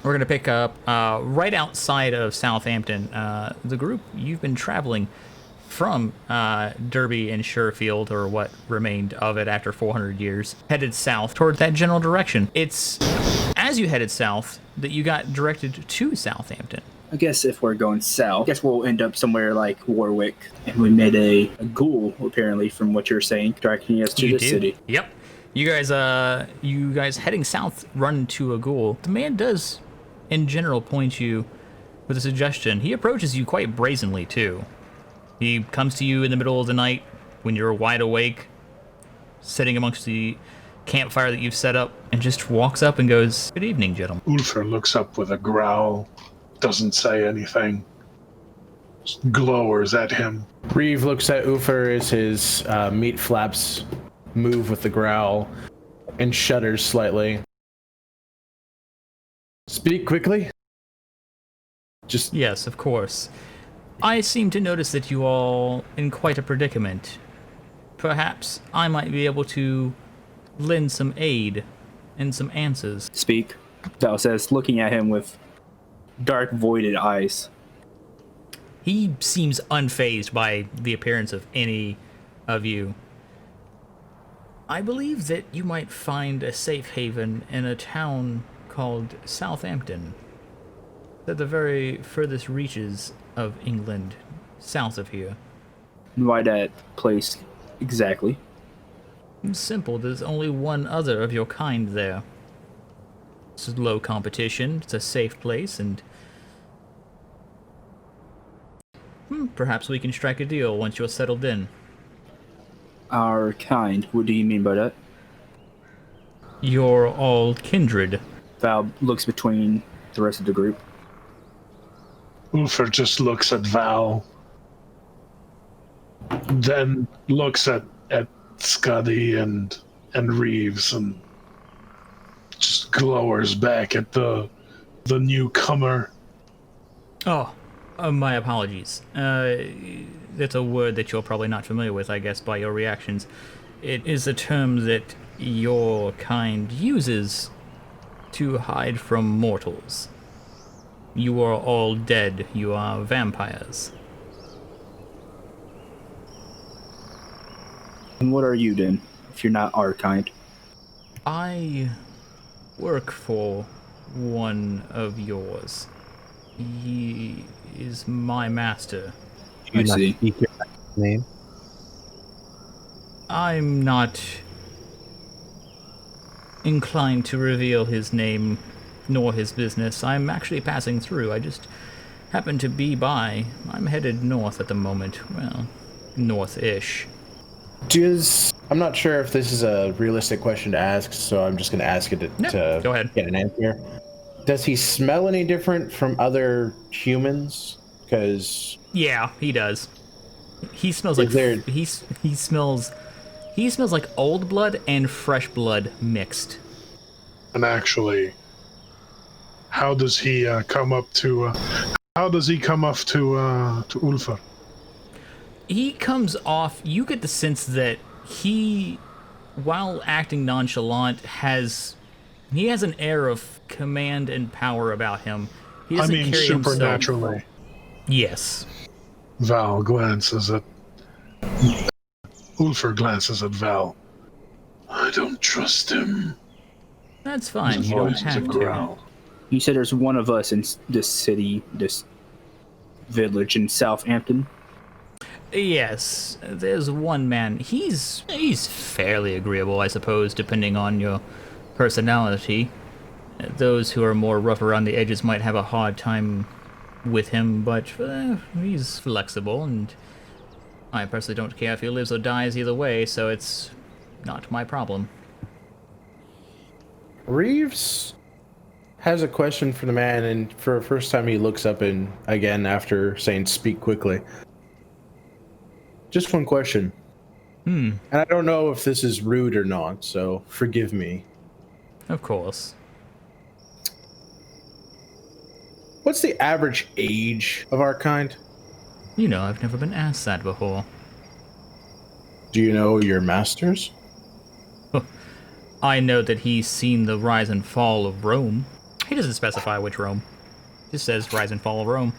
We're going to pick up right outside of Southampton. The group, you've been traveling from Derby and Sherfield, or what remained of it after 400 years, headed south towards that general direction. It's as you headed south that you got directed to Southampton. I guess if we're going south, I guess we'll end up somewhere like Warwick. And we met a ghoul, apparently, from what you're saying, directing us to the city. Yep. You guys heading south run into a ghoul. The man does, in general, point you with a suggestion. He approaches you quite brazenly, too. He comes to you in the middle of the night when you're wide awake, sitting amongst the campfire that you've set up, and just walks up and goes, "Good evening, gentlemen." Ulfr looks up with a growl, doesn't say anything, just glowers at him. Reeve looks at Ulfr as his meat flaps move with the growl and shudders slightly. Speak quickly. Yes, of course. I seem to notice that you all in quite a predicament. Perhaps I might be able to lend some aid and some answers. Speak, Val says, looking at him with dark, voided eyes. He seems unfazed by the appearance of any of you. I believe that you might find a safe haven in a town called Southampton, at the very furthest reaches of England, south of here. Why that place exactly? It's simple, there's only one other of your kind there. It's low competition, it's a safe place, and perhaps we can strike a deal once you're settled in. Our kind? What do you mean by that? You're all kindred. Val looks between the rest of the group. Ulfr just looks at Val, then looks at Scuddy and Reeves and just glowers back at the newcomer. Oh, my apologies. That's a word that you're probably not familiar with, I guess, by your reactions. It is a term that your kind uses to hide from mortals. You are all dead. You are vampires. And what are you then, if you're not our kind? I work for one of yours. He is my master. I see. Speak your name. I'm not inclined to reveal his name nor his business. I'm actually passing through. I just happen to be by. I'm headed north at the moment. Well, north-ish. I'm not sure if this is a realistic question to ask, so I'm just going to ask it to go ahead. Get an answer. Does he smell any different from other humans? Because yeah, he does. He smells like he smells like old blood and fresh blood mixed. And actually, how does he come up to Ulfr? He comes off, you get the sense that he, while acting nonchalant, has an air of command and power about him. He doesn't carry supernaturally. Himself. Yes. Val glances at... Ulfr glances at Val. I don't trust him. That's fine, you don't have to. You said there's one of us in this city, this village in Southampton? Yes, there's one man. He's fairly agreeable, I suppose, depending on your personality. Those who are more rough around the edges might have a hard time with him, but he's flexible, and I personally don't care if he lives or dies either way, so it's not my problem. Reeves has a question for the man, and for the first time he looks up and again after saying speak quickly. Just one question. And I don't know if this is rude or not, so forgive me. Of course. What's the average age of our kind? You know, I've never been asked that before. Do you know your masters? I know that he's seen the rise and fall of Rome. He doesn't specify which Rome. Just says rise and fall of Rome.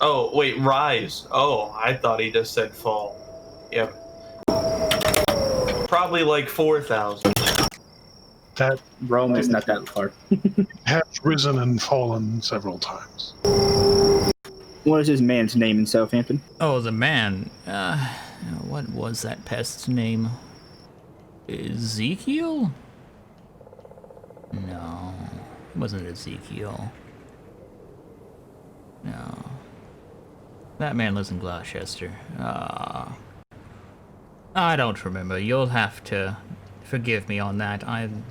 Oh, wait, rise. Oh, I thought he just said fall. Yep. Probably like 4,000. That Rome is not that far. has risen and fallen several times. What is his man's name in Southampton? Oh, the man. What was that pest's name? Ezekiel? No, it wasn't Ezekiel. No. That man lives in Gloucester. I don't remember. You'll have to forgive me on that. I'm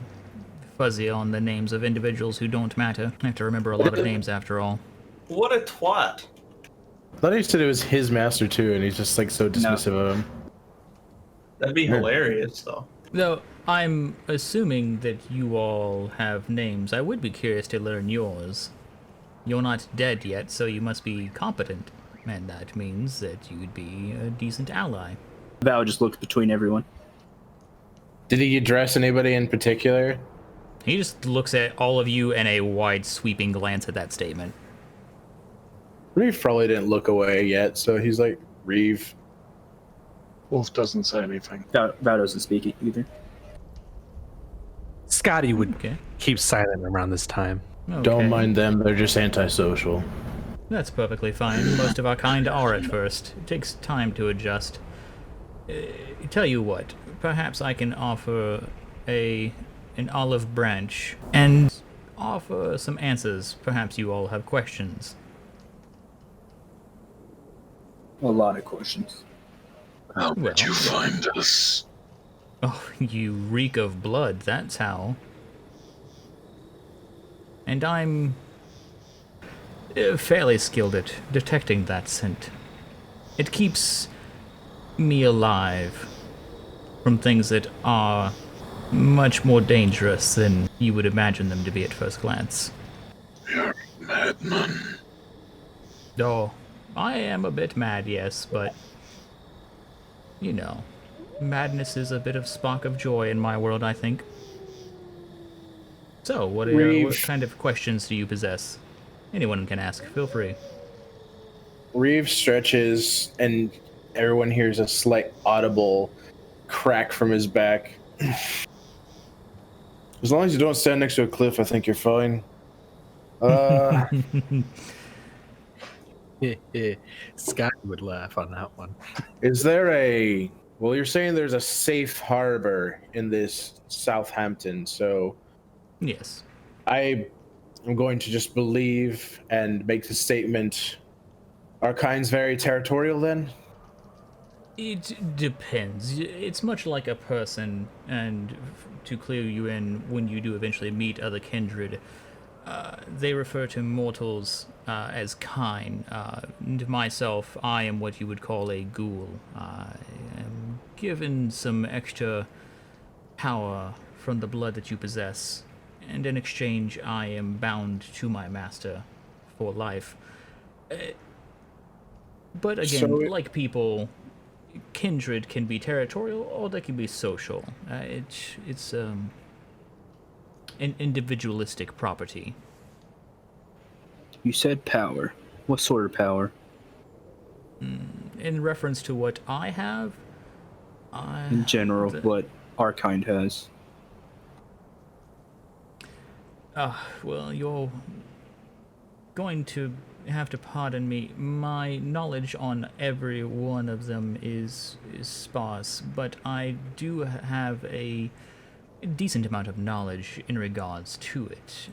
fuzzy on the names of individuals who don't matter. I have to remember a lot of names after all. What a twat. I thought he said it was his master too, and he's just like so dismissive of him. That'd be hilarious, though. Though I'm assuming that you all have names, I would be curious to learn yours. You're not dead yet, so you must be competent, and that means that you'd be a decent ally. Val just looks between everyone. Did he address anybody in particular? He just looks at all of you and a wide sweeping glance at that statement. Reeve probably didn't look away yet, so he's like, Reeve. Wolf doesn't say anything. Val doesn't speak either. Scotty would Okay. keep silent around this time. Okay. Don't mind them, they're just antisocial. That's perfectly fine. Most of our kind are at first. It takes time to adjust. Tell you what, perhaps I can offer an olive branch and offer some answers. Perhaps you all have questions. A lot of questions. How Well, did you find us? Oh, you reek of blood, that's how. And I'm fairly skilled at detecting that scent. It keeps me alive from things that are much more dangerous than you would imagine them to be at first glance. You're a madman. Oh, I am a bit mad, yes, but you know, madness is a bit of spark of joy in my world, I think. So, what kind of questions do you possess? Anyone can ask, feel free. Reeve stretches, and everyone hears a slight audible crack from his back. As long as you don't stand next to a cliff, I think you're fine. Scotty would laugh on that one. Is there a... Well, you're saying there's a safe harbor in this Southampton, so Yes. I am going to just believe and make the statement, our kind's very territorial then? It depends. It's much like a person, and to clue you in, when you do eventually meet other kindred, they refer to mortals as kine. And myself, I am what you would call a ghoul. I am given some extra power from the blood that you possess, and in exchange I am bound to my master for life. But again, like people, kindred can be territorial or they can be social. It's an individualistic property. You said power. What sort of power? In reference to what I have, In general, what our kind has. well, you're going to have to pardon me. My knowledge on every one of them is sparse, but I do have a decent amount of knowledge in regards to it.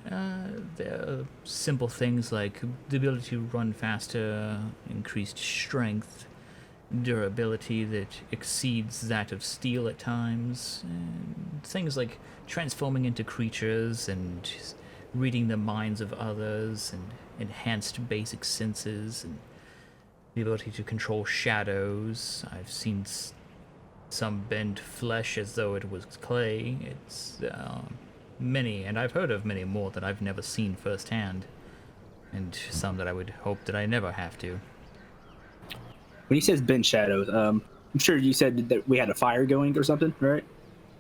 There are simple things like the ability to run faster, increased strength, durability that exceeds that of steel at times, and things like transforming into creatures and reading the minds of others and enhanced basic senses and the ability to control shadows. I've seen some bend flesh as though it was clay. It's many, and I've heard of many more that I've never seen firsthand, and some that I would hope that I never have to. When he says bend shadows, I'm sure you said that we had a fire going or something, right?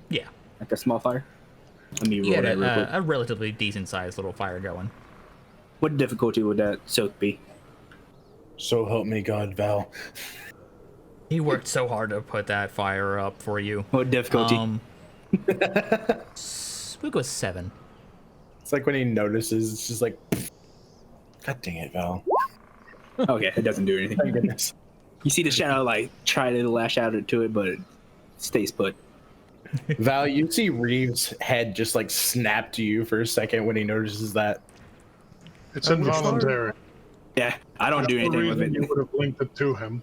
Yeah. Like a small fire? Let me roll You had that real quick. a relatively decent-sized little fire going. What difficulty would that soak be? So help me God, Val. He worked so hard to put that fire up for you. What difficulty? We'll go 7. It's like when he notices, it's just like, God dang it, Val. Okay, it doesn't do anything. Thank goodness. You see the shadow like try to lash out to it, but it stays put. Val, you see Reeves' head just like snap to you for a second when he notices that. It's involuntary. Yeah, I don't do anything with it. You would have linked it to him.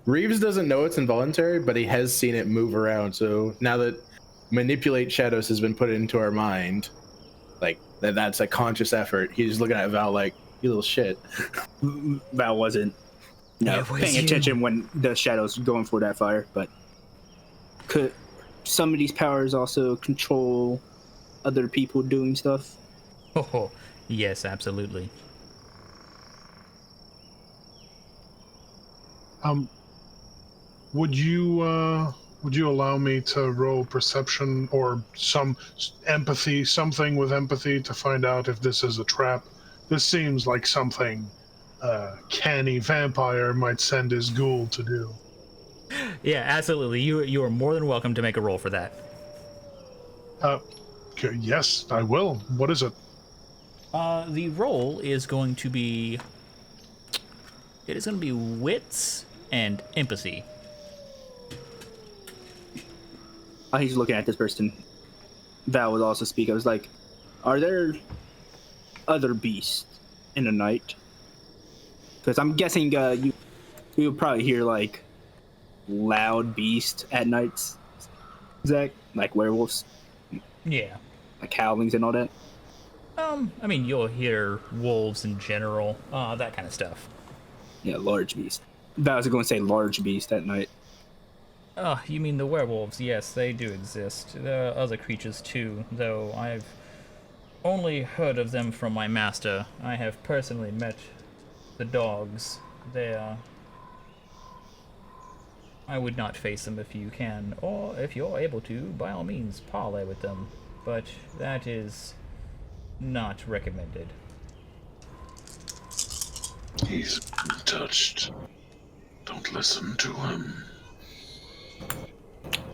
Reeves doesn't know it's involuntary, but he has seen it move around. So now that manipulate shadows has been put into our mind, like that's a conscious effort. He's looking at Val like, you little shit. Val wasn't paying attention when the shadow's going for that fire, but could some of these powers also control other people doing stuff? Oh, yes, absolutely. Would you allow me to roll perception or some empathy, something with empathy to find out if this is a trap? This seems like something canny vampire might send his ghoul to do. Yeah, absolutely. You are more than welcome to make a roll for that. Okay, yes, I will. What is it? The roll is going to be... It is going to be wits and empathy. He's looking at this person. Val would also speak. I was like, are there other beasts in the night? Because I'm guessing you'll probably hear like loud beasts at nights, Zach, like werewolves. Yeah. Like howlings and all that. I mean, you'll hear wolves in general, that kind of stuff. Yeah, large beast. Val was going to say large beast at night. Oh, you mean the werewolves? Yes, they do exist. There are other creatures too, though I've only heard of them from my master. I have personally met the dogs. They are... I would not face them if you can, or if you're able to, by all means, parley with them. But that is not recommended. He's been touched. Don't listen to him.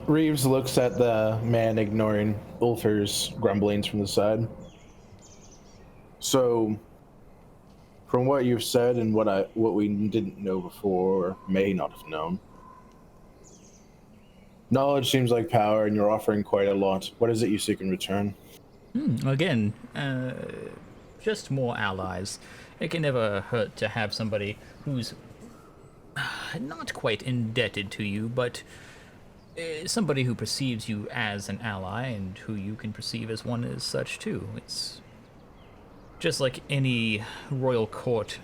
Reeves looks at the man, ignoring Ulfer's grumblings from the side. So, from what you've said and what we didn't know before, or may not have known, knowledge seems like power, and you're offering quite a lot. What is it you seek in return? Again, just more allies. It can never hurt to have somebody who's not quite indebted to you, but somebody who perceives you as an ally and who you can perceive as one as such too. It's just like any royal court.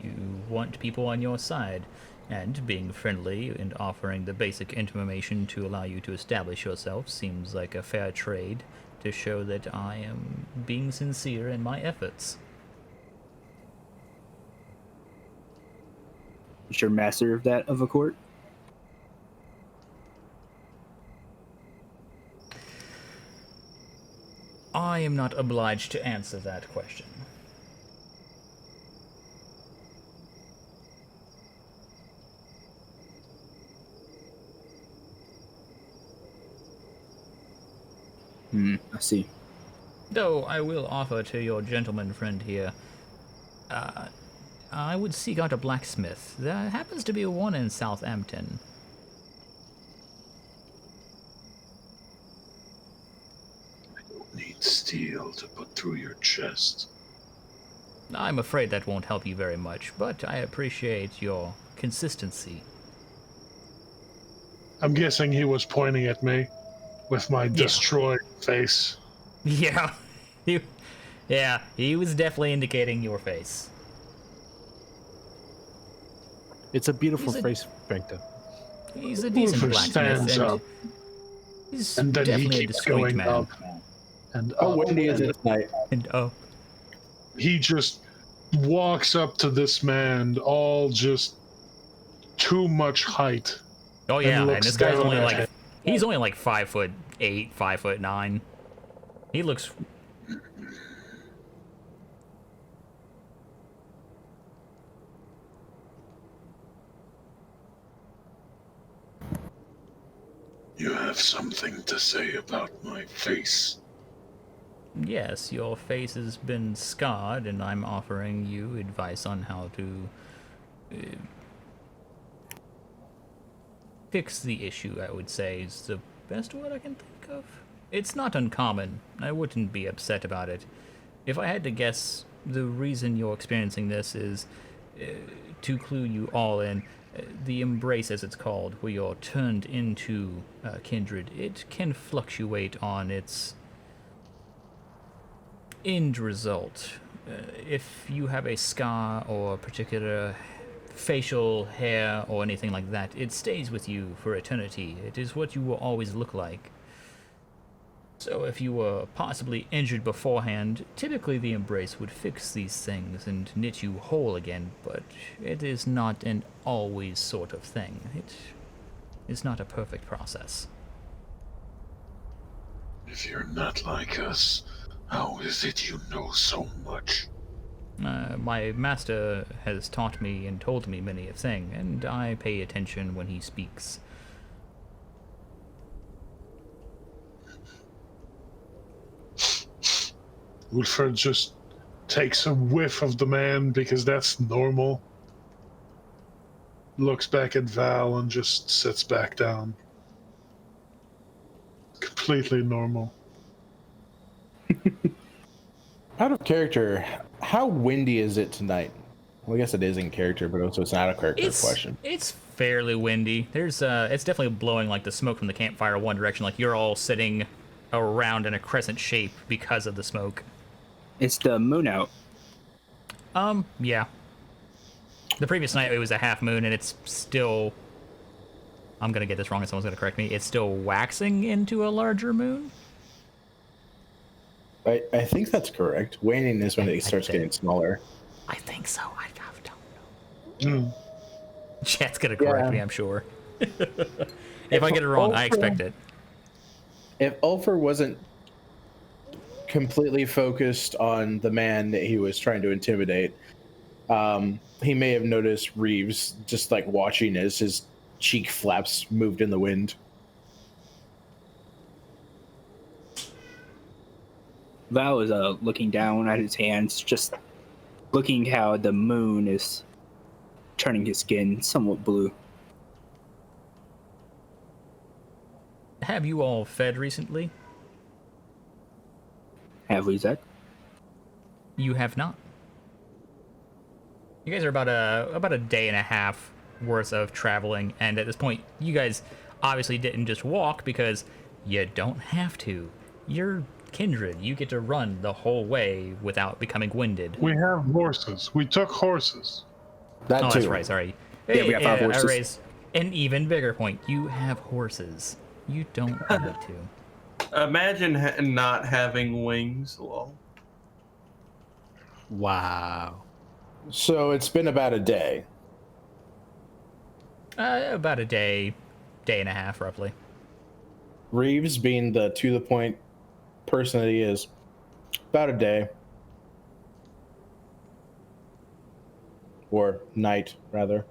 You want people on your side, and being friendly and offering the basic information to allow you to establish yourself seems like a fair trade to show that I am being sincere in my efforts. Is your master of that of a court? I am not obliged to answer that question. I see. Though I will offer to your gentleman friend here, I would seek out a blacksmith. There happens to be one in Southampton. Need steel to put through your chest. I'm afraid that won't help you very much, but I appreciate your consistency. I'm guessing he was pointing at me with my destroyed face. Yeah, he was definitely indicating your face. It's a beautiful face, Victor. He's a decent Ulfer blacksmith, stands and up, he's and then he definitely a keeps discreet going man. up and How up. windy is and it tonight? And he just walks up to this man, all just too much height. oh yeah, and looks this guy's down only at like him. he's only like 5'8", 5'9". He looks. You have something to say about my face. Yes, your face has been scarred, and I'm offering you advice on how to fix the issue, I would say, is the best word I can think of. It's not uncommon. I wouldn't be upset about it. If I had to guess, the reason you're experiencing this is, to clue you all in, the embrace, as it's called, where you're turned into kindred, it can fluctuate on its end result. If you have a scar or a particular facial hair or anything like that, it stays with you for eternity. It is what you will always look like. So if you were possibly injured beforehand, typically the embrace would fix these things and knit you whole again, but it is not an always sort of thing. It is not a perfect process. If you're not like us, how is it you know so much? My master has taught me and told me many a thing, and I pay attention when he speaks. Wolford just takes a whiff of the man because that's normal. Looks back at Val and just sits back down. Completely normal. Out of character, how windy is it tonight? Well, I guess it is in character, but also it's not a character question. It's fairly windy. There's it's definitely blowing like the smoke from the campfire one direction, like you're all sitting around in a crescent shape because of the smoke. It's the moon out. Yeah. The previous night it was a half moon, and it's still, I'm gonna get this wrong and someone's gonna correct me, it's still waxing into a larger moon? I think that's correct. Waning is when it starts getting smaller. I think so. I don't know. Mm. Chat's gonna correct me, I'm sure. If I get it wrong, I expect it. If Ulfer wasn't completely focused on the man that he was trying to intimidate, he may have noticed Reeves just like watching as his cheek flaps moved in the wind. Val is looking down at his hands, just looking how the moon is turning his skin somewhat blue. Have you all fed recently? Have we, Zach? You have not. You guys are about a day and a half worth of traveling, and at this point, you guys obviously didn't just walk because you don't have to. You're kindred. You get to run the whole way without becoming winded. We have horses. We took horses. That Oh, too. that's right. Sorry. Yeah, we have 5 horses. I raise an even bigger point. You have horses. You don't need to. Imagine not having wings. Lol. Wow. So it's been about a day. About a day and a half, roughly. Reeves, being the to the point person that he is, about a day. Or night, rather.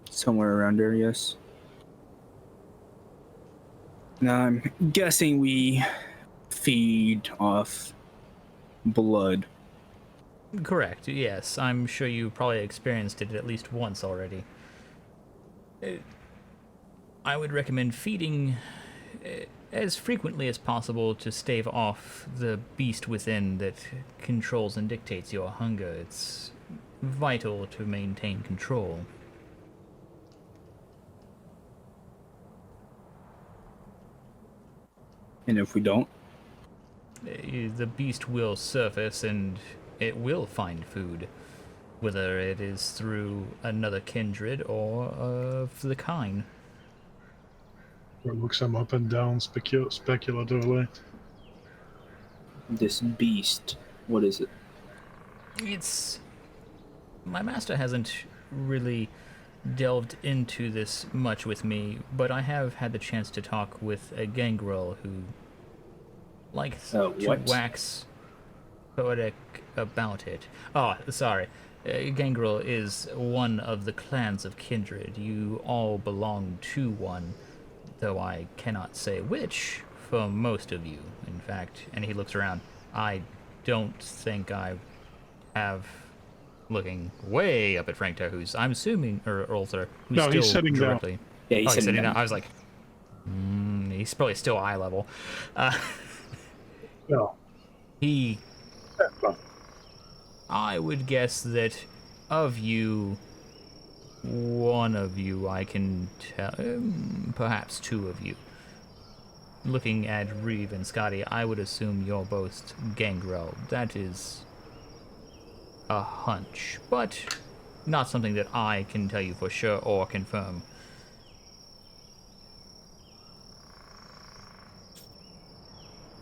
Somewhere around there, yes. Now I'm guessing we feed off blood. Correct. Yes, I'm sure you probably experienced it at least once already. I would recommend feeding as frequently as possible to stave off the beast within that controls and dictates your hunger. It's vital to maintain control. And if we don't, The beast will surface and it will find food, whether it is through another kindred or of the kind. Or looks him up and down speculatively. this beast, what is it? It's... My master hasn't really delved into this much with me, but I have had the chance to talk with a gangrel who likes to what? wax poetic about it. Oh, sorry. Gangrel is one of the clans of kindred. You all belong to one, though I cannot say which for most of you. In fact, and he looks around, I don't think I have, looking way up at Frankta, who's, I'm assuming, or Ulster, who's No, still he's sitting down. directly. Yeah, he's sitting down. I was like, he's probably still eye level. No. He, That's fine. I would guess that of you, one of you I can tell, perhaps two of you. Looking at Reeve and Scotty, I would assume you're both gangrel. That is a hunch, but not something that I can tell you for sure or confirm.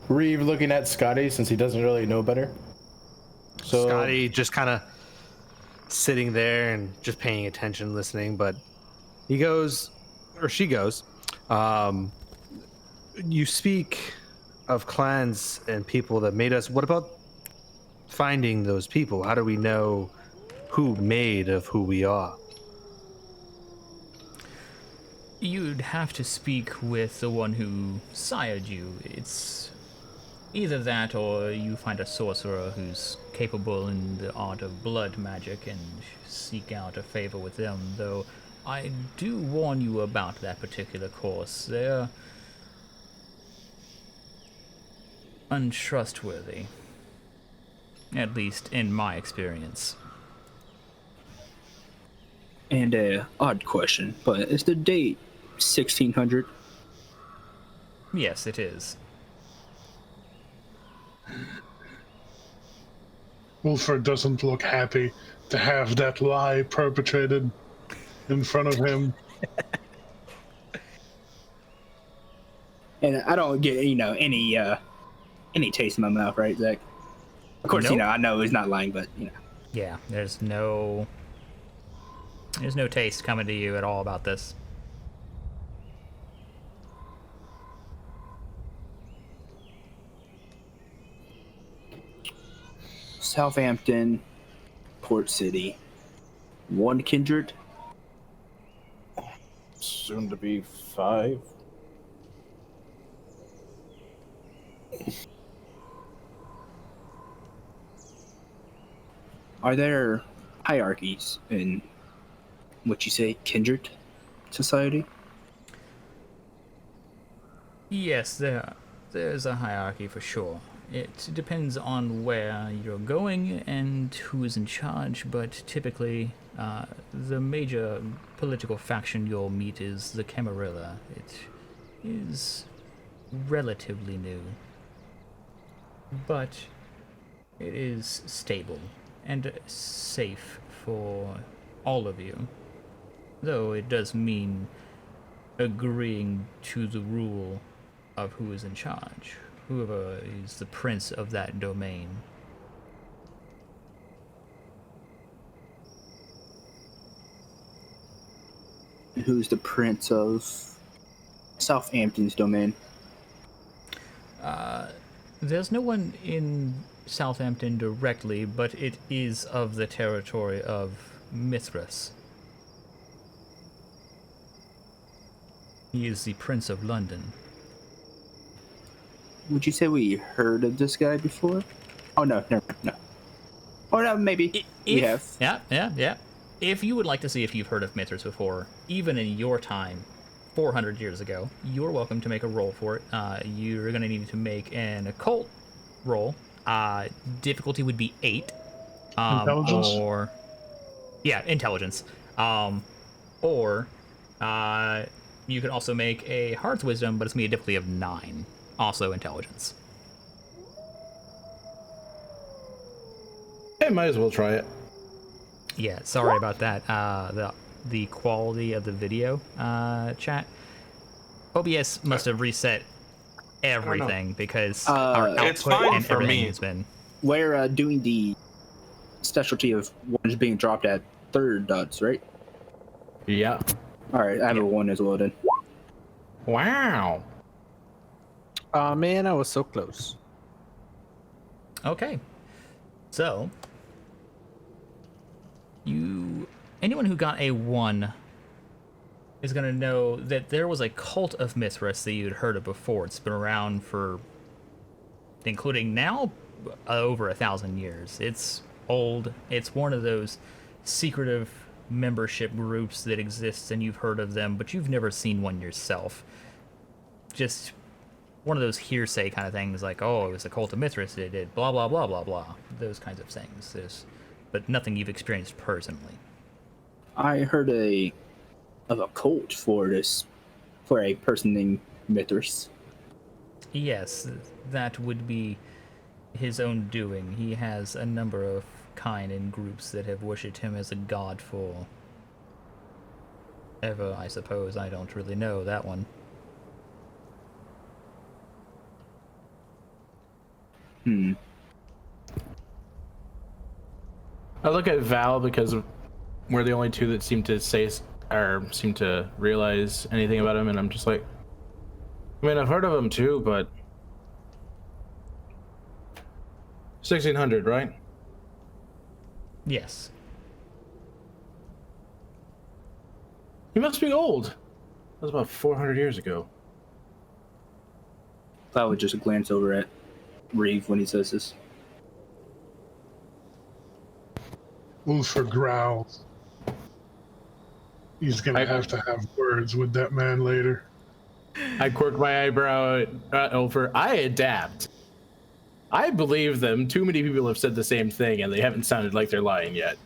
Reeve looking at Scotty since he doesn't really know better. So Scotty just kind of sitting there and just paying attention, listening. But he goes, or she goes, you speak of clans and people that made us. What about finding those people? How do we know who made of who we are? You'd have to speak with the one who sired you. It's either that or you find a sorcerer who's capable in the art of blood magic and seek out a favor with them, though I do warn you about that particular course. They're untrustworthy. At least in my experience. And odd question, but is the date 1600? Yes, it is. Wolford doesn't look happy to have that lie perpetrated in front of him. And I don't get, any taste in my mouth, right, Zach? Of course, Nope. I know he's not lying, but, Yeah, there's no taste coming to you at all about this. Southampton, Port City, one kindred. soon to be 5. Are there hierarchies in what you say, kindred society? Yes, there's a hierarchy for sure. It depends on where you're going and who is in charge, but typically the major political faction you'll meet is the Camarilla. It is relatively new, but it is stable and safe for all of you, though it does mean agreeing to the rule of who is in charge, whoever is the prince of that domain. Who's the prince of Southampton's domain? There's no one in Southampton directly, but it is of the territory of Mithras. He is the Prince of London. Would you say we heard of this guy before? Oh, no, never mind, no. Or no, maybe we have. Yeah. If you would like to see if you've heard of Mithras before, even in your time, 400 years ago, you're welcome to make a roll for it. You're going to need to make an occult roll. Difficulty would be 8. Intelligence? Or... Yeah, intelligence. Or you could also make a Heart's Wisdom, but it's going to be a difficulty of 9. Also intelligence. I might as well try it. Yeah, sorry about that. The quality of the video chat. OBS must have reset everything because our output It's fine and for everything me. has been. We're doing the specialty of ones being dropped at third dots, right? Yeah. All right, I have a 1 as well then. Wow. Aw, man, I was so close. Okay. So, anyone who got a 1 is going to know that there was a cult of Mithras that you'd heard of before. It's been around for, including now, over 1,000 years. It's old. It's one of those secretive membership groups that exists, and you've heard of them, but you've never seen one yourself. Just one of those hearsay kind of things, like, oh, it was a cult of Mithras that did blah, blah, blah, blah, blah. Those kinds of things. But nothing you've experienced personally. I heard of a cult for a person named Mithras. Yes, that would be his own doing. He has a number of kind and groups that have worshipped him as a god for ever, I suppose. I don't really know that one. I look at Val because we're the only two that seem to seem to realize anything about him, and I'm just like, I mean, I've heard of him too, but 1600, right? Yes. He must be old. That was about 400 years ago. I would just glance over at Reeve when he says this. Ulfr growls. He's gonna have to have words with that man later. I quirked my eyebrow at Ulfr. I adapt. I believe them. Too many people have said the same thing, and they haven't sounded like they're lying yet.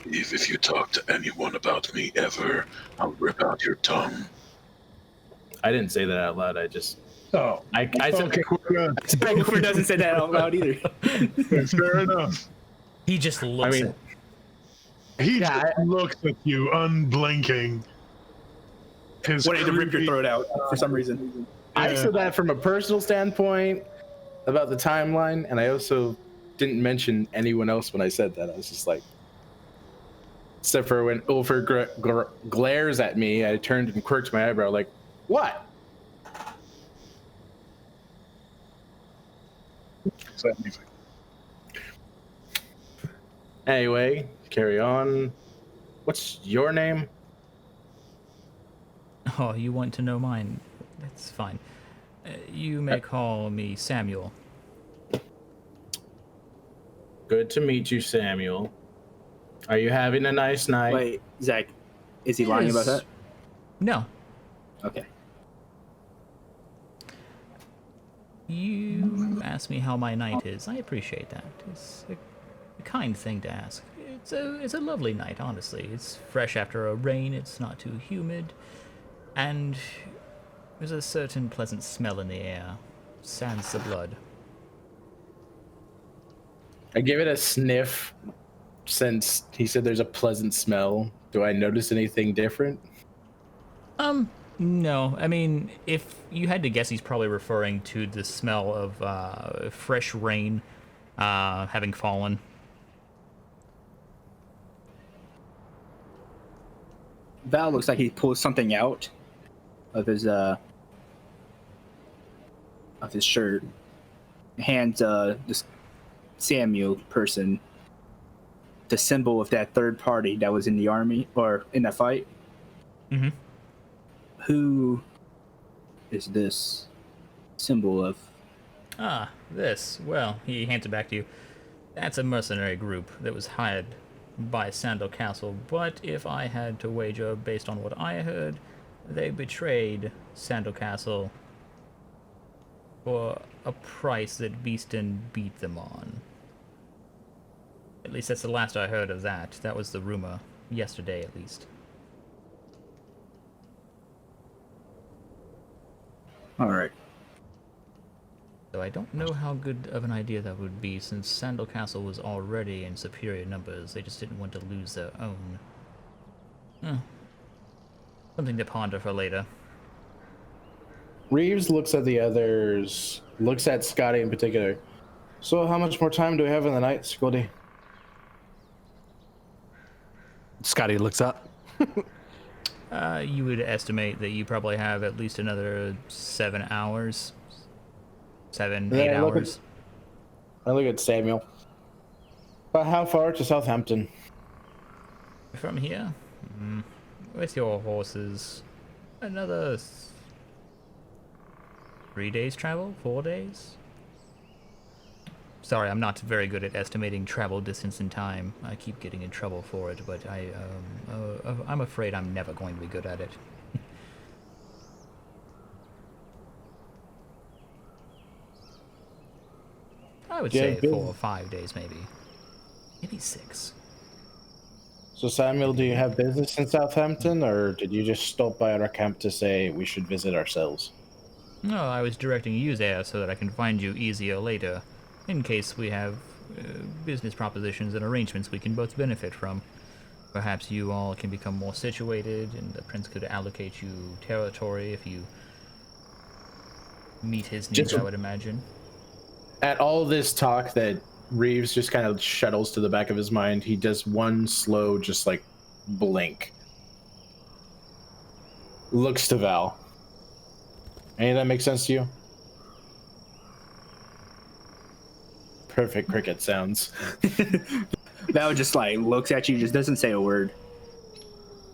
If you talk to anyone about me ever, I'll rip out your tongue. I didn't say that out loud. I just... Oh, I said... okay, good. Ulfr doesn't say that out loud either. Fair enough. He just looks mean, at... He just looks at you, unblinking. His Wanted to rip your creepy- throat out for some reason. I said that from a personal standpoint about the timeline, and I also didn't mention anyone else when I said that. I was just like... Except for when Ulfr glares at me, I turned and quirked my eyebrow like, what? Is that anything? Anyway, carry on. What's your name? Oh, you want to know mine? That's fine. You may call me Samuel. Good to meet you, Samuel. Are you having a nice night? Wait, Zach, is he lying about that? No. Okay. You asked me how my night is. I appreciate that. It's a kind thing to ask. It's a lovely night, honestly. It's fresh after a rain. It's not too humid. And there's a certain pleasant smell in the air. Sans the blood. I give it a sniff since he said there's a pleasant smell. Do I notice anything different? No. I mean, if you had to guess, he's probably referring to the smell of fresh rain having fallen. Val looks like he pulls something out of his shirt, hands this Samuel person the symbol of that third party that was in the army or in that fight. Mm-hmm. Who is this symbol of? Ah, this. Well, he hands it back to you. That's a mercenary group that was hired by Sandal Castle, but if I had to wager based on what I heard, they betrayed Sandal Castle for a price that Beeston beat them on. At least that's the last I heard of that. That was the rumor. Yesterday, at least. Alright. Though I don't know how good of an idea that would be, since Sandal Castle was already in superior numbers. They just didn't want to lose their own. Something to ponder for later. Reeves looks at the others, looks at Scotty in particular. So how much more time do we have in the night, Scotty? Scotty looks up. You would estimate that you probably have at least another 7 hours. 7, Then 8 I look at- hours. I look at Samuel. But how far to Southampton? From here? With your horses, another 3 days travel? 4 days? Sorry, I'm not very good at estimating travel distance and time. I keep getting in trouble for it, but I'm afraid I'm never going to be good at it. I would Yeah, say good. 4 or 5 days, maybe. Maybe 6. So Samuel, do you have business in Southampton, or did you just stop by our camp to say we should visit ourselves? No, I was directing you there so that I can find you easier later, in case we have business propositions and arrangements we can both benefit from. Perhaps you all can become more situated, and the prince could allocate you territory if you meet his needs, Just- I would imagine. At all this talk that Reeves just kind of shuttles to the back of his mind, he does one slow, just like blink. Looks to Val. Any of that make sense to you? Perfect cricket sounds. Val just like looks at you, just doesn't say a word.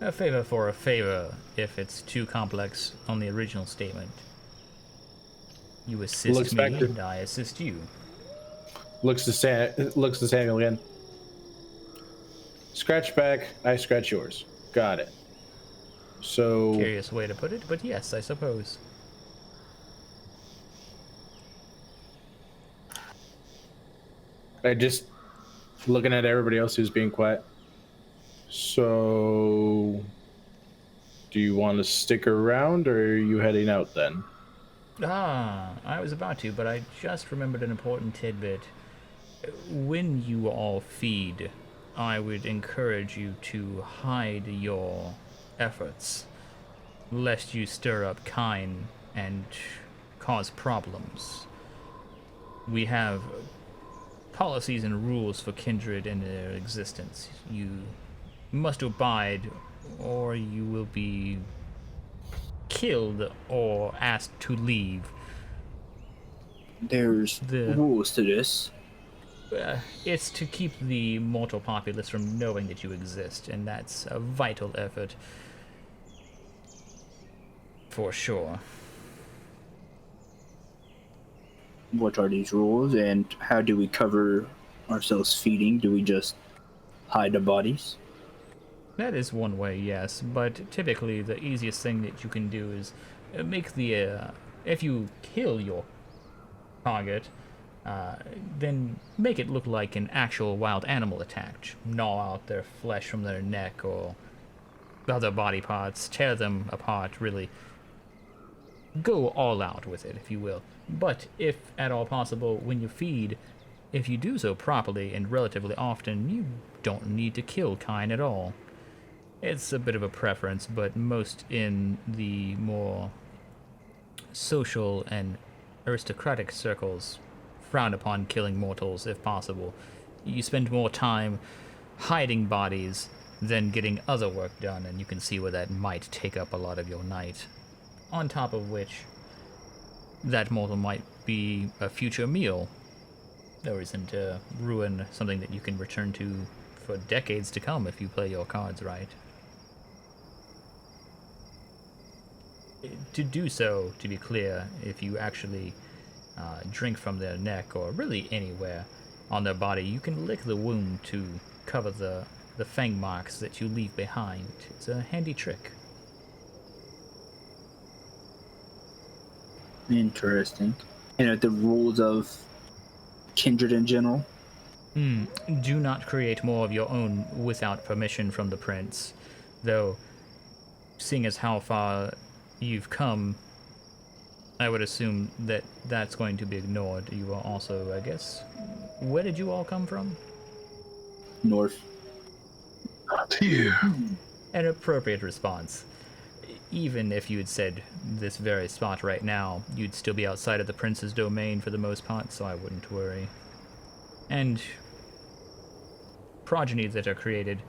A favor for a favor, if it's too complex on the original statement. You assist Looks me, back to- and I assist you. Looks to Samuel again. Scratch back, I scratch yours. Got it. So Curious way to put it, but yes, I suppose. I just looking at everybody else who's being quiet. So do you want to stick around, or are you heading out then? I was about to, but I just remembered an important tidbit. When you all feed, I would encourage you to hide your efforts, lest you stir up Kine and cause problems. We have policies and rules for kindred and their existence. You must abide, or you will be killed or asked to leave. There's The- rules to this. It's to keep the mortal populace from knowing that you exist, and that's a vital effort. For sure. What are these rules, and how do we cover ourselves feeding? Do we just hide the bodies? That is one way, yes, but typically the easiest thing that you can do is make the, if you kill your target, then make it look like an actual wild animal attacked. Gnaw out their flesh from their neck or other body parts, tear them apart, really. Go all out with it, if you will. But if at all possible, when you feed, if you do so properly and relatively often, you don't need to kill Kine at all. It's a bit of a preference, but most in the more social and aristocratic circles frown upon killing mortals if possible. You spend more time hiding bodies than getting other work done, and you can see where that might take up a lot of your night. On top of which, that mortal might be a future meal. No reason to ruin something that you can return to for decades to come if you play your cards right. To do so, to be clear, if you actually drink from their neck or really anywhere on their body, you can lick the wound to cover the fang marks that you leave behind. It's a handy trick. Interesting. And the rules of kindred in general. Do not create more of your own without permission from the prince. Though, seeing as how far you've come, I would assume that that's going to be ignored. You are also, I guess, where did you all come from? North. Not here. An appropriate response. Even if you had said this very spot right now, you'd still be outside of the prince's domain for the most part, so I wouldn't worry. And progeny that are created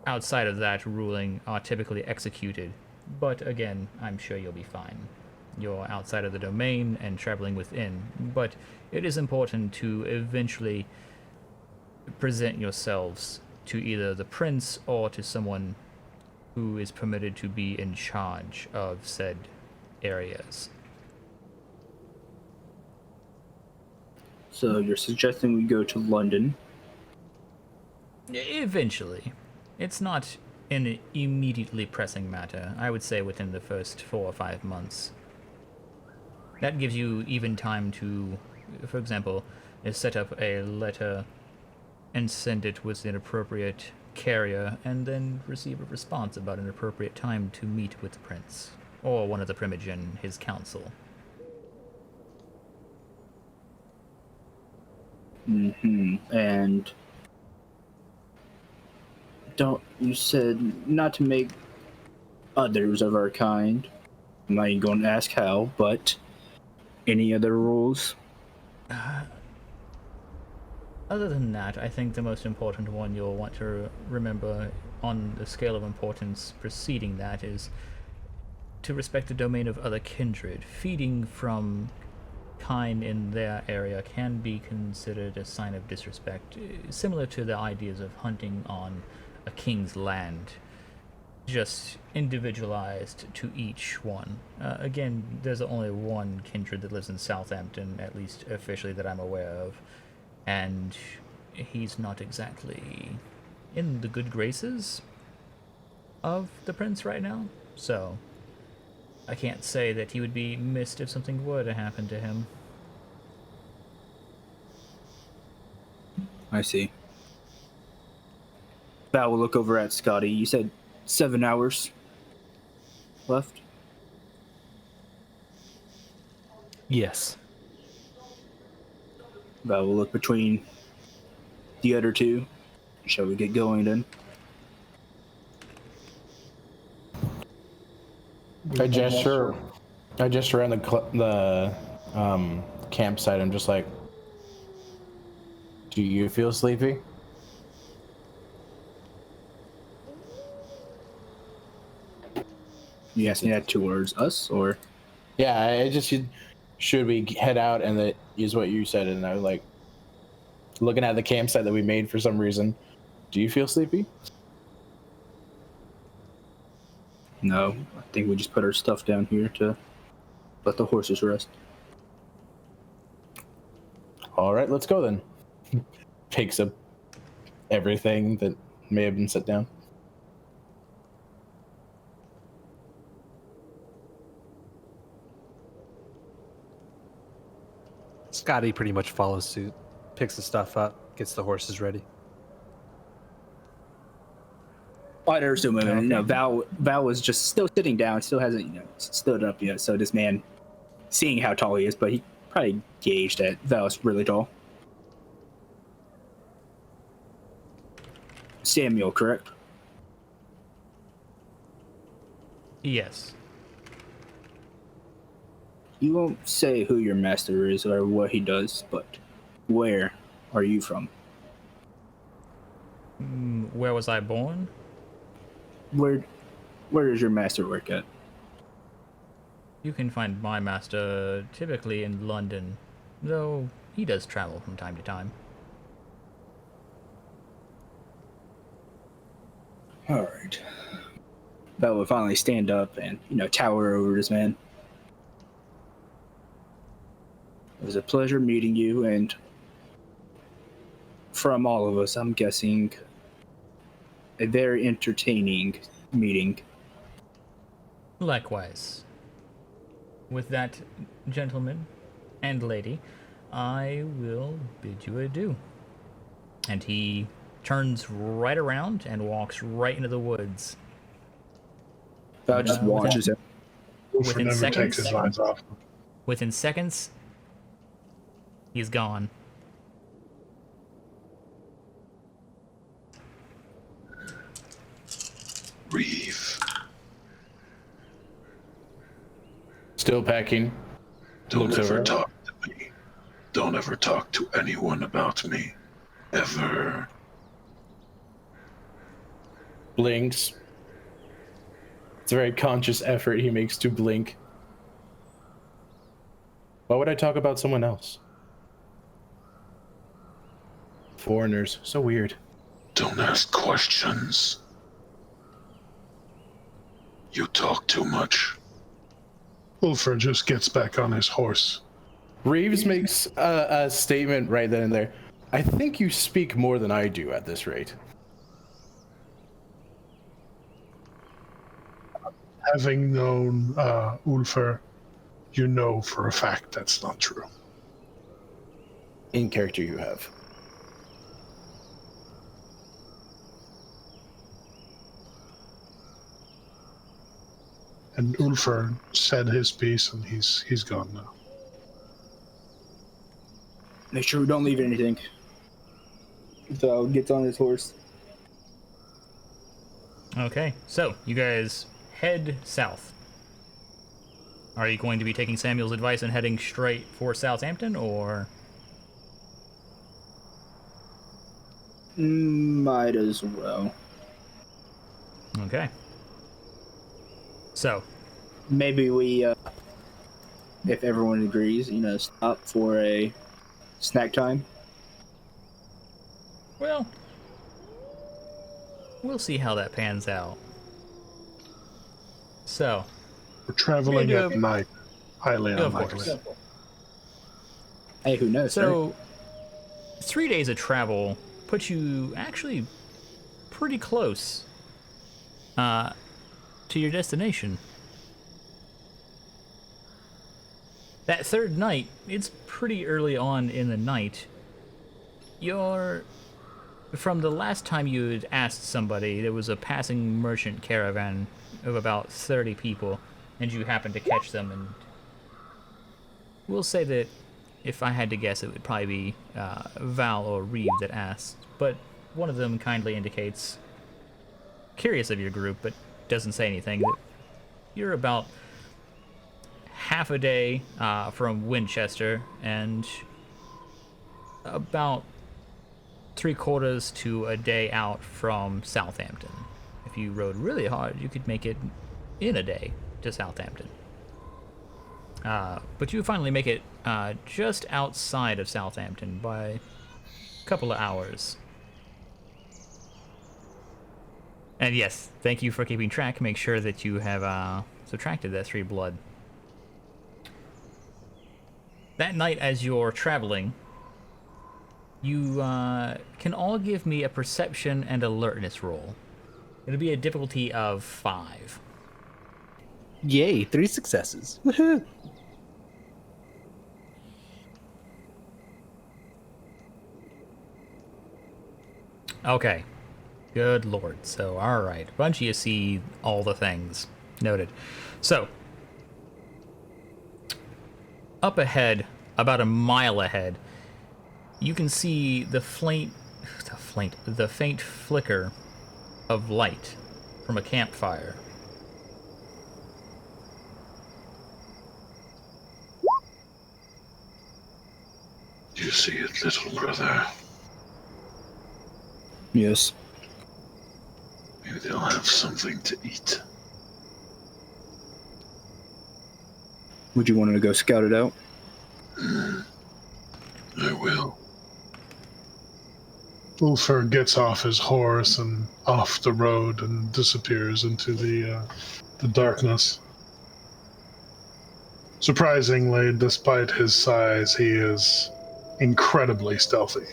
outside of that ruling are typically executed. But again, I'm sure you'll be fine. You're outside of the domain and traveling within, but it is important to eventually present yourselves to either the prince or to someone who is permitted to be in charge of said areas. So you're suggesting we go to London? Eventually. It's not an immediately pressing matter. I would say within the first 4 or 5 months. That gives you even time to, for example, set up a letter and send it with an appropriate carrier, and then receive a response about an appropriate time to meet with the prince, or one of the Primage and his council. And you said not to make others of our kind. I'm not even going to ask how, but any other rules? Other than that, I think the most important one you'll want to remember on the scale of importance preceding that is to respect the domain of other kindred. Feeding from kind in their area can be considered a sign of disrespect, similar to the ideas of hunting on a king's land, just individualized to each one. Again, there's only one kindred that lives in Southampton, at least officially that I'm aware of, and he's not exactly in the good graces of the prince right now, so I can't say that he would be missed if something were to happen to him. I see. Val will look over at Scotty. You said 7 hours left? Yes. Val will look between the other two. Shall we get going then? I gesture around the campsite. I'm just like, do you feel sleepy? You asking that towards us, or? Yeah, I just should we head out, and that is what you said, and I was like looking at the campsite that we made for some reason. Do you feel sleepy? No, I think we just put our stuff down here to let the horses rest. All right, let's go then. Picks up everything that may have been set down. Scotty pretty much follows suit, picks the stuff up, gets the horses ready. Oh, there's still moving. No, Val was just still sitting down, still hasn't stood up yet. So this man, seeing how tall he is, but he probably gauged that Val's really tall. Samuel, correct? Yes. You won't say who your master is or what he does, but where are you from? Where was I born? Where does your master work at? You can find my master typically in London, though he does travel from time to time. All right. Val will finally stand up and, tower over this man. It was a pleasure meeting you, and from all of us, I'm guessing a very entertaining meeting. Likewise. With that, gentleman and lady, I will bid you adieu. And he turns right around and walks right into the woods. Val just watches him. Wolford Within never takes his seconds. eyes off. Within seconds, he's gone. Reeve, Still packing. don't Looks ever over. talk to me. Don't ever talk to anyone about me. Ever. Blinks. It's a very conscious effort he makes to blink. Why would I talk about someone else? Foreigners, so weird. Don't ask questions. You talk too much. Ulfar just gets back on his horse. Reeves makes a statement right then and there. I think you speak more than I do at this rate. Having known Ulfar, you know for a fact that's not true. In character you have. And Ulfar said his piece, and he's gone now. Make sure we don't leave anything. So gets on his horse. Okay, so you guys head south. Are you going to be taking Samuel's advice and heading straight for Southampton, or? Might as well. Okay. So, Maybe we, if everyone agrees, stop for a snack time. well, we'll see how that pans out. So, We're traveling Yeah, at night. Highly of unlikely. course. Hey, who knows? right? So, 3 days of travel puts you actually pretty close to your destination. That third night, it's pretty early on in the night. From the last time you had asked somebody, there was a passing merchant caravan of about 30 people, and you happened to catch them, and we'll say that if I had to guess, it would probably be Val or Reeve that asked, but one of them kindly indicates, curious of your group, but doesn't say anything, that you're about half a day from Winchester and about 3/4 to a day out from Southampton. If you rode really hard, you could make it in a day to Southampton. But you finally make it just outside of Southampton by a couple of hours. And yes, thank you for keeping track. Make sure that you have subtracted that 3 blood. That night, as you're traveling, you can all give me a perception and alertness roll. It'll be a difficulty of 5. Yay, 3 successes. Woohoo! Okay. Good lord. So, alright. Bunch of you see all the things. Noted. So, up ahead, about a mile ahead, you can see the faint flicker of light from a campfire. You see it, little brother. Yes. Maybe they'll have something to eat. Would you want to go scout it out? I will. Ulfar gets off his horse and off the road and disappears into the darkness. Surprisingly, despite his size, he is incredibly stealthy.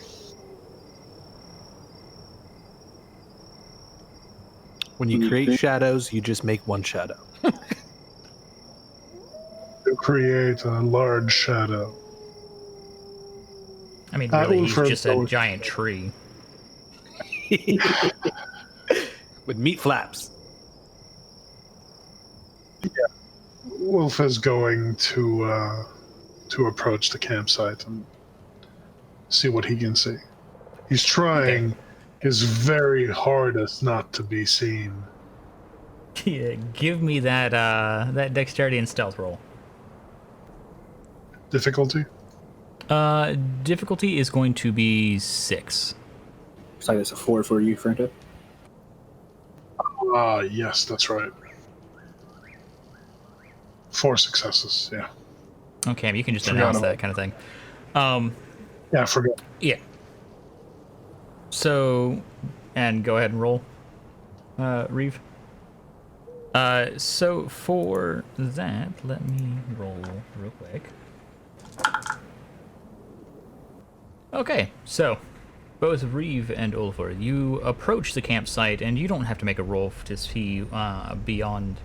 When you create shadows, you just make one shadow. To create a large shadow. I mean, really, he's Ulfar just a goes- giant tree. With meat flaps. Wolf is going to approach the campsite and see what he can see. He's trying his very hardest not to be seen. Yeah, give me that dexterity and stealth roll. Difficulty? Difficulty is going to be 6. Looks like it's a 4 for you, Franco. Yes, that's right. 4 successes, yeah. Okay, you can just Forgot announce about that kind of thing. Yeah, I forgot. Yeah. So, and go ahead and roll, Reeve. So for that, let me roll real quick. Okay, so both Reeve and Ulfar, you approach the campsite, and you don't have to make a roll to see beyond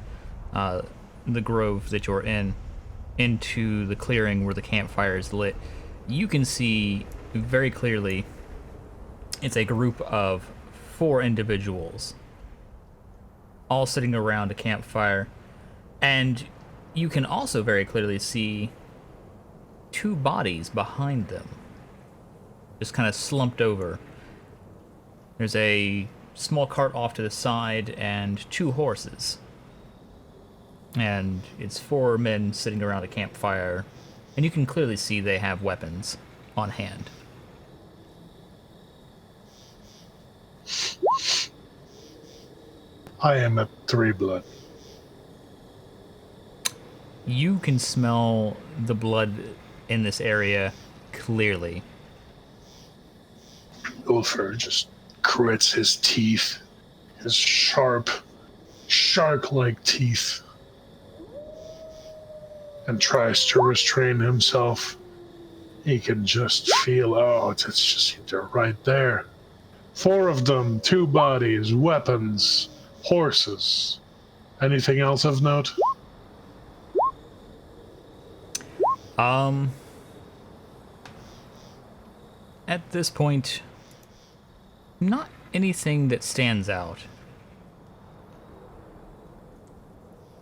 the grove that you're in into the clearing where the campfire is lit. You can see very clearly it's a group of 4 individuals all sitting around a campfire, and you can also very clearly see 2 bodies behind them, just kind of slumped over. There's a small cart off to the side and 2 horses. And it's 4 men sitting around a campfire, and you can clearly see they have weapons on hand. I am at 3 blood. You can smell the blood in this area clearly. Ulfar just grits his teeth, his sharp, shark-like teeth, and tries to restrain himself. He can just feel, it's just, they're right there. 4 of them, 2 bodies, weapons, horses. Anything else of note? At this point, not anything that stands out.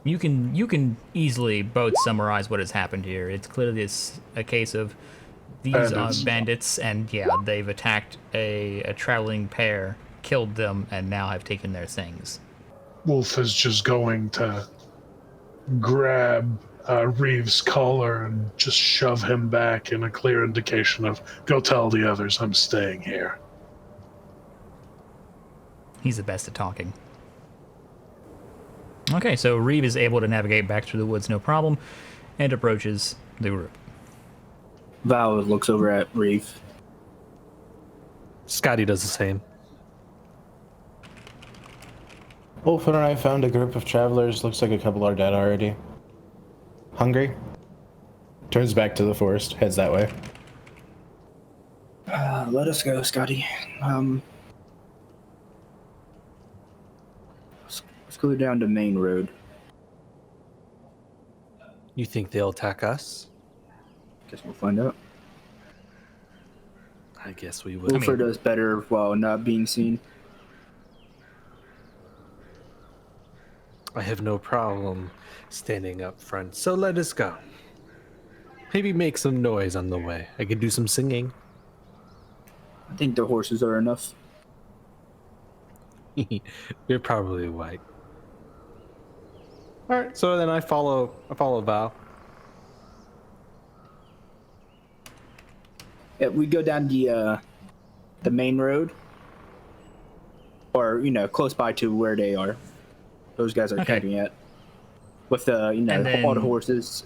You can easily both summarize what has happened here. It's clearly a case of these bandits, and yeah, they've attacked a traveling pair, killed them, and now have taken their things. Wolf is just going to grab Reeves' collar and just shove him back in a clear indication of, go tell the others I'm staying here. He's the best at talking. Okay, so Reeve is able to navigate back through the woods no problem, and approaches the group. Val looks over at Reeve. Scotty does the same. Ulfar and I found a group of travelers. Looks like a couple are dead already. Hungry? Turns back to the forest, heads that way. Let us go, Scotty. Let's go down to Main Road. You think they'll attack us? Guess we'll find out. I guess we will. Ulfar does better while not being seen. I have no problem standing up front, so let us go. Maybe make some noise on the way. I could do some singing. I think the horses are enough. You're probably right. All right, so then I follow Val. Yeah, we go down the main road, or close by to where they are. Those guys are Okay. camping at. With the And then- all the horses,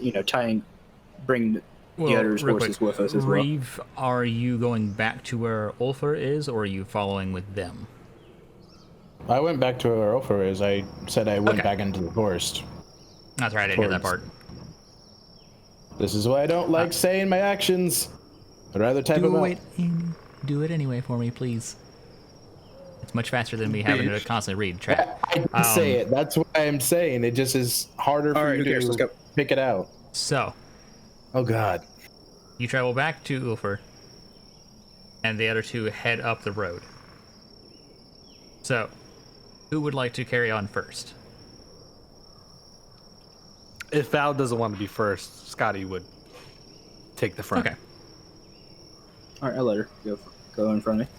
bring the others' real horses quick, with us as well. Reeve, are you going back to where Ulfar is, or are you following with them? I went back to where Ulfar is. I said I went Okay. back into the forest. That's right, I didn't hear that part. This is why I don't like saying my actions. I'd rather type them out. Do it anyway for me, please. It's much faster than me having to constantly read chat. I didn't say it. That's what I'm saying. It just is harder for you to pick it out. So, Oh God. you travel back to Ulfar, and the other 2 head up the road. So, who would like to carry on first? If Val doesn't want to be first, Scotty would take the front. Okay. All right, I'll let her go in front of me.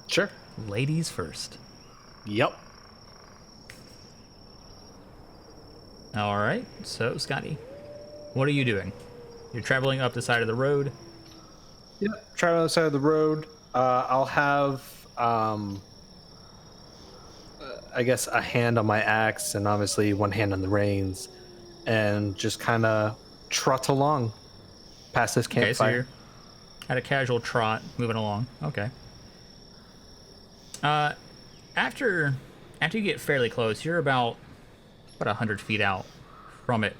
Sure. Ladies first. Yep. All right. So, Scotty, what are you doing? You're traveling up the side of the road. Yep. Travel on the side of the road. I'll have I guess, a hand on my axe and obviously one hand on the reins, and just kind of trot along past this Okay, so campfire. you're at a casual trot, moving along. Okay. After you get fairly close, you're about 100 feet out from it.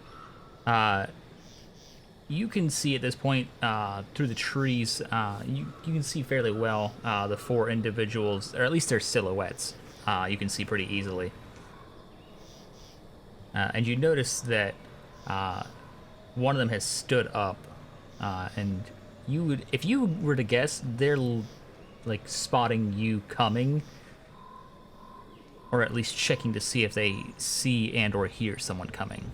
You can see at this point through the trees. You can see fairly well the 4 individuals, or at least their silhouettes. You can see pretty easily, and you notice that one of them has stood up, and you would, if you were to guess, they're like spotting you coming, or at least checking to see if they see and or hear someone coming.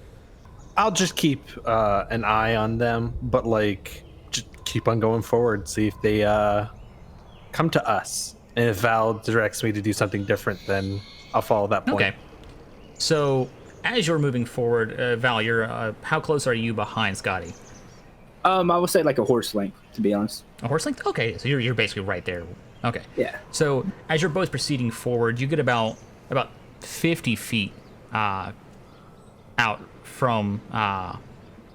I'll just keep an eye on them, but like just keep on going forward, see if they come to us. And if Val directs me to do something different, then I'll follow that point. Okay. So as you're moving forward, Val, you're how close are you behind Scotty? I would say like a horse length, to be honest. A horse length? Okay, so you're basically right there. Okay. Yeah. So as you're both proceeding forward, you get about 50 feet out from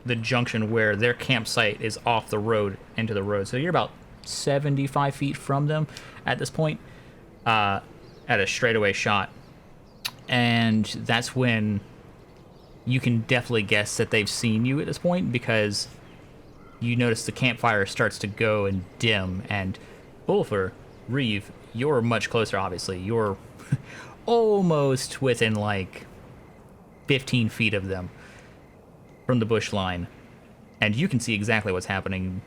the junction where their campsite is off the road into the road. So you're about 75 feet from them at this point, at a straightaway shot. And that's when you can definitely guess that they've seen you at this point, because you notice the campfire starts to go and dim. And Ulfer, Reeve, you're much closer, obviously. You're almost within like 15 feet of them from the bush line, and you can see exactly what's happening.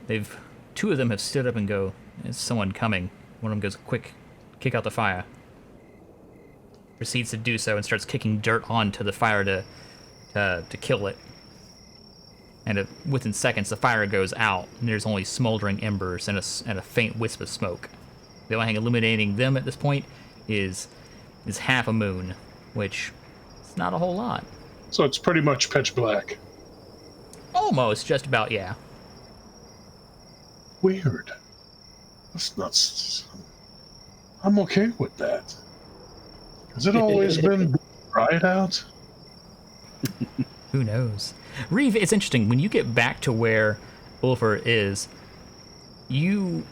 Two of them have stood up and go, "Is someone coming?" One of them goes, "Quick, kick out the fire." Proceeds to do so and starts kicking dirt onto the fire to kill it. And within seconds, the fire goes out, and there's only smoldering embers and a faint wisp of smoke. The only thing illuminating them at this point is half a moon, which is not a whole lot. So it's pretty much pitch black. Almost, just about, yeah. Weird. That's not. I'm okay with that. Has it always been bright out? Who knows? Reeve, it's interesting. When you get back to where Ulfer is, you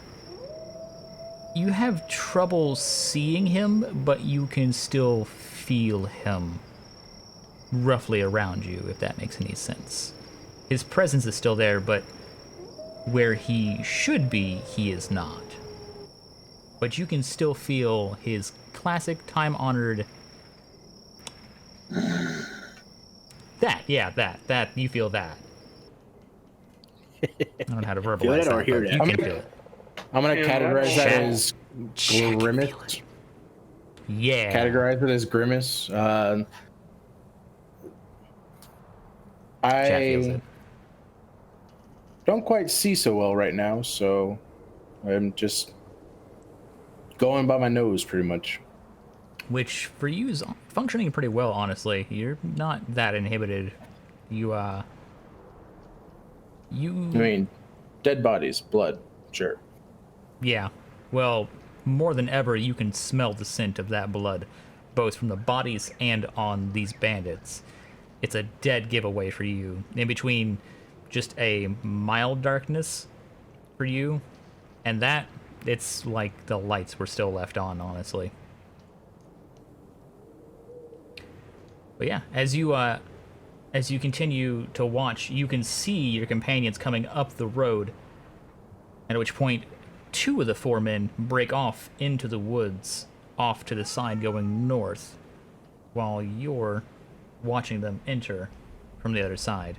have trouble seeing him, but you can still feel him roughly around you, if that makes any sense. His presence is still there, but where he should be, he is not. But you can still feel his classic time-honored... that, you feel that. I don't know how to verbalize Feel it that, or hear but it? you can feel it. I'm gonna categorize that as grimace. Yeah. Categorize it as grimace. Chat feels I it. don't quite see so well right now, so I'm just going by my nose pretty much. Which for you is functioning pretty well, honestly. You're not that inhibited. I mean, dead bodies, blood, sure. Yeah. Well, more than ever, you can smell the scent of that blood, both from the bodies and on these bandits. It's a dead giveaway for you. In between just a mild darkness for you, and that, it's like the lights were still left on, honestly. But yeah, as you continue to watch, you can see your companions coming up the road, at which point 2 of the 4 men break off into the woods, off to the side going north, while you're watching them enter from the other side,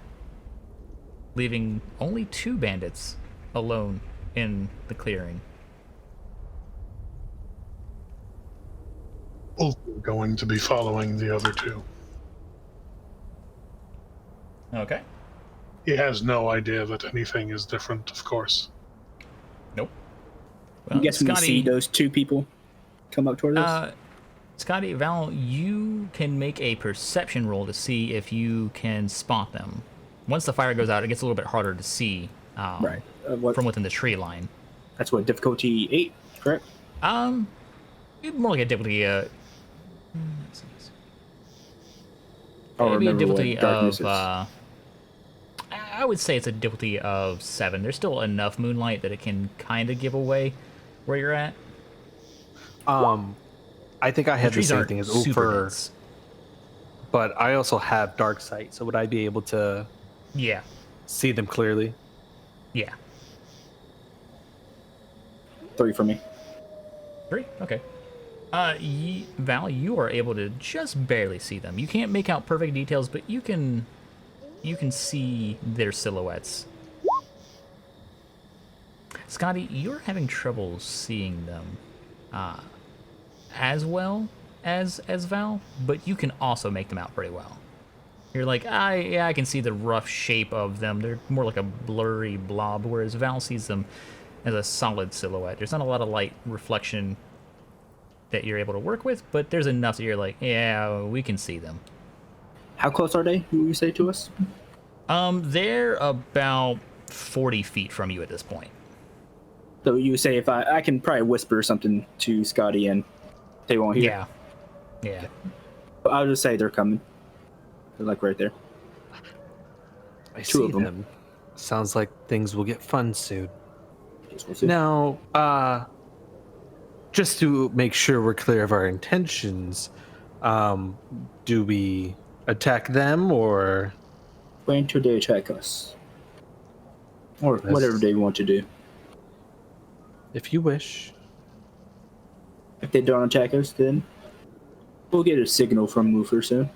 leaving only 2 bandits alone in the clearing. We're going to be following the other 2. Okay. He has no idea that anything is different, of course. Nope. I'm guessing we see those 2 people come up toward us. Scotty, Val, you can make a perception roll to see if you can spot them. Once the fire goes out, it gets a little bit harder to see Right. from within the tree line. That's what, difficulty 8, correct? More like a difficulty. I'll Maybe a remember difficulty what darkness of, is. I would say it's a difficulty of 7. There's still enough moonlight that it can kind of give away where you're at. I think I The had the trees same aren't thing as super Ufer, dense. but I also have dark sight, so would I be able to Yeah, see them clearly? yeah. 3 for me. 3? Okay. Val, you are able to just barely see them. You can't make out perfect details, but you can see their silhouettes. Scotty, you're having trouble seeing them as well as Val, but you can also make them out pretty well. You're like, yeah, I can see the rough shape of them. They're more like a blurry blob, whereas Val sees them as a solid silhouette. There's not a lot of light reflection that you're able to work with, but there's enough that you're like, yeah, we can see them. How close are they, would you say, to us? They're about 40 feet from you at this point. So you say if I can probably whisper something to Scotty and they won't hear. Yeah. Yeah. I'll just say they're coming. They're like right there. I Two see of them. them. Sounds like things will get fun soon. Guess we'll see. Now, just to make sure we're clear of our intentions, do we attack them or? When do they attack us? Or whatever they want to do. If you wish. If they don't attack us, then we'll get a signal from Moofer soon.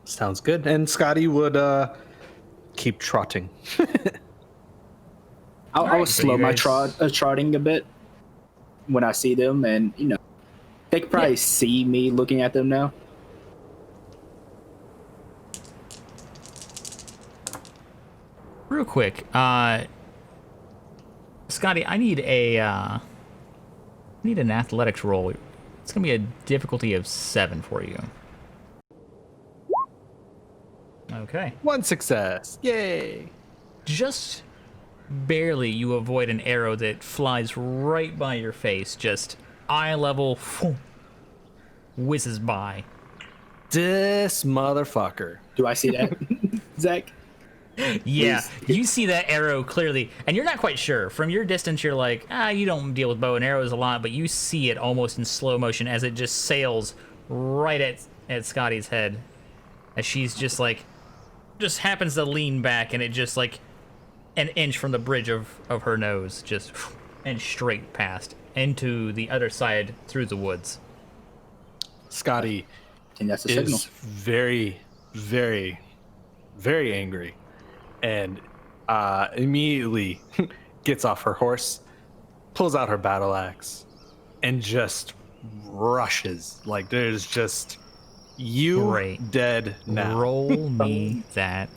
Sounds good. And Scotty would keep trotting. I'll Alright, so slow you my guys- trotting a bit when I see them, and they can probably see me looking at them now. Real quick, Scotty, I need an athletics roll. It's gonna be a difficulty of 7 for you. Okay. 1 success. Yay. Just barely you avoid an arrow that flies right by your face, just eye level, whizzes by. This motherfucker. Do I see that, Zach? Yeah, Please. you see that arrow clearly, and you're not quite sure. From your distance, you're like, you don't deal with bow and arrows a lot, but you see it almost in slow motion as it just sails right at Scotty's head. As she's just happens to lean back, and it just like an inch from the bridge of her nose, just and straight past into the other side through the woods. Scotty And that's a is signal. very, very, very angry and immediately gets off her horse, pulls out her battle axe, and just rushes. Like there's just you Great. dead now. Roll me that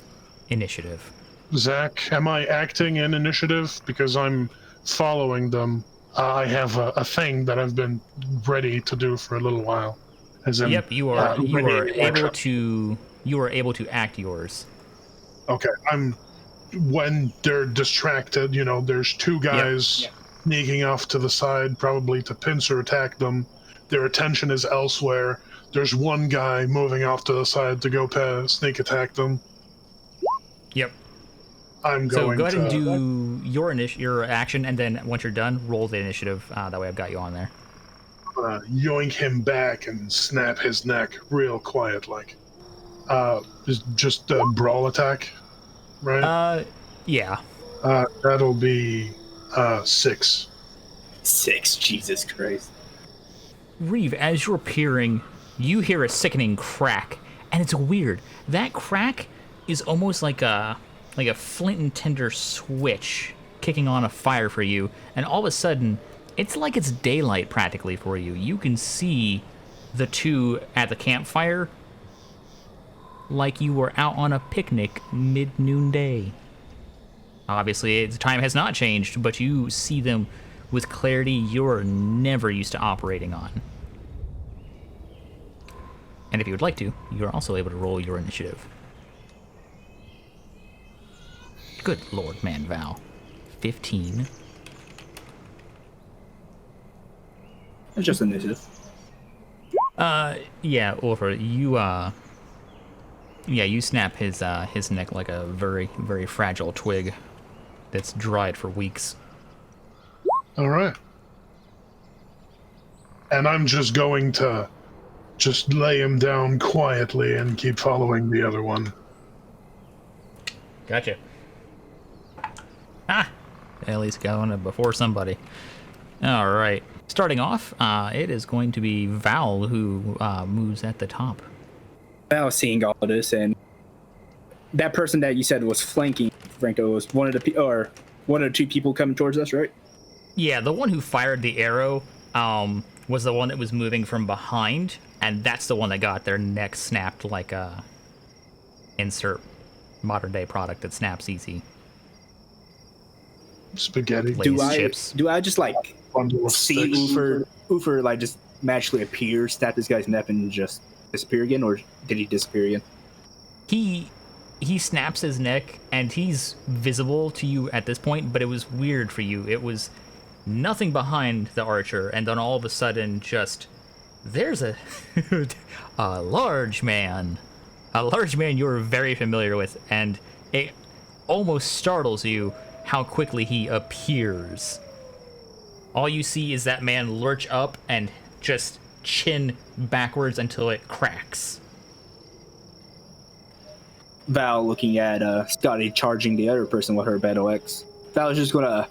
initiative. Zach, am I acting in initiative? Because I'm following them. I have a thing that I've been ready to do for a little while. As in, Yep, you are ready able workshop. to act yours. Okay, when they're distracted, there's 2 guys sneaking off to the side, probably to pincer attack them. Their attention is elsewhere. There's 1 guy moving off to the side to go sneak attack them. Yep. I'm So going go ahead and to do your action, and then once you're done, roll the initiative. That way I've got you on there. yoink him back and snap his neck real quiet like. Just a brawl attack, right? Yeah. That'll be 6. 6, Jesus Christ. Reeve, as you're peering, you hear a sickening crack, and it's weird. That crack is almost like a flint and tinder switch kicking on a fire for you, and all of a sudden, it's like it's daylight practically for you. You can see the 2 at the campfire like you were out on a picnic mid-noonday. Obviously, the time has not changed, but you see them with clarity you're never used to operating on. And if you would like to, you're also able to roll your initiative. Good lord, man, Val. 15. It's just initiative. Yeah, Ulfra, Yeah, you snap his neck like a very, very fragile twig that's dried for weeks. All right. And I'm just going to just lay him down quietly and keep following the other one. Gotcha. Ah! At least going before somebody. Alright. Starting off, it is going to be Val who moves at the top. I was seeing all of this, and that person that you said was flanking Franco was one of the two people coming towards us, right? Yeah, the one who fired the arrow was the one that was moving from behind, and that's the one that got their neck snapped like a insert modern day product that snaps easy. Spaghetti. Lay's chips. Do I just like Bundle of see sticks. Ufer like just magically appear, snap this guy's neck, and just disappear again, or did he disappear again? He snaps his neck, and he's visible to you at this point, but it was weird for you. It was nothing behind the archer, and then all of a sudden, just there's a a large man you're very familiar with, and it almost startles you how quickly he appears. All you see is that man lurch up and just chin backwards until it cracks. Val looking at Scotty charging the other person with her Battle X. Val was just gonna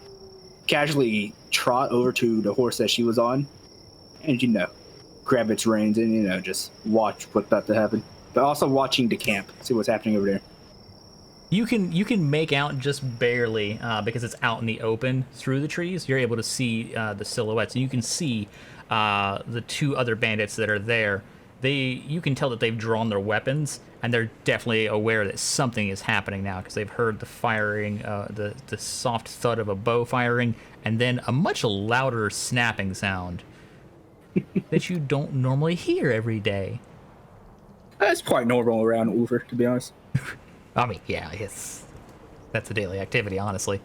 casually trot over to the horse that she was on, and grab its reins and just watch what's about to happen. But also watching the camp, see what's happening over there. You can make out just barely because it's out in the open through the trees. You're able to see the silhouettes, and you can see the two other bandits that are there. You can tell that they've drawn their weapons, and they're definitely aware that something is happening now because they've heard the firing, the soft thud of a bow firing, and then a much louder snapping sound that you don't normally hear every day. That's quite normal around Ufer, to be honest. I mean, yeah, that's a daily activity, honestly.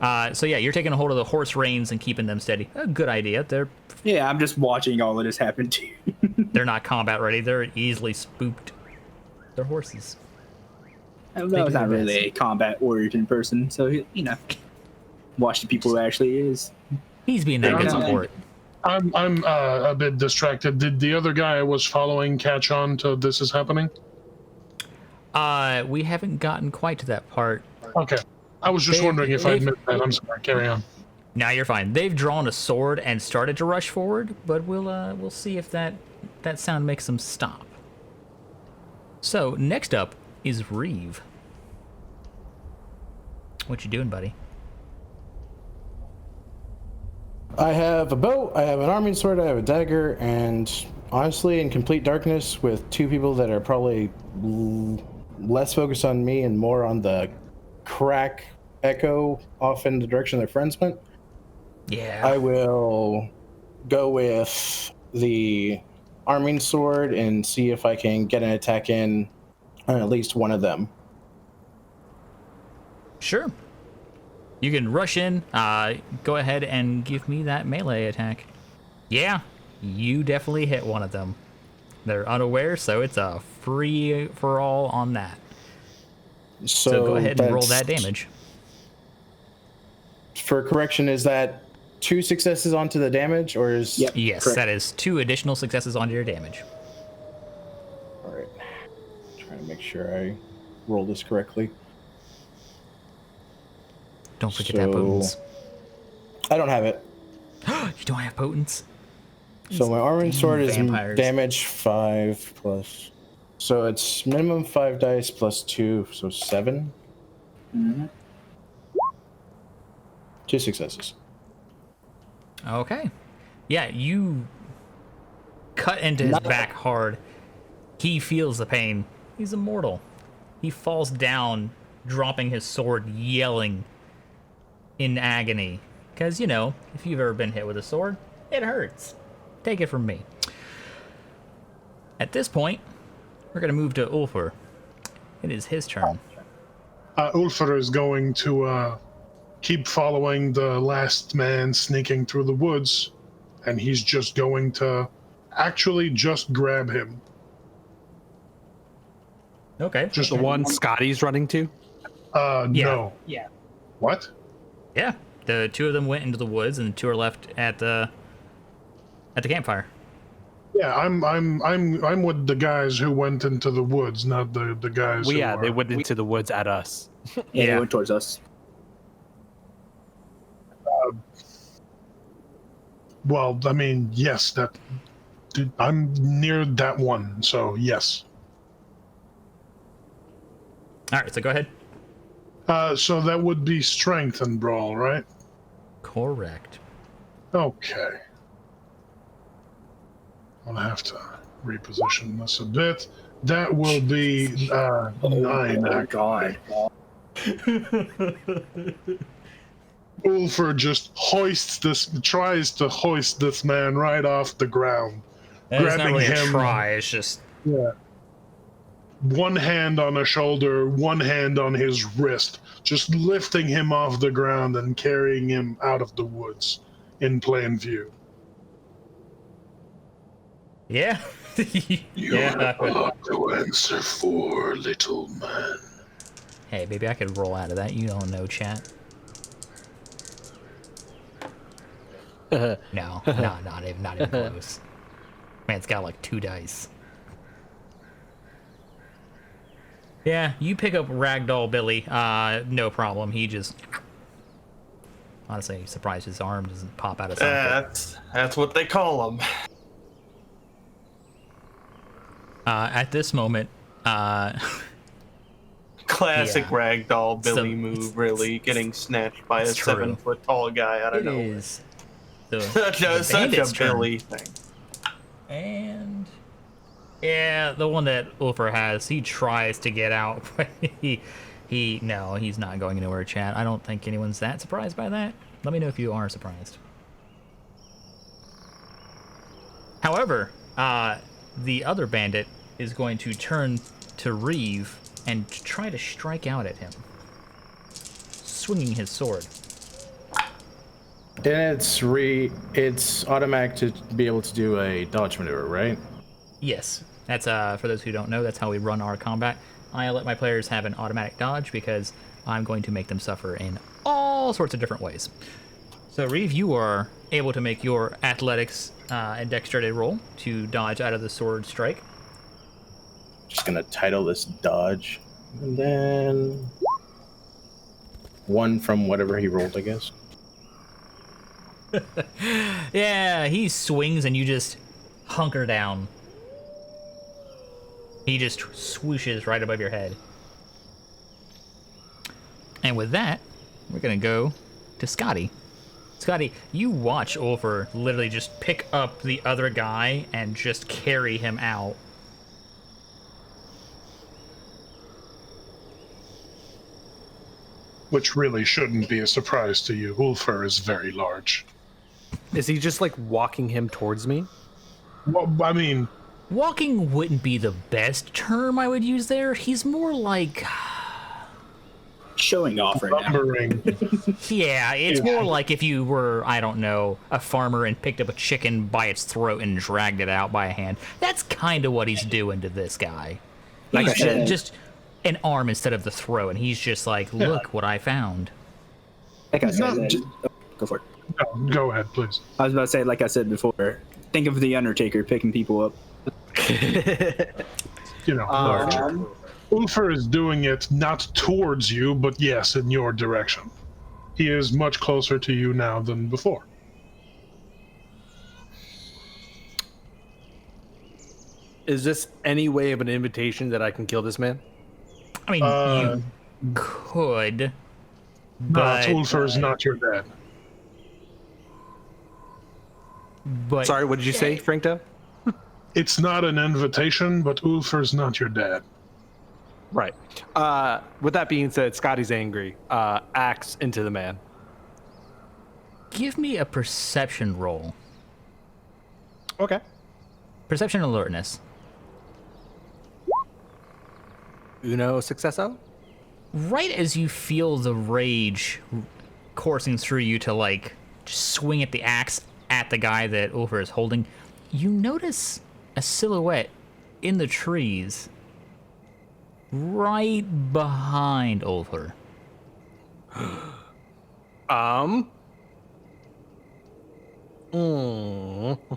So yeah, you're taking a hold of the horse reins and keeping them steady. A good idea. Yeah, I'm just watching all of this happen too. They're not combat ready. They're easily spooked. They're horses. I was not really a combat-oriented person, so watch the people who actually is. He's being that good support. I'm a bit distracted. Did the other guy I was following catch on to this is happening? We haven't gotten quite to that part. Okay. I was just wondering if I'd missed that. I'm sorry. Carry on. Now you're fine. They've drawn a sword and started to rush forward, but we'll see if that sound makes them stop. So next up is Reeve. What you doing, buddy? I have a bow, I have an arming sword, I have a dagger, and honestly, in complete darkness with two people that are probably less focused on me and more on the crack echo off in the direction their friends went. Yeah. I will go with the arming sword and see if I can get an attack in on at least one of them. Sure. You can rush in. Go ahead and give me that melee attack. Yeah, you definitely hit one of them. They're unaware, so it's a free for all on that. So go ahead and roll that damage. For correction, is that 2 successes onto the damage, or is... Yep, yes, correct. That is 2 additional successes onto your damage. All right. Trying to make sure I roll this correctly. Don't forget that potence. I don't have it. You don't have potence? So my arming sword is vampires. damage 5 plus... So it's minimum 5 dice plus 2, so 7. Mm-hmm. 2 successes. Okay. Yeah, you cut into his back hard. He feels the pain. He's immortal. He falls down, dropping his sword, yelling in agony. Because, if you've ever been hit with a sword, it hurts. Take it from me. At this point, we're going to move to Ulfur. It is his turn. Ulfur is going to keep following the last man sneaking through the woods, and he's just going to actually just grab him. Okay. Just The one Scotty's running to? No. Yeah. What? Yeah. The two of them went into the woods, and the two are left at the campfire. Yeah, I'm with the guys who went into the woods, not the guys. Well, who yeah, are... they went into the woods at us. Yeah, Yeah. they went towards us. Well, I mean, yes, I'm near that one, so yes. All right, so go ahead. So that would be strength and brawl, right? Correct. Okay. I'll have to reposition this a bit. That will be 9. Oh God. Ulfur just tries to hoist this man right off the ground. It's not Grabbing really a him. try. It's just Yeah. One hand on a shoulder, one hand on his wrist, just lifting him off the ground and carrying him out of the woods in plain view. yeah. You're Yeah. about to answer for, little man. Hey, maybe I could roll out of that. You don't know, chat. No, not even close. Man's got like 2 dice. Yeah, you pick up Ragdoll Billy. No problem. He just honestly surprised his arm doesn't pop out of socket. That's what they call them. At this moment, Classic Yeah. ragdoll Billy So- move, really getting snatched by a It's true. 7-foot tall guy out of it nowhere. is the, Such the a bandit's turn. Billy thing. And yeah, the one that Ulfur has, he tries to get out, but he's not going anywhere, chat. I don't think anyone's that surprised by that. Let me know if you are surprised. However, the other bandit is going to turn to Reeve and try to strike out at him, swinging his sword. And it's automatic to be able to do a dodge maneuver, right? Yes, that's for those who don't know, that's how we run our combat. I let my players have an automatic dodge because I'm going to make them suffer in all sorts of different ways. So Reeve, you are able to make your athletics and dexterity roll to dodge out of the sword strike. Just gonna title this dodge, and then 1 from whatever he rolled, I guess. Yeah, he swings and you just hunker down. He just swooshes right above your head. And with that, we're gonna go to Scotty. Scotty, you watch Ulfur literally just pick up the other guy and just carry him out. Which really shouldn't be a surprise to you. Ulfur is very large. Is he just like walking him towards me? Well, I mean, Walking wouldn't be the best term I would use there. He's more like, Showing off right now. lumbering. yeah, it's Yeah. more like if you were, I don't know, a farmer and picked up a chicken by its throat and dragged it out by a hand. That's kind of what he's doing to this guy. Like He's I said- just an arm instead of the throat, and he's just like, look what I found. Like I It's said, not ju- go for it. No, go ahead, please. I was about to say, like I said before, think of the Undertaker picking people up. You know, larger. Ulfur is doing it not towards you, but yes, in your direction. He is much closer to you now than before. Is this any way of an invitation that I can kill this man? I mean, you could, but Ulfur is not your dad. Sorry, what did you say, Frankto? It's not an invitation, but Ulfur's not your dad. Right. With that being said, Scotty's angry. Axe into the man. give me a perception roll. Okay. Perception alertness. Uno successo? Right as you feel the rage coursing through you to, like, just swing at the axe at the guy that Ulfur is holding, you notice a silhouette in the trees right behind Ulfur.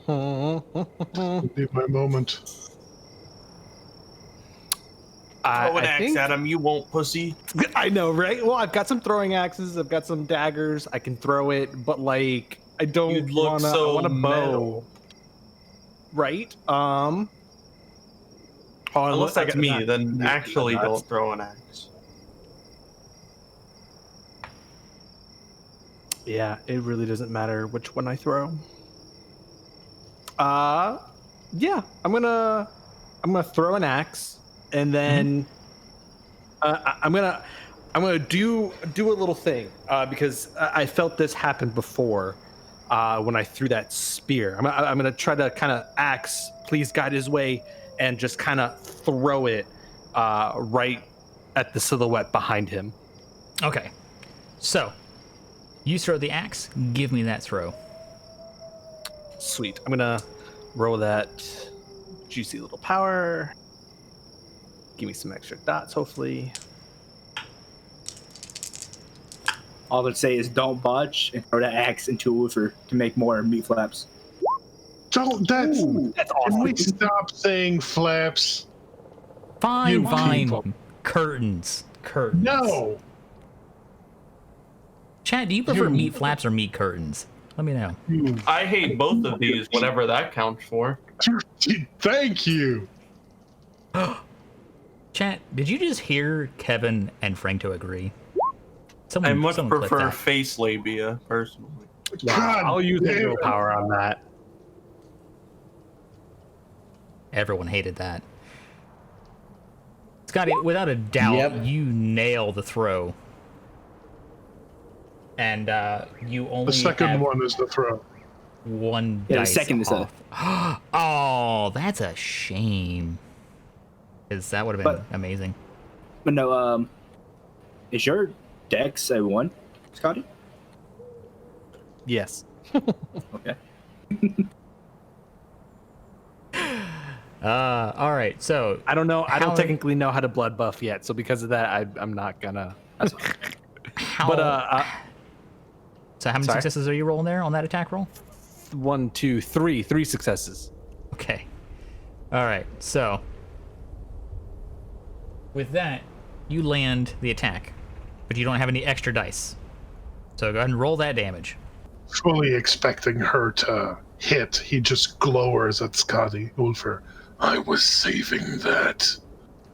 It'll be my moment. Throw an I axe think at him, you won't, pussy. I know, right? Well, I've got some throwing axes. I've got some daggers. I can throw it, but like, I don't You'd look wanna. I so want a bow, metal. right? Unless that's me, then Yeah, actually that's- don't throw an axe. Yeah, it really doesn't matter which one I throw. Yeah, I'm gonna throw an axe, and then I'm gonna do a little thing because I felt this happen before when I threw that spear. I'm gonna try to kind of axe, please guide his way, and just kind of throw it right at the silhouette behind him. Okay. So, you throw the axe. Give me that throw. Sweet. I'm gonna roll that juicy little power. Give me some extra dots, hopefully. All I'd say is don't budge and throw that axe into a woofer to make more meat flaps. Don't. That's. That's Can awesome. we stop saying flaps? Fine, You fine. people. Curtains. Curtains. No. Chat, do you prefer You- meat flaps or meat curtains? Let me know. You. I hate both of these, whatever that counts for. Thank you. Chat, did you just hear Kevin and Frank agree? I much someone clip prefer that. face labia, personally. God I'll use damn the it. willpower on that. Everyone hated that. Scotty, without a doubt, Yep. you nail the throw. And you only The second have one is the throw. one Yeah, the dice second is a- off. Oh, that's a shame. Because that would have been But- amazing. But no, is your dex a 1, Scotty? Yes. Okay. All right, so I don't know. I How- don't technically know how to blood buff yet, so because of that, I'm not gonna. That's fine. how, But so how many sorry? successes are you rolling there on that attack roll? 1, 2, 3, 3 successes. Okay. All right, so with that, you land the attack, but you don't have any extra dice. So go ahead and roll that damage. Fully expecting her to hit, he just glowers at Scotty Ulfer. I was saving that.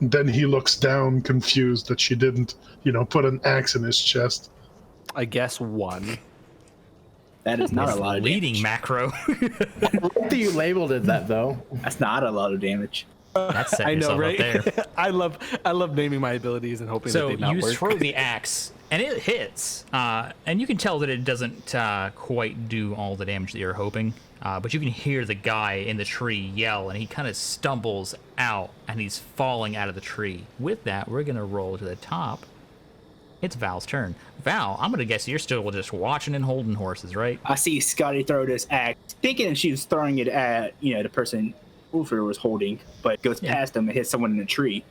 Then he looks down, confused that she didn't, put an axe in his chest. I guess 1. That is not a lot of Leading damage. macro. What do you labeled it that though? That's not a lot of damage. That's setting I know, yourself right? up there. I love naming my abilities and hoping So that they not you work. throw the axe, and it hits, and you can tell that it doesn't quite do all the damage that you're hoping. But you can hear the guy in the tree yell, and he kind of stumbles out, and he's falling out of the tree. With that, we're gonna roll to the top. It's Val's turn. Val, I'm gonna guess you're still just watching and holding horses, right? I see Scotty throw this axe, thinking she was throwing it at, the person Ulfer was holding, but goes Yeah. past him and hits someone in a tree.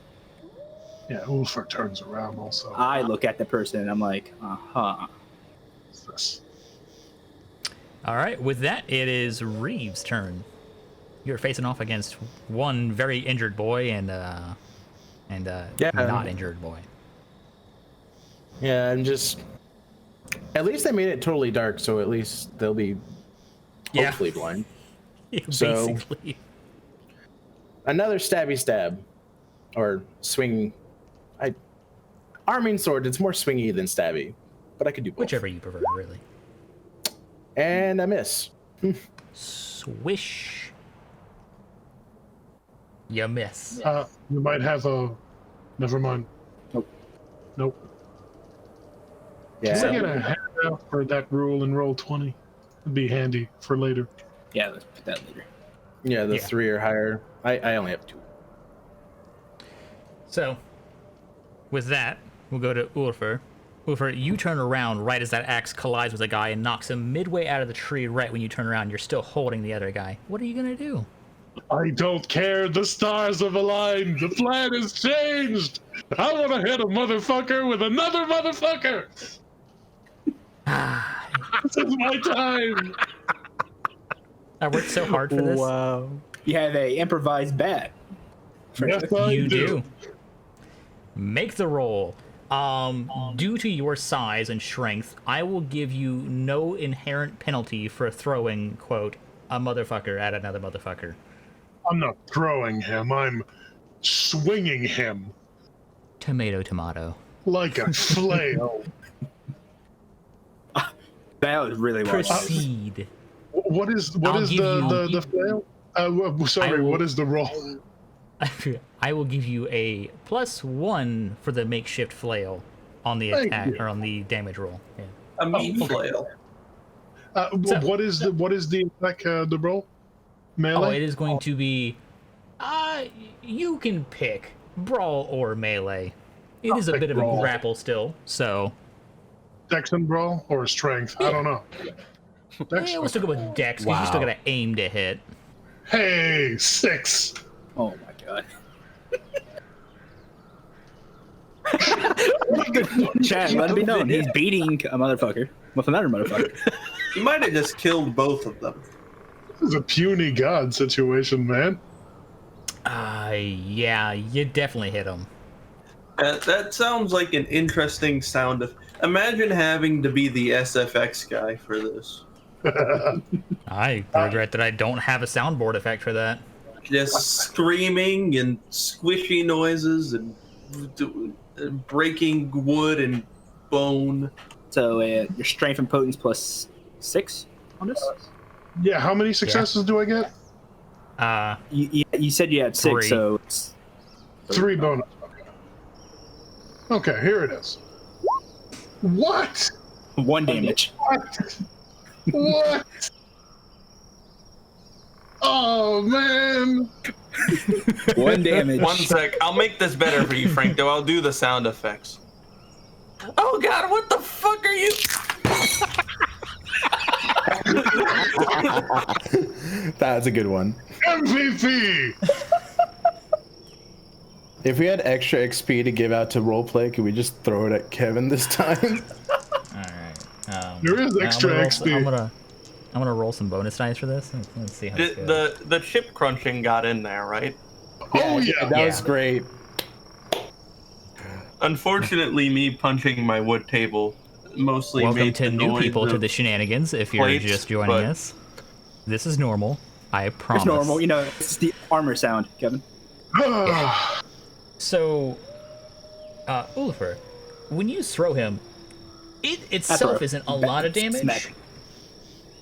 Yeah, Ulfer turns around also. I look at the person and I'm like, What's this? All right. With that, it is Reeves' turn. You're facing off against one very injured boy and Yeah. not injured boy. Yeah, I'm just. At least they made it totally dark, so at least they'll be Yeah. hopefully blind. So- Basically. Another stabby stab, or swing. Arming sword. It's more swingy than stabby, but I could do both. Whichever you prefer, really. And a miss. Swish. You miss. You might have a. Never mind. Nope. Yeah. Can we get a handout for that rule in roll 20? It'd be handy for later. yeah, let's put that later. Yeah, the Yeah. 3 or higher. I only have 2. So, with that, we'll go to Ulfur. Ulfur, you turn around right as that axe collides with a guy and knocks him midway out of the tree right when you turn around. You're still holding the other guy. What are you going to do? I don't care. The stars have aligned. The plan has changed. I want to hit a motherfucker with another motherfucker. This is my time. I worked so hard for this. Wow. You have a improvised bat. Yes, I You do. do. Make the roll. Due to your size and strength, I will give you no inherent penalty for throwing, quote, a motherfucker at another motherfucker. I'm not throwing him. I'm swinging him Tomato, tomato. like a flail. That was really well done. Proceed. What is I'll give the flail? Sorry, will- what is the roll? I will give you a +1 for the makeshift flail on the Thank attack you. or on the damage roll. Yeah. A meat flail. So- What is the attack? The roll? Melee. Oh, it is going to be. You can pick brawl or melee. It is a pick bit of a brawl. grapple still, so Dex and brawl or strength? I don't know. Dex. yeah, we'll still go with dex because you still gotta aim to hit. Hey, 6. Oh my god. Chad, let it be known, he's beating a motherfucker with another motherfucker. You might have just killed both of them. This is a puny god situation, man. Yeah, you definitely hit him. That sounds like an interesting sound of. Imagine having to be the SFX guy for this. I regret that I don't have a soundboard effect for that. Just screaming and squishy noises and breaking wood and bone. So your strength and potence +6 on this? Yeah, how many successes do I get? You said you had 6, 3. so it's 3 bonus. Okay, here it is. What? 1 damage. What? What? Oh man! 1 damage. One sec, I'll make this better for you, Frank. Though I'll do the sound effects. Oh God, what the fuck are you? That's a good one. MVP. If we had extra XP to give out to roleplay, could we just throw it at Kevin this time? Alright. There is extra XP. I'm gonna roll some bonus dice for this. Let's see how this goes. The chip crunching got in there, right? Oh yeah. That was Yeah. great. Unfortunately, me punching my wood table mostly Welcome made to the new noise people to of- the shenanigans. If you're plates, just joining but- us, this is normal. I promise. It's normal, it's the armor sound, Kevin. So, Ulfer, when you throw him, it itself isn't a lot of damage. Smack.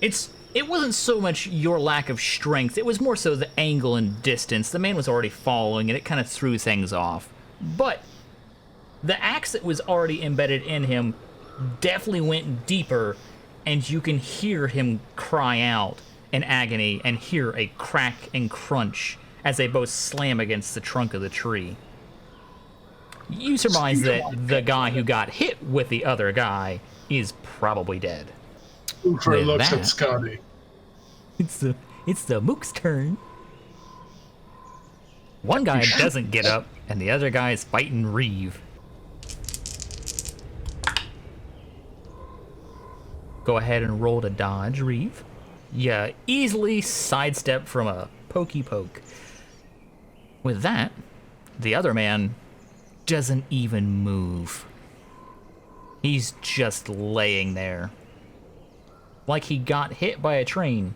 It wasn't so much your lack of strength, it was more so the angle and distance. The man was already following, and it kind of threw things off. But the axe that was already embedded in him definitely went deeper, and you can hear him cry out in agony and hear a crack and crunch as they both slam against the trunk of the tree. You surmise that the guy who got hit with the other guy is probably dead. Ufer With looks that- at Scotty. It's the mook's turn. One guy doesn't get up, and the other guy is fighting Reeve. Go ahead and roll to dodge, Reeve. You easily sidestep from a pokey poke. With that, the other man doesn't even move. He's just laying there. Like he got hit by a train.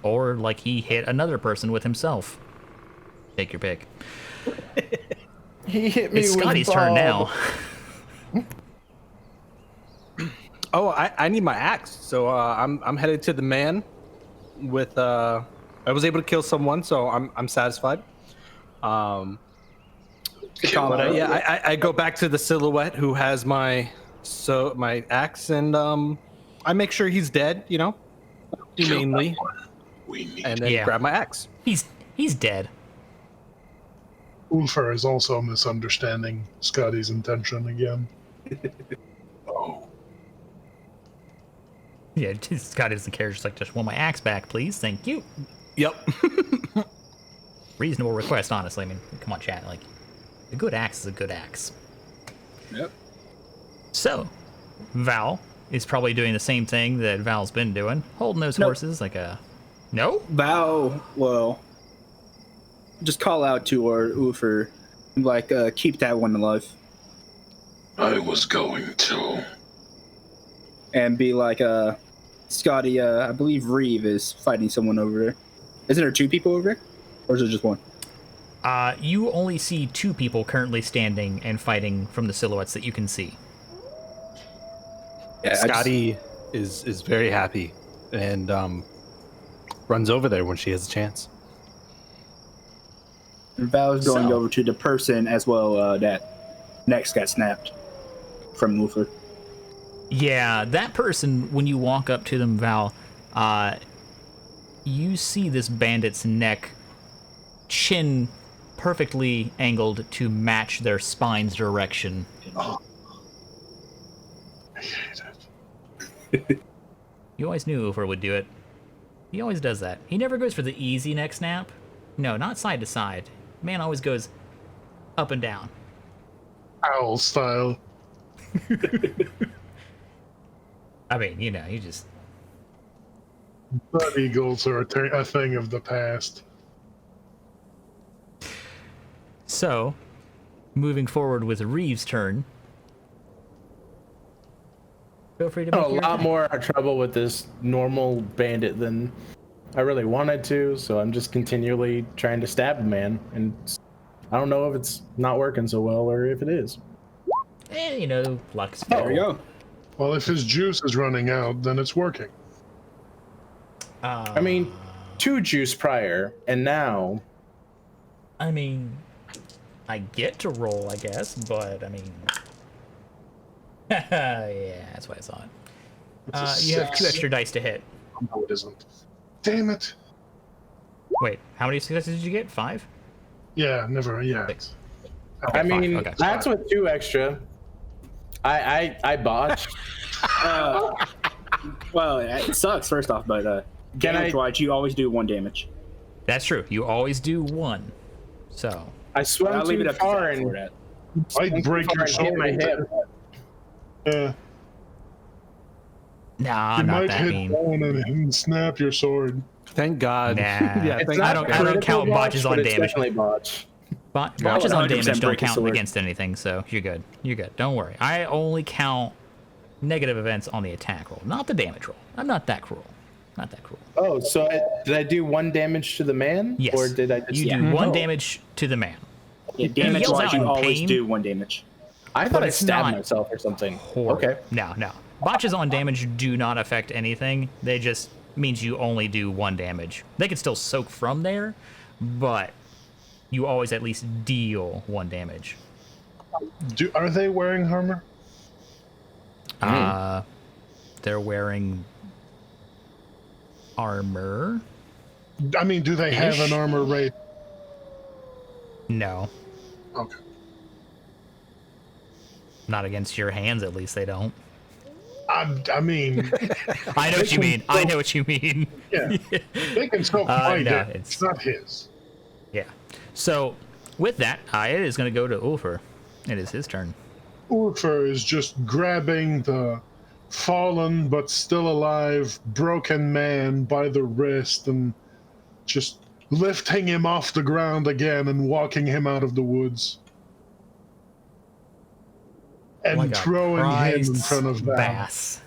Or like he hit another person with himself. Take your pick. He hit me It's with Scotty's turn Bob. now. Oh, I need my axe, so I'm headed to the man. With I was able to kill someone, so I'm satisfied. But yeah, I go back to the silhouette who has my axe, and I make sure he's dead, humanely, We need and then Yeah. grab my axe. He's dead. Ulfer is also misunderstanding Scotty's intention again. oh, Yeah, Scotty doesn't care. Just want my axe back, please. Thank you. Yep. reasonable request, honestly. I mean, come on, chat. Like, a good axe is a good axe. Yep. So, Val is probably doing the same thing that Val's been doing, holding those Nope. horses like a... No? Val will just call out to her Uther, like, keep that one alive. I was going to. And be like, Scotty, I believe Reeve is fighting someone over there. Isn't there 2 people over there? Or is it just 1? You only see 2 people currently standing and fighting from the silhouettes that you can see. Yeah, Scotty is very happy and runs over there when she has a chance. Val's going So- over to the person as well that next got snapped from Uther. Yeah, that person, when you walk up to them, Val, you see this bandit's neck, chin perfectly angled to match their spine's direction. I hate it. You always knew Ufer would do it. He always does that. He never goes for the easy neck snap. No, not side to side. Man always goes up and down. Owl style. I mean, you know, you just... Blood eagles are a thing of the past. So, moving forward with Reeve's turn. Feel free to make A your lot attack. more trouble with this normal bandit than I really wanted to, so I'm just continually trying to stab the man, and I don't know if it's not working so well or if it is. Eh, you know, luck's There we go. Well, if his juice is running out, then it's working. I mean, 2 juice prior, and now I mean, I get to roll, I guess, but I mean... yeah, that's why I saw it. It's a You have 2 6. extra dice to hit. No, it isn't. Damn it. Wait, how many successes did you get? 5? Yeah, never. Yeah. 6. I mean, okay. that's with 2 extra. I botched. Well, it sucks, first off, but Can I- damage-wise, you always do 1 damage. That's true. You always do 1. So, I swam I'll leave it too up to far Zach for and that. I'd break your hit my sword. hip. Yeah, nah, you I'm not might that hit mean. down and snap your sword. Thank God. Nah. Yeah, It's thank not I don't critical count botch, botches but on it's damage. Definitely botch. Botches on 100% damage don't break his count sword. against anything, so you're good. You're good. Don't worry. I only count negative events on the attack roll, not the damage roll. I'm not that cruel. Not that cruel. Oh, so did I do 1 damage to the man? Yes. Or did I just... You do 1 damage to the man. Yeah, yells damage-wise, out you in always pain. do 1 damage. I But thought I it's stabbed not myself or something. Horrible. Okay. No. Botches on damage do not affect anything. They just means you only do 1 damage. They can still soak from there, but you always at least deal 1 damage. Are they wearing armor? They're wearing armor. I mean, do they have an Ish. armor rate? No, Okay. not against your hands. At least they don't. I mean, I know what you mean. I know what you mean. yeah, they can still fight no, it. It's not his. Yeah. So with that, it is going to go to Ulfer. It is his turn. Ulfer is just grabbing the fallen but still alive broken man by the wrist and just lifting him off the ground again and walking him out of the woods. And Like a throwing him in prized front of Val. bass.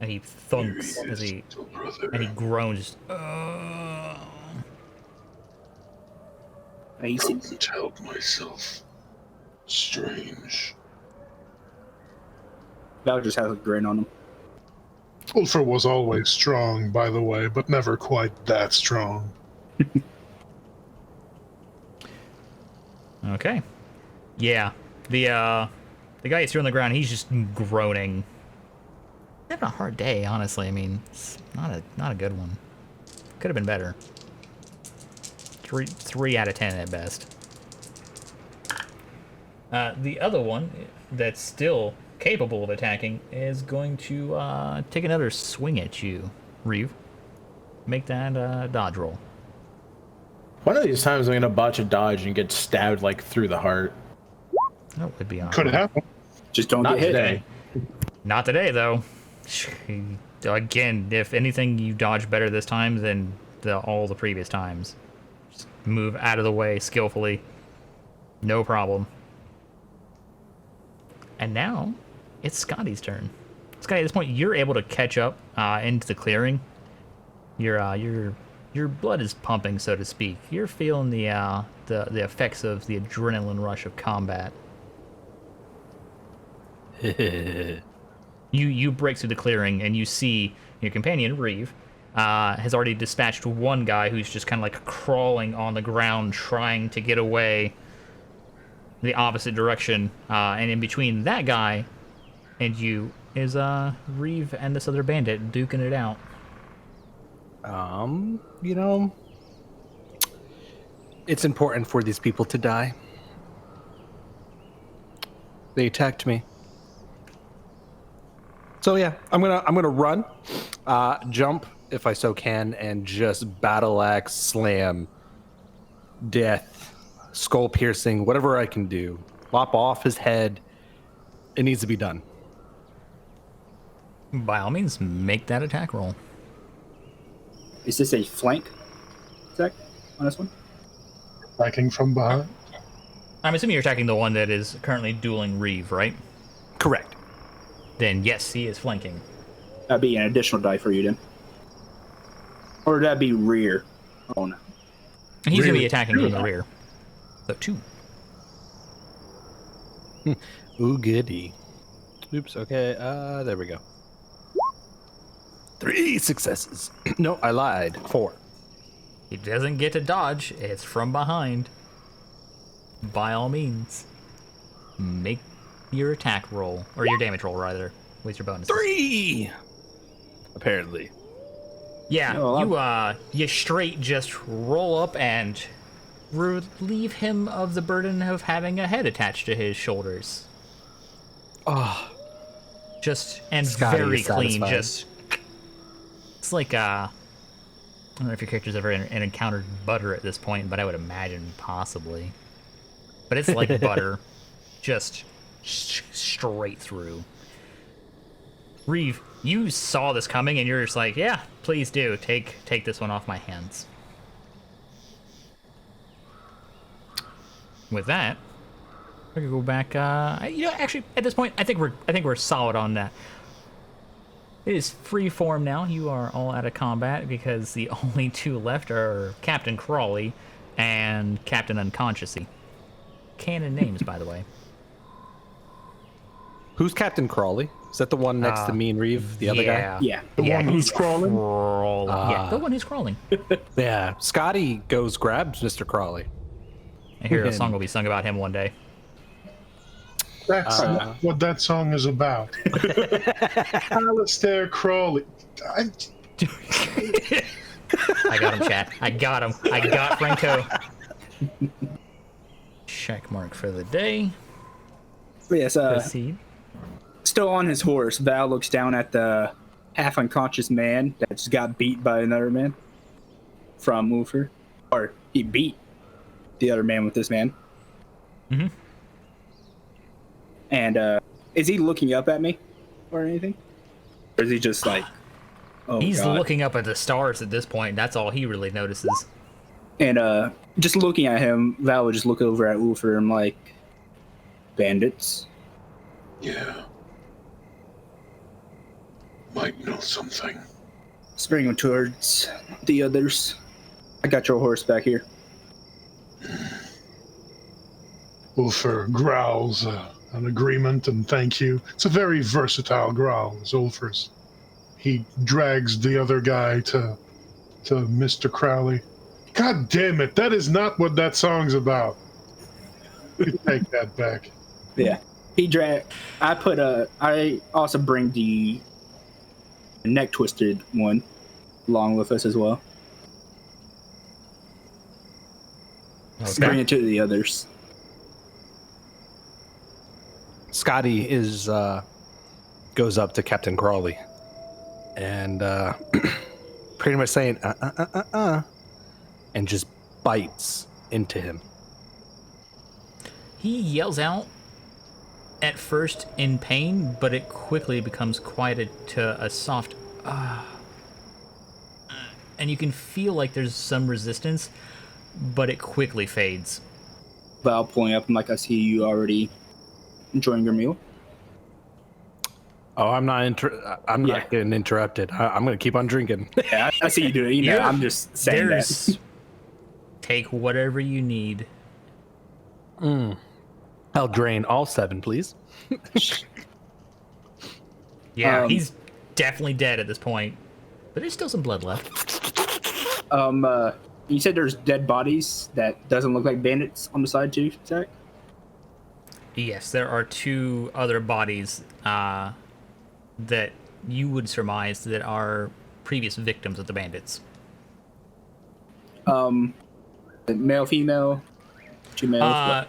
And he thunks as he Little brother. and he groans. You see, Couldn't help myself. Strange. Val just has a grin on him. Ulfer was always strong, by the way, but never quite that strong. Okay. Yeah. The guy you threw on the ground, he's just groaning. Having a hard day, honestly. I mean, it's not a good one. Could have been better. 3 out of 10 at best. The other one that's still capable of attacking is going to take another swing at you, Reeve. Make that dodge roll. One of these times I'm gonna botch a dodge and get stabbed like through the heart. That would be Could awesome. happen. Just don't Not get hit. today. Not today, though. Again, if anything, you dodge better this time than all the previous times. Just move out of the way skillfully. No problem. And now, it's Scotty's turn. Scotty, at this point, you're able to catch up into the clearing. Your blood is pumping, so to speak. You're feeling the effects of the adrenaline rush of combat. You break through the clearing and you see your companion Reeve has already dispatched one guy who's just kind of like crawling on the ground trying to get away the opposite direction, and in between that guy and you is Reeve and this other bandit duking it out. You know, it's important for these people to die. They attacked me. So yeah, I'm gonna run, jump if I so can, and just battle axe slam, death, skull piercing, whatever I can do. Lop off his head. It needs to be done. By all means, make that attack roll. Is this a flank attack on this one? Attacking from behind. I'm assuming you're attacking the one that is currently dueling Reeve, right? Correct. Then yes, he is flanking. That'd be an additional die for you then. Or that'd be rear. Oh no. And he's going to be attacking from the rear. So 2. Ooh, goody. Oops. Okay. There we go. 3 successes. No, I lied. 4. He doesn't get to dodge. It's from behind. By all means, make your attack roll, or your damage roll rather, with your bonus. 3. Apparently. Yeah, Oh, you straight just roll up and relieve him of the burden of having a head attached to his shoulders. Oh, Just and Scotty very is clean. satisfied. Just it's like I don't know if your character's ever encountered butter at this point, but I would imagine possibly. But it's like butter, just straight through. Reeve, you saw this coming, and you're just like, "Yeah, please do take this one off my hands." With that, we're gonna go back. Actually, at this point, I think we're solid on that. It is free form now. You are all out of combat because the only 2 left are Captain Crawley and Captain Unconsciousy. Canon names, by the way. who's Captain Crawley? Is that the one next to me and Reeve, the other guy? Yeah. The one who's he's crawling? Yeah, the one who's crawling. Yeah. Scotty goes grabs Mr. Crawley. I hear a song will be sung about him one day. That's not what that song is about. Alistair Crawley. I got him, chat. I got him. I got Franco. Check mark for the day. But yes, Proceed. still on his horse, Val looks down at the half unconscious man that just got beat by another man from Woofer. Or he beat the other man with this man. Mm-hmm. And is he looking up at me or anything? Or is he just like, oh, He's God. looking up at the stars at this point. That's all he really notices. And just looking at him, Val would just look over at Woofer and like, bandits? Yeah. Might know something. Spring him towards the others. I got your horse back here. Ulfer growls an agreement and thank you. It's a very versatile growl, Ulfer's. He drags the other guy to Mr. Crowley. God damn it, that is not what that song's about. You take that back. Yeah. I also bring the neck twisted one along with us as well. Bring it to the others. Scotty goes up to Captain Crawley and pretty much saying, and just bites into him. He yells out at first in pain, but it quickly becomes quieted to a soft and you can feel like there's some resistance, but it quickly fades. Val pulling up, I'm like, I see you already enjoying your meal. Oh, I'm not getting interrupted. I'm gonna keep on drinking. Yeah, I see you do it. You know, Yeah. I'm just saying that. Take whatever you need. I'll drain all 7, please. Yeah, he's definitely dead at this point, but there's still some blood left. You said there's dead bodies that doesn't look like bandits on the side too, Zach? Yes, there are 2 other bodies that you would surmise that are previous victims of the bandits. Male, female, 2 males.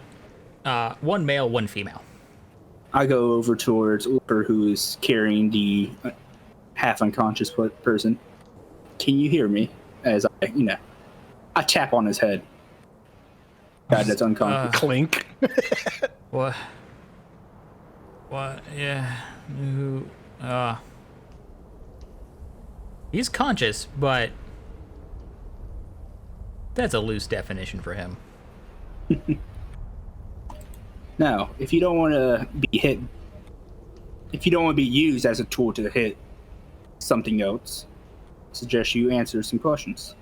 1 male, 1 female. I go over towards Ulfer, who is carrying the half unconscious person. Can you hear me? As I tap on his head. God, that's unconscious. Clink. What? Yeah. He's conscious, but that's a loose definition for him. Now, if you don't want to be hit, if you don't want to be used as a tool to hit something else, I suggest you answer some questions.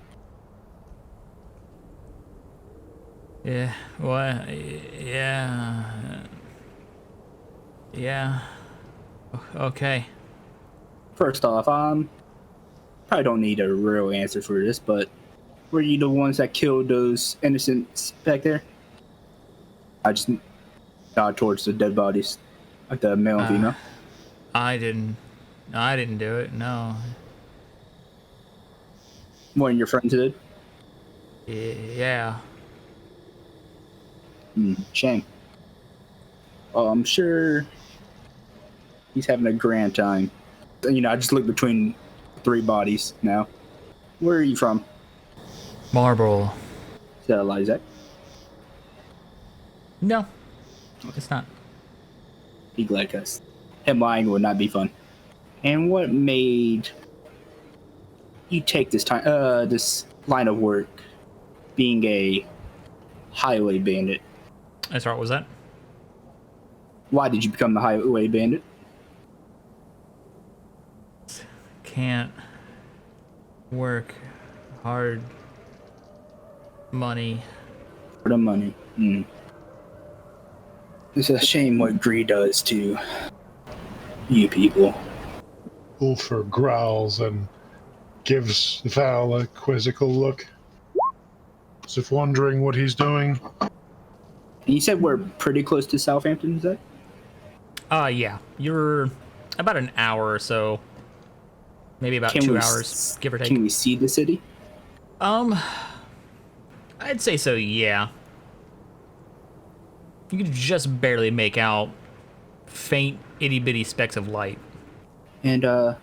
Yeah. What? Yeah. Okay. First off, probably don't need a real answer for this, but were you the ones that killed those innocents back there? I just nod towards the dead bodies, like the male and female. I didn't do it. No. One of your friends did. Yeah. Shame. Oh, I'm sure he's having a grand time. I just look between 3 bodies now. Where are you from? Marble. Is that a lie, Zach? No. It's not. Be glad, cuz him lying would not be fun. And what made you take this line of work, being a highway bandit? That's right. What was that? Why did you become the highway bandit? Can't work hard. Money. For the money. It's a shame what greed does to you people. Ulfer growls and gives Val a quizzical look, as if wondering what he's doing. And you said we're pretty close to Southampton, is that? Yeah. You're about an hour or so. Maybe about 2 hours, give or take. Can we see the city? I'd say so, yeah. You can just barely make out faint, itty-bitty specks of light. And, I'm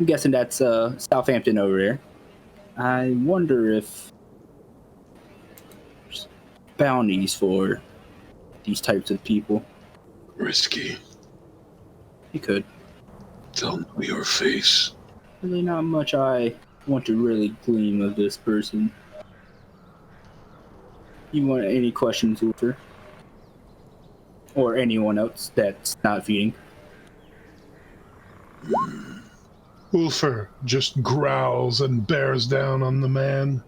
guessing that's, Southampton over there. I wonder if there's bounties for these types of people. Risky. You could. Tell me your face. Really not much I want to really glean of this person. You want any questions, Ulfer? Or anyone else that's not feeding? Ulfer just growls and bears down on the man.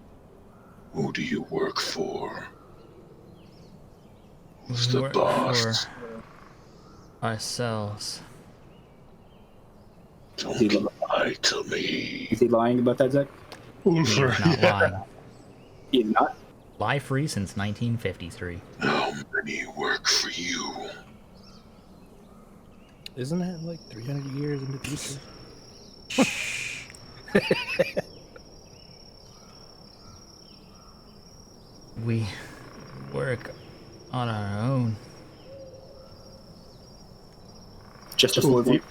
Who do you work for? Who's We the work boss? for ourselves. Don't lie to me. Is he lying about that, Zach? Ulfer, He's not lying. He's not. Lie free since 1953. How many work for you? Isn't that like 300 years in the future? We work on our own. Just a full of you.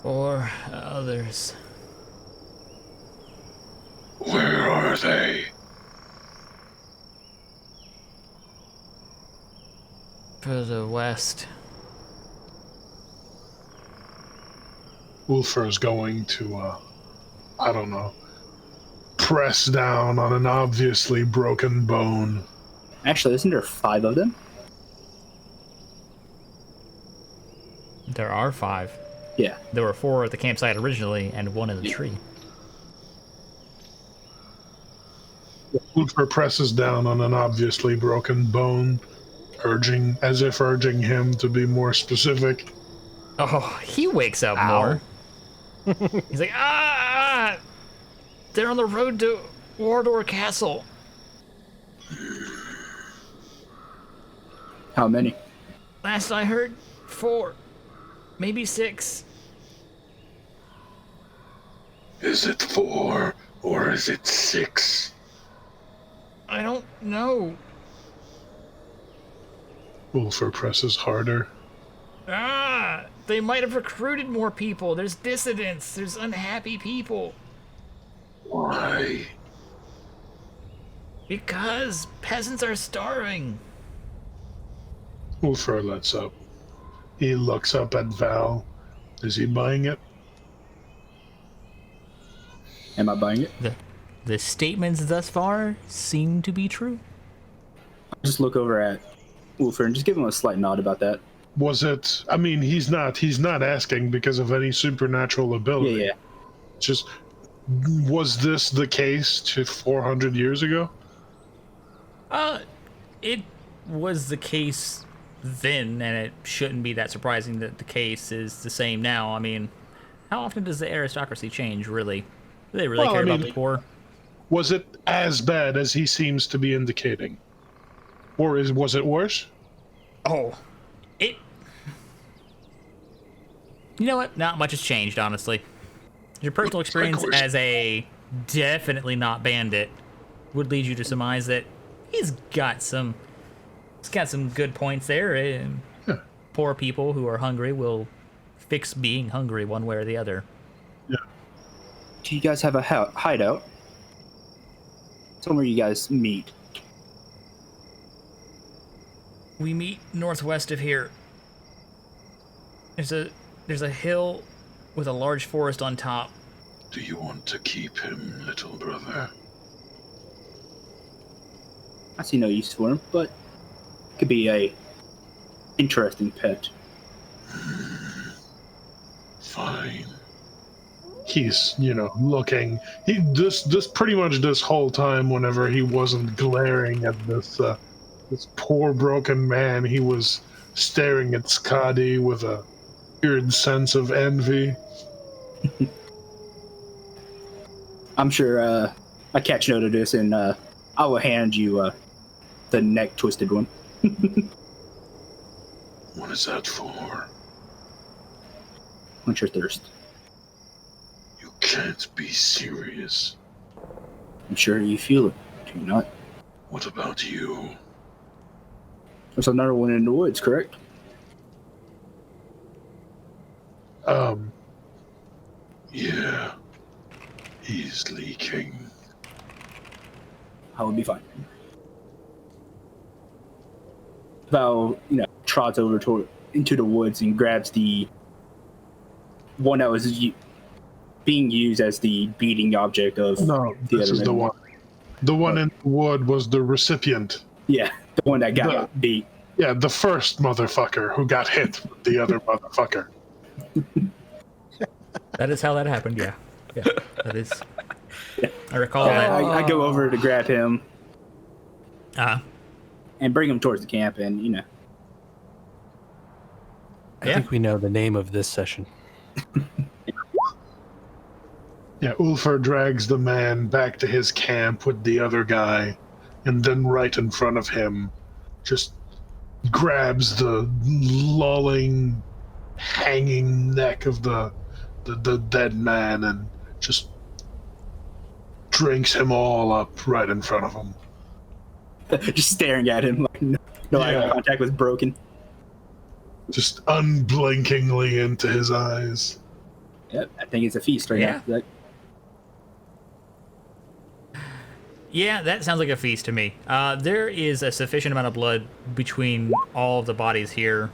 or others. Where are they? Further west. Ulfer's going to, I don't know, press down on an obviously broken bone. Actually, isn't there 5 of them? There are 5. Yeah. There were 4 at the campsite originally, and 1 in the tree. Ulfer presses down on an obviously broken bone, as if urging him to be more specific. Oh, he wakes up more. He's like, ah! They're on the road to Wardor Castle. How many? Last I heard, 4. Maybe 6. Is it 4 or is it 6? I don't know. Ulfer presses harder. Ah! They might have recruited more people. There's dissidents. There's unhappy people. Why? Because peasants are starving. Ulfer lets up. He looks up at Val. Is he buying it? Am I buying it? The statements thus far seem to be true. I'll just look over at Ulfer and just give him a slight nod about that. Was it? I mean, he's not asking because of any supernatural ability. Yeah. Just, was this the case to 400 years ago? It was the case then, and it shouldn't be that surprising that the case is the same now. I mean, how often does the aristocracy change, really? Do they really care about the poor? Was it as bad as he seems to be indicating? Or was it worse? Oh, you know what? Not much has changed, honestly. Your personal experience as a definitely not bandit would lead you to surmise that he's got some good points there. Poor people who are hungry will fix being hungry one way or the other. Yeah. Do you guys have a hideout? Somewhere you guys meet. We meet northwest of here. There's a hill with a large forest on top. Do you want to keep him, little brother? I see no use for him, but could be a interesting pet. Fine. He's, looking. This pretty much this whole time, whenever he wasn't glaring at this poor broken man, he was staring at Skadi with a weird sense of envy. I'm sure I catch note of this, and I will hand you the neck twisted one. What is that for? Quench your thirst. You can't be serious. I'm sure you feel it, do you not? What about you? There's another one in the woods, correct? Yeah. He's leaking. I would be fine. Val, trots over into the woods and grabs the one that was being used as the beating object of this is the one. The one in the wood was the recipient. Yeah, the one that got beat. Yeah, the first motherfucker who got hit with the other motherfucker. That is how that happened, yeah. Yeah, that is. Yeah. I recall that. I go over to grab him and bring him towards the camp, and I think we know the name of this session. Yeah, Ulfer drags the man back to his camp with the other guy, and then right in front of him, just grabs the lolling, hanging neck of the dead man and just drinks him all up right in front of him. just staring at him like no eye contact was broken. Just unblinkingly into his eyes. Yep, I think it's a feast right Yeah. now. Yeah, that sounds like a feast to me. There is a sufficient amount of blood between all of the bodies here,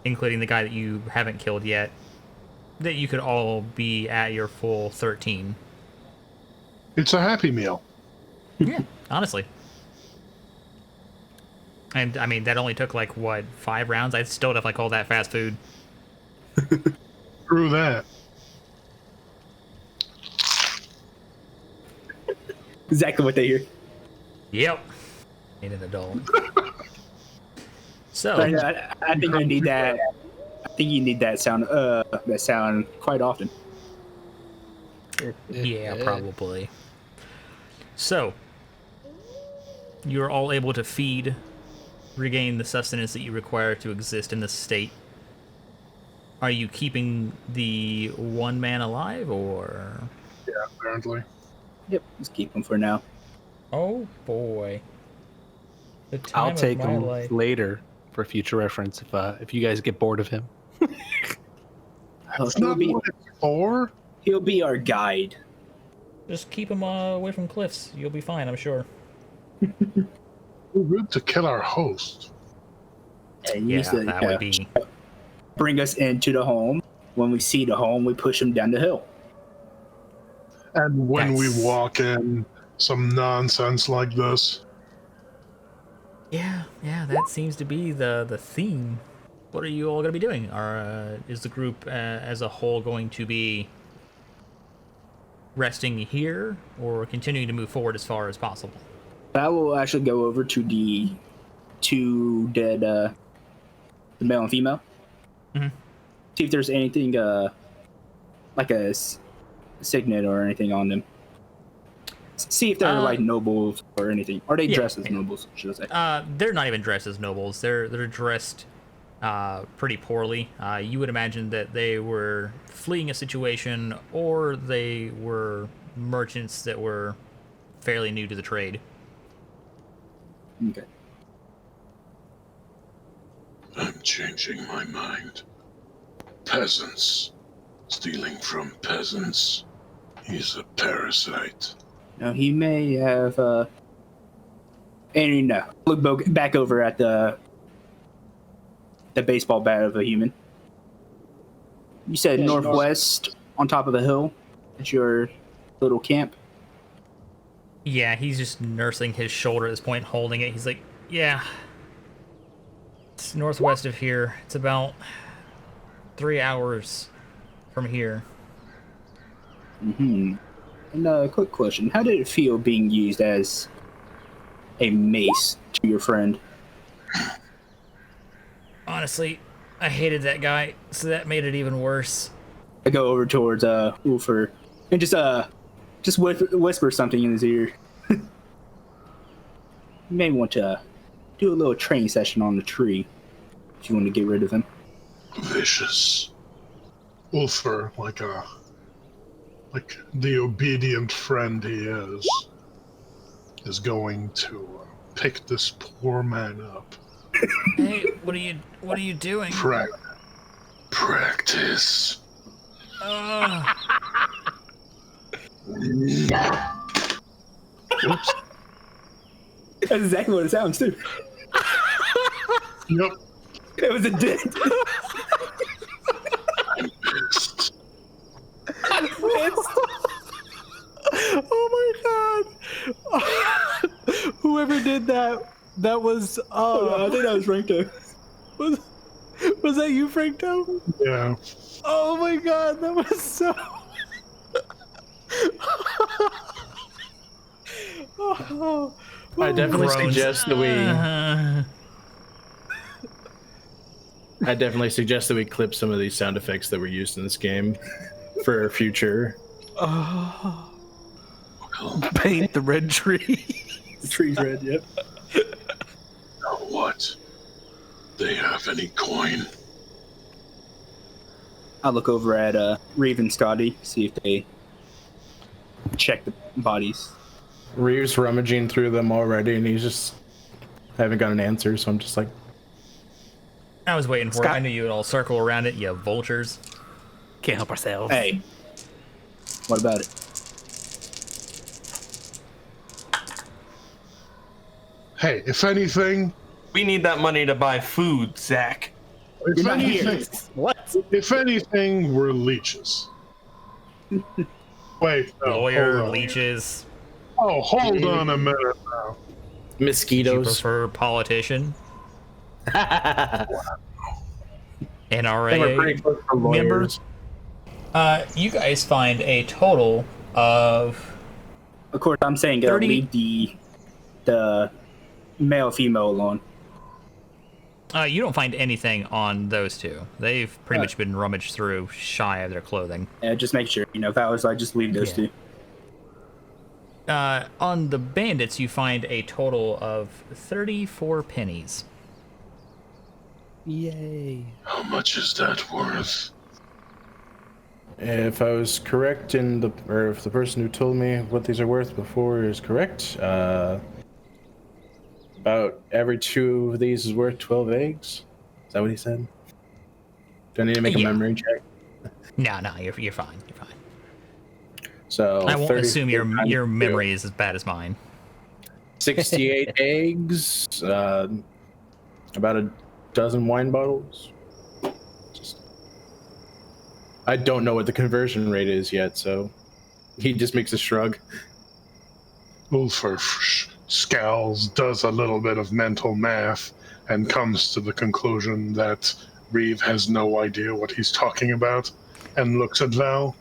including the guy that you haven't killed yet, that you could all be at your full 13. It's a happy meal. Yeah, honestly. And, I mean, that only took, like, what, 5 rounds? I'd still definitely call that fast food. Through that. Exactly what they hear. Yep. Ain't an adult. So, I think you need that. I think you need that sound. That sound quite often. yeah, probably. So, you're all able to feed, regain the sustenance that you require to exist in this state. Are you keeping the one man alive, or? Yeah, apparently. Yep, just keep them for now. Oh boy. The I'll time take of my him life. later for future reference if you guys get bored of him. That's not what it's for. He'll be our guide. Just keep him away from cliffs. You'll be fine, I'm sure. We're rude to kill our host. And Yeah, use the, that would be. bring us into the home. When we see the home, we push him down the hill. And when That's- we walk in, some nonsense like this. Yeah, that seems to be the theme. What are you all going to be doing? Is the group as a whole going to be resting here or continuing to move forward as far as possible? I will actually go over to the two dead, the male and female. Mhm. See if there's anything like a signet or anything on them. See if they're like nobles or anything. Are they yeah, dressed as yeah. nobles? Should I say? They're not even dressed as nobles. They're dressed pretty poorly. You would imagine that they were fleeing a situation or they were merchants that were fairly new to the trade. Okay. I'm changing my mind. Peasants. Stealing from peasants. He's a parasite. Now he may have. And look back over at the baseball bat of a human. You said northwest on top of a hill. That's your little camp. Yeah, he's just nursing his shoulder at this point, holding it. He's like, yeah. It's northwest of here. It's about 3 hours from here. Mm-hmm. And a quick question: how did it feel being used as a mace to your friend? Honestly, I hated that guy, so that made it even worse. I go over towards Ulfer and just whisper something in his ear. You may want to do a little training session on the tree if you want to get rid of him. Vicious. Ulfer, like the obedient friend he is going to pick this poor man up. Hey, what are you doing? Practice. Oops. That's exactly what it sounds too. Yep. It was a dent. I'm pissed. Oh my god! Whoever did that was I think that was Franco. was that you, Franco? Yeah. Oh my god, that was so. Oh, I definitely suggest that we clip some of these sound effects that were used in this game for future. oh. Well, Paint the red tree. The tree's red. Yep. now what? They have any coin? I'll look over at Reeve and Scotty, see if they check the bodies. Reeves rummaging through them already, and he's just haven't got an answer. So I'm just like, I was waiting for it. I knew you would all circle around it, you vultures. Can't help ourselves. Hey, what about it? Hey, if anything, We need that money to buy food, Zach. if You're not here. anything, What? if anything, we're leeches. Wait, no, Lawyer, hold on. leeches. Oh, hold on a minute now. Do you Mosquitoes. prefer politician? I think we're pretty NRA close to member? lawyers. You guys find a total of Of course, I'm saying 30 leave the male female alone. you don't find anything on those two. They've pretty much been rummaged through shy of their clothing. Just make sure, if I was like, just leave those Yeah. two. On the bandits, you find a total of 34 pennies. Yay. How much is that worth? If I was correct or if the person who told me what these are worth before is correct, about every 2 of these is worth 12 eggs. Is that what he said? Do I need to make a Yeah. memory check? No, you're fine. You're fine. So I won't 30 assume your times memory is as bad as mine. 68 eggs, about a dozen wine bottles. I don't know what the conversion rate is yet, so he just makes a shrug. Ulfer scowls, does a little bit of mental math, and comes to the conclusion that Reeve has no idea what he's talking about, and looks at Val.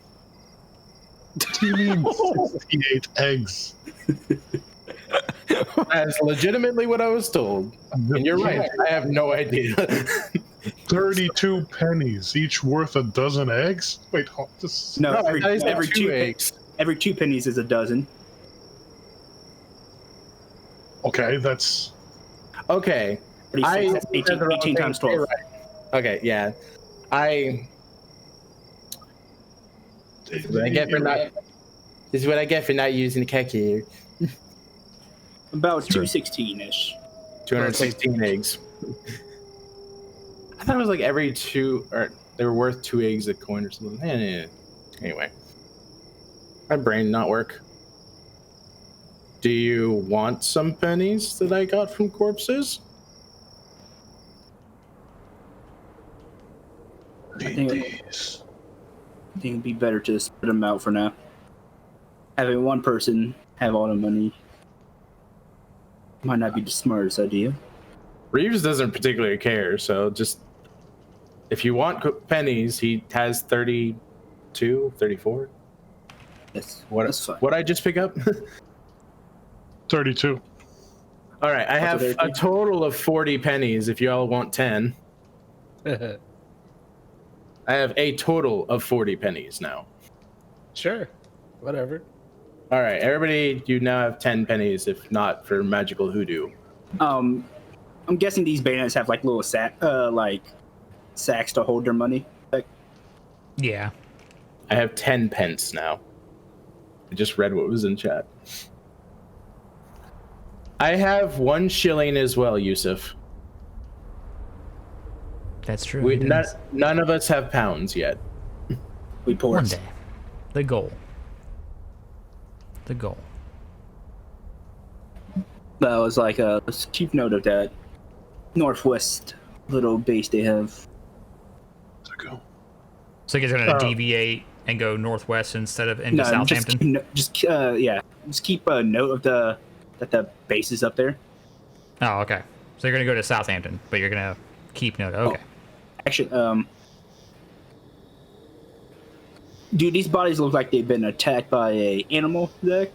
What do you mean 68 eggs? That's legitimately what I was told. And you're right, I have no idea. 32 pennies, each worth a dozen eggs? Wait, this... No, No, every, I said every 2 eggs. every 2 pennies is a dozen. Okay, that's... Okay. 36, that's said the wrong 18 thing. times 12. You're right. Okay, yeah. This is what I get for not using the calculator. About Sure. 216-ish. 216 eggs. I thought it was like every 2, or they were worth 2 eggs a coin or something. Anyway, my brain not work. Do you want some pennies that I got from corpses? think- These. I think it'd be better to spread them out for now. Having one person have all the money might not be the smartest idea. Reeves doesn't particularly care, so just if you want pennies, he has 32, 34. That's What fine. I just pick up? 32. All right, I have what a total of 40 pennies if y'all want 10. I have a total of 40 pennies now. Sure. Whatever. All right, everybody, you now have 10 pennies, if not for magical hoodoo. I'm guessing these bandits have like little sacks to hold their money. Like, Yeah. I have 10 pence now. I just read what was in chat. I have 1 shilling as well, Yusuf. That's true. it is. None of us have pounds yet. we pour One day. The goal. The goal. That was like let's keep note of that northwest little base they have. To go. So you guys are gonna deviate and go northwest instead of into just Southampton? just keep a note of that the base is up there. Oh, okay. So you're gonna go to Southampton, but you're gonna keep note. Okay. Actually, do these bodies look like they've been attacked by a animal, Zach?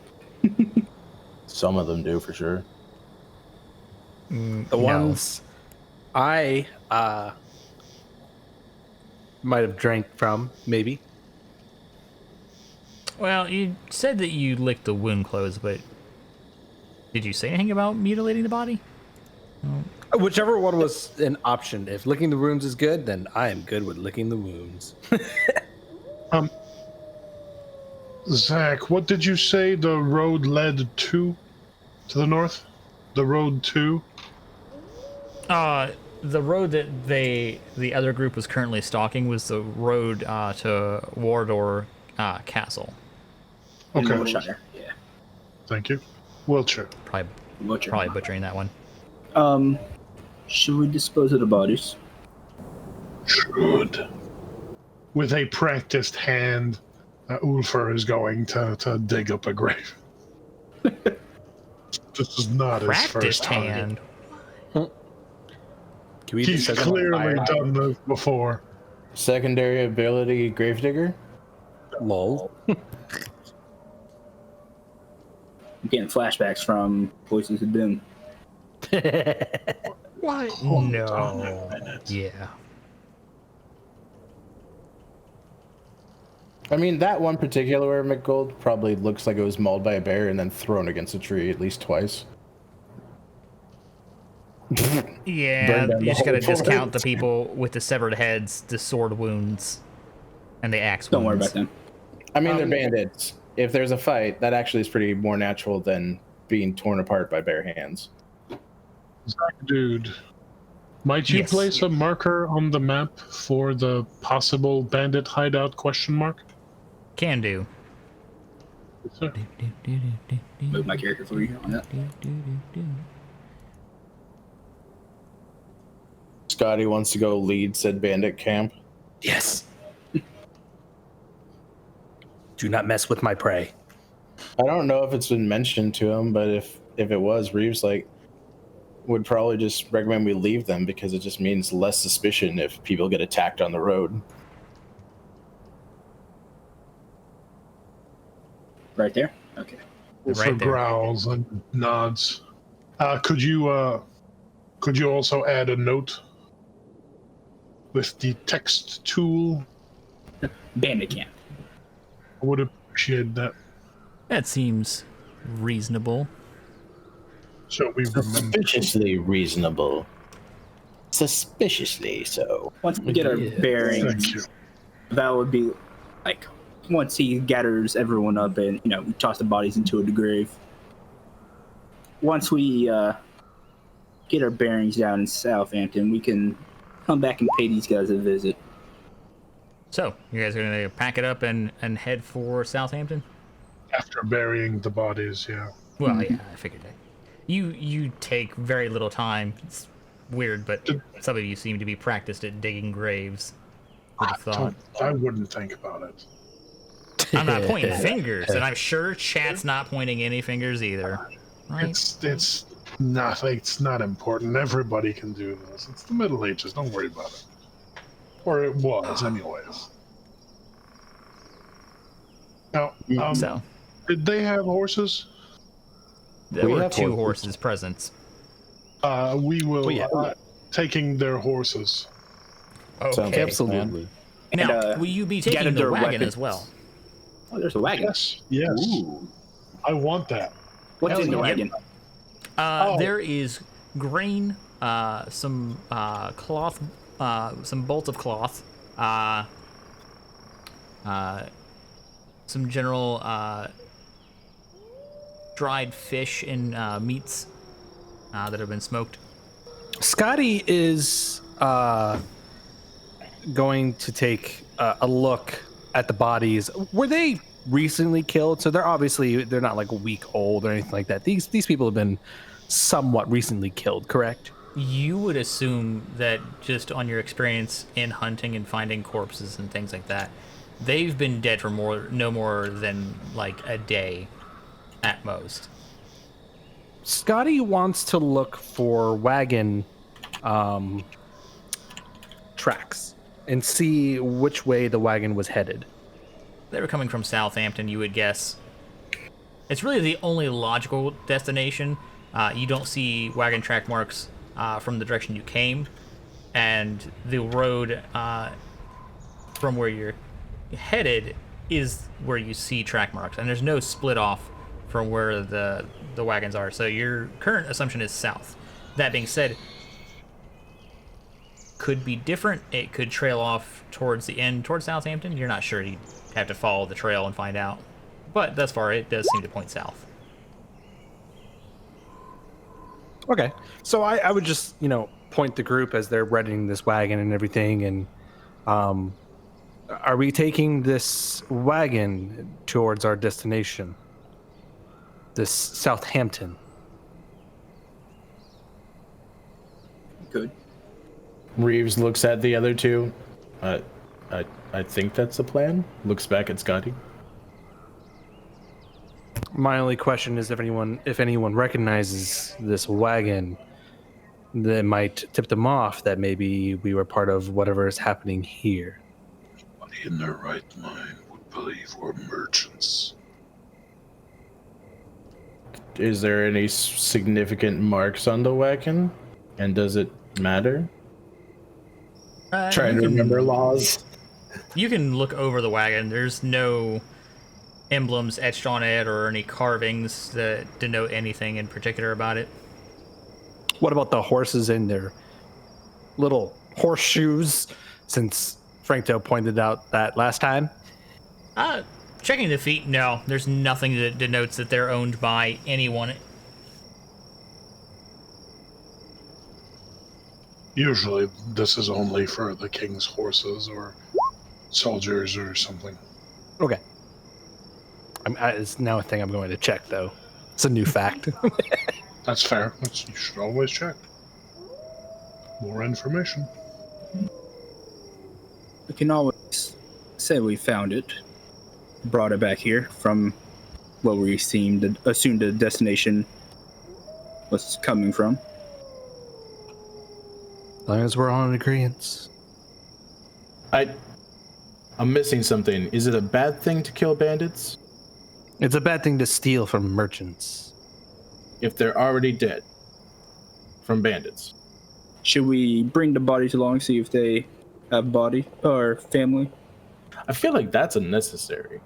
Some of them do, for sure. The No. ones I might have drank from, maybe. Well, you said that you licked the wound clothes, but did you say anything about mutilating the body? Whichever one was an option. If licking the wounds is good, then I am good with licking the wounds. Zach, what did you say the road led to the north? The road to? the road that the other group was currently stalking was the road to Wardor Castle. In Okay. Wiltshire. Yeah. Thank you. Wiltshire. Probably butchering that one. Should we dispose of the bodies? Should. With a practiced hand, Ulfar is going to dig up a grave. This is not his Practiced first time. hand. Can we He's set them on clearly fire? done this before. Secondary ability, Gravedigger. Lol. I'm getting flashbacks from Voices of Doom. What? on No. a minute. Yeah. I mean, that one particular McGold probably looks like it was mauled by a bear and then thrown against a tree at least twice. Yeah, Burn down you the just gotta whole discount the forest. people with the severed heads, the sword wounds, and the axe Don't worry wounds. about them. I mean, they're bandits. If there's a fight, that actually is pretty more natural than being torn apart by bare hands. Dude, might you Yes. place a marker on the map for the possible bandit hideout question mark? Can do. Yes, sir. Move my character for you on that. Scotty wants to go lead said bandit camp. Yes. Do not mess with my prey. I don't know if it's been mentioned to him, but if it was, Reeves would probably just recommend we leave them because it just means less suspicion if people get attacked on the road. Right there? Okay. Ulfar Right there. growls and nods. Could you also add a note with the text tool? Bandit camp. I would appreciate that. That seems reasonable. So we remember. Suspiciously reasonable. Suspiciously so. Once we get our Thank bearings, you. Val would be like, once he gathers everyone up and, we toss the bodies into the grave. Once we get our bearings down in Southampton, we can come back and pay these guys a visit. So, you guys are gonna pack it up and head for Southampton? After burying the bodies, yeah. Well, yeah, I figured that. You take very little time. It's weird, but some of you seem to be practiced at digging graves. Would have thought. I wouldn't think about it. I'm not pointing fingers, and I'm sure chat's not pointing any fingers either. Right? It's not important. Everybody can do this. It's the Middle Ages. Don't worry about it. Or it was, anyways. Now, So, did they have horses? there We were have 2 horses. horses present. We will yeah. taking their horses. Sounds Okay. Absolutely. Now, And, will you be gather taking the their wagon weapons. as well? Oh, there's a wagon. Yes. Ooh. I want that. What's Hell in the yeah. wagon? There is grain, some cloth, some bolts of cloth, some general dried fish and meats that have been smoked. Scotty is going to take a look at the bodies. Were they recently killed? So they're not like a week old or anything like that. These people have been somewhat recently killed, correct? You would assume that just on your experience in hunting and finding corpses and things like that, they've been dead for no more than like a day at most. Scotty wants to look for wagon tracks and see which way the wagon was headed. They were coming from Southampton, you would guess. It's really the only logical destination. You don't see wagon track marks from the direction you came, and the road from where you're headed is where you see track marks, and there's no split off from where the wagons are. So your current assumption is south. That being said, could be different. It could trail off towards the end, towards Southampton. You're not sure. You'd have to follow the trail and find out. But thus far, it does seem to point south. Okay, so I would just point the group as they're readying this wagon and everything. And are we taking this wagon towards our destination? This Southampton. Good. Reeves looks at the other two. I think that's the plan. Looks back at Scotty. My only question is if anyone recognizes this wagon, that might tip them off that maybe we were part of whatever is happening here. Nobody in their right mind would believe we're merchants. Is there any significant marks on the wagon? And does it matter? Trying to remember laws. You can look over the wagon. There's no emblems etched on it or any carvings that denote anything in particular about it. What about the horses in their little horseshoes? Since Frankto pointed out that last time. Checking the feet, no. There's nothing that denotes that they're owned by anyone. Usually, this is only for the king's horses or soldiers or something. Okay. It's now a thing I'm going to check, though. It's a new fact. That's fair. You should always check. More information. We can always say we found it, brought it back here from what we assumed the destination was coming from. As long as we're on agreement. I'm missing something. Is it a bad thing to kill bandits? It's a bad thing to steal from merchants. If they're already dead from bandits. Should we bring the bodies along, see if they have body or family? I feel like that's unnecessary.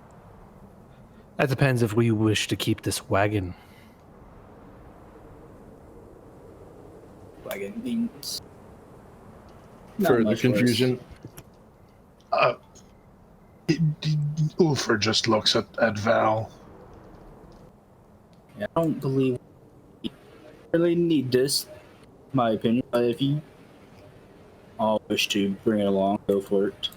That depends if we wish to keep this wagon. Wagon means Further confusion. Ulfer just looks at Val. I don't believe we really need this, in my opinion. But if you all wish to bring it along, go for it.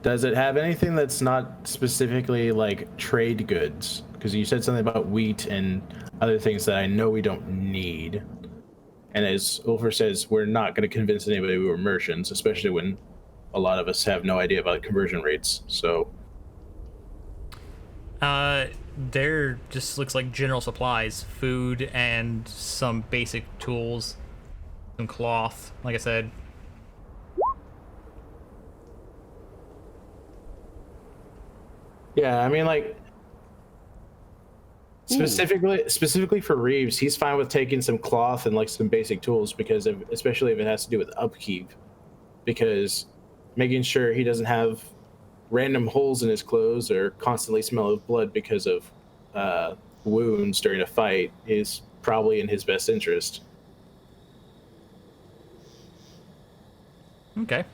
Does it have anything that's not specifically like trade goods? Because you said something about wheat and other things that I know we don't need. And as Ulfer says, we're not going to convince anybody we were merchants, especially when a lot of us have no idea about conversion rates. So, there just looks like general supplies, food and some basic tools, some cloth, like I said. yeah, I mean, like specifically for Reeves, he's fine with taking some cloth and like some basic tools because of, especially if it has to do with upkeep, because making sure he doesn't have random holes in his clothes or constantly smell of blood because of wounds during a fight is probably in his best interest. Okay.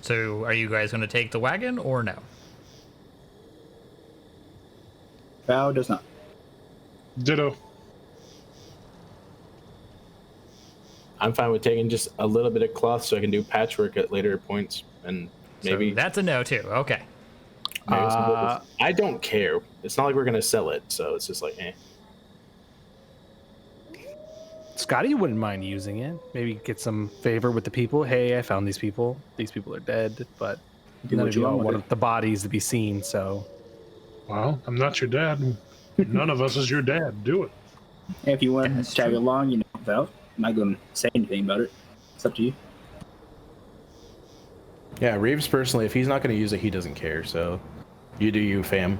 So, are you guys going to take the wagon or no? Val does not. Ditto. I'm fine with taking just a little bit of cloth so I can do patchwork at later points, and maybe So that's a no too. Okay. maybe some purpose. I don't care. It's not like we're gonna sell it, so it's just like, eh. Scotty wouldn't mind using it. Maybe get some favor with the people. Hey, I found these people. These people are dead, but Do none what of you you want with want the bodies to be seen, so... Well, I'm not your dad. None of us is your dad. Do it. If you want That's to tag true. along, Val, I'm not going to say anything about it. It's up to you. Yeah, Reeves personally, if he's not gonna use it, he doesn't care. So, you do you, fam.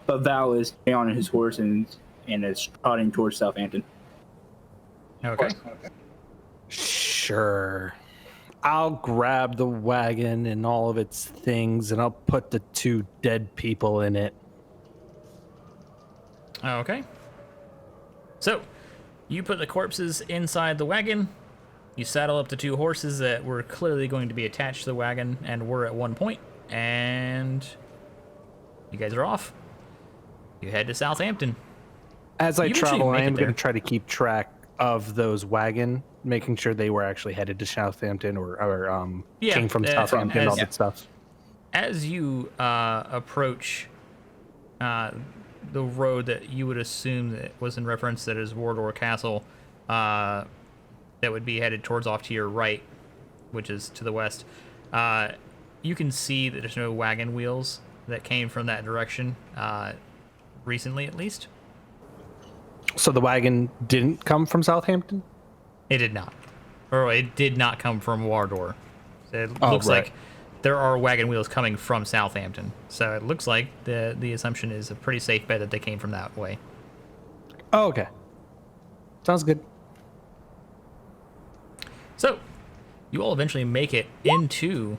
But Val is on his horse and is trotting towards Southampton. Okay. Sure. I'll grab the wagon and all of its things, and I'll put the 2 dead people in it. Okay. So, you put the corpses inside the wagon. You saddle up the two horses that were clearly going to be attached to the wagon and were at one point, and you guys are off. You head to Southampton. As I You eventually travel, I make it am going there. to try to keep track of those wagon, making sure they were actually headed to Southampton or Yeah, came from Southampton and all that stuff. As you approach the road that you would assume that was in reference that is Wardor Castle, that would be headed towards off to your right, which is to the west, you can see that there's no wagon wheels that came from that direction, recently at least. So the wagon didn't come from Southampton? It did not. Or it did not come from Wardor. It Oh, looks right. like there are wagon wheels coming from Southampton. So it looks like the assumption is a pretty safe bet that they came from that way. Oh, okay. Sounds good. So, you all eventually make it into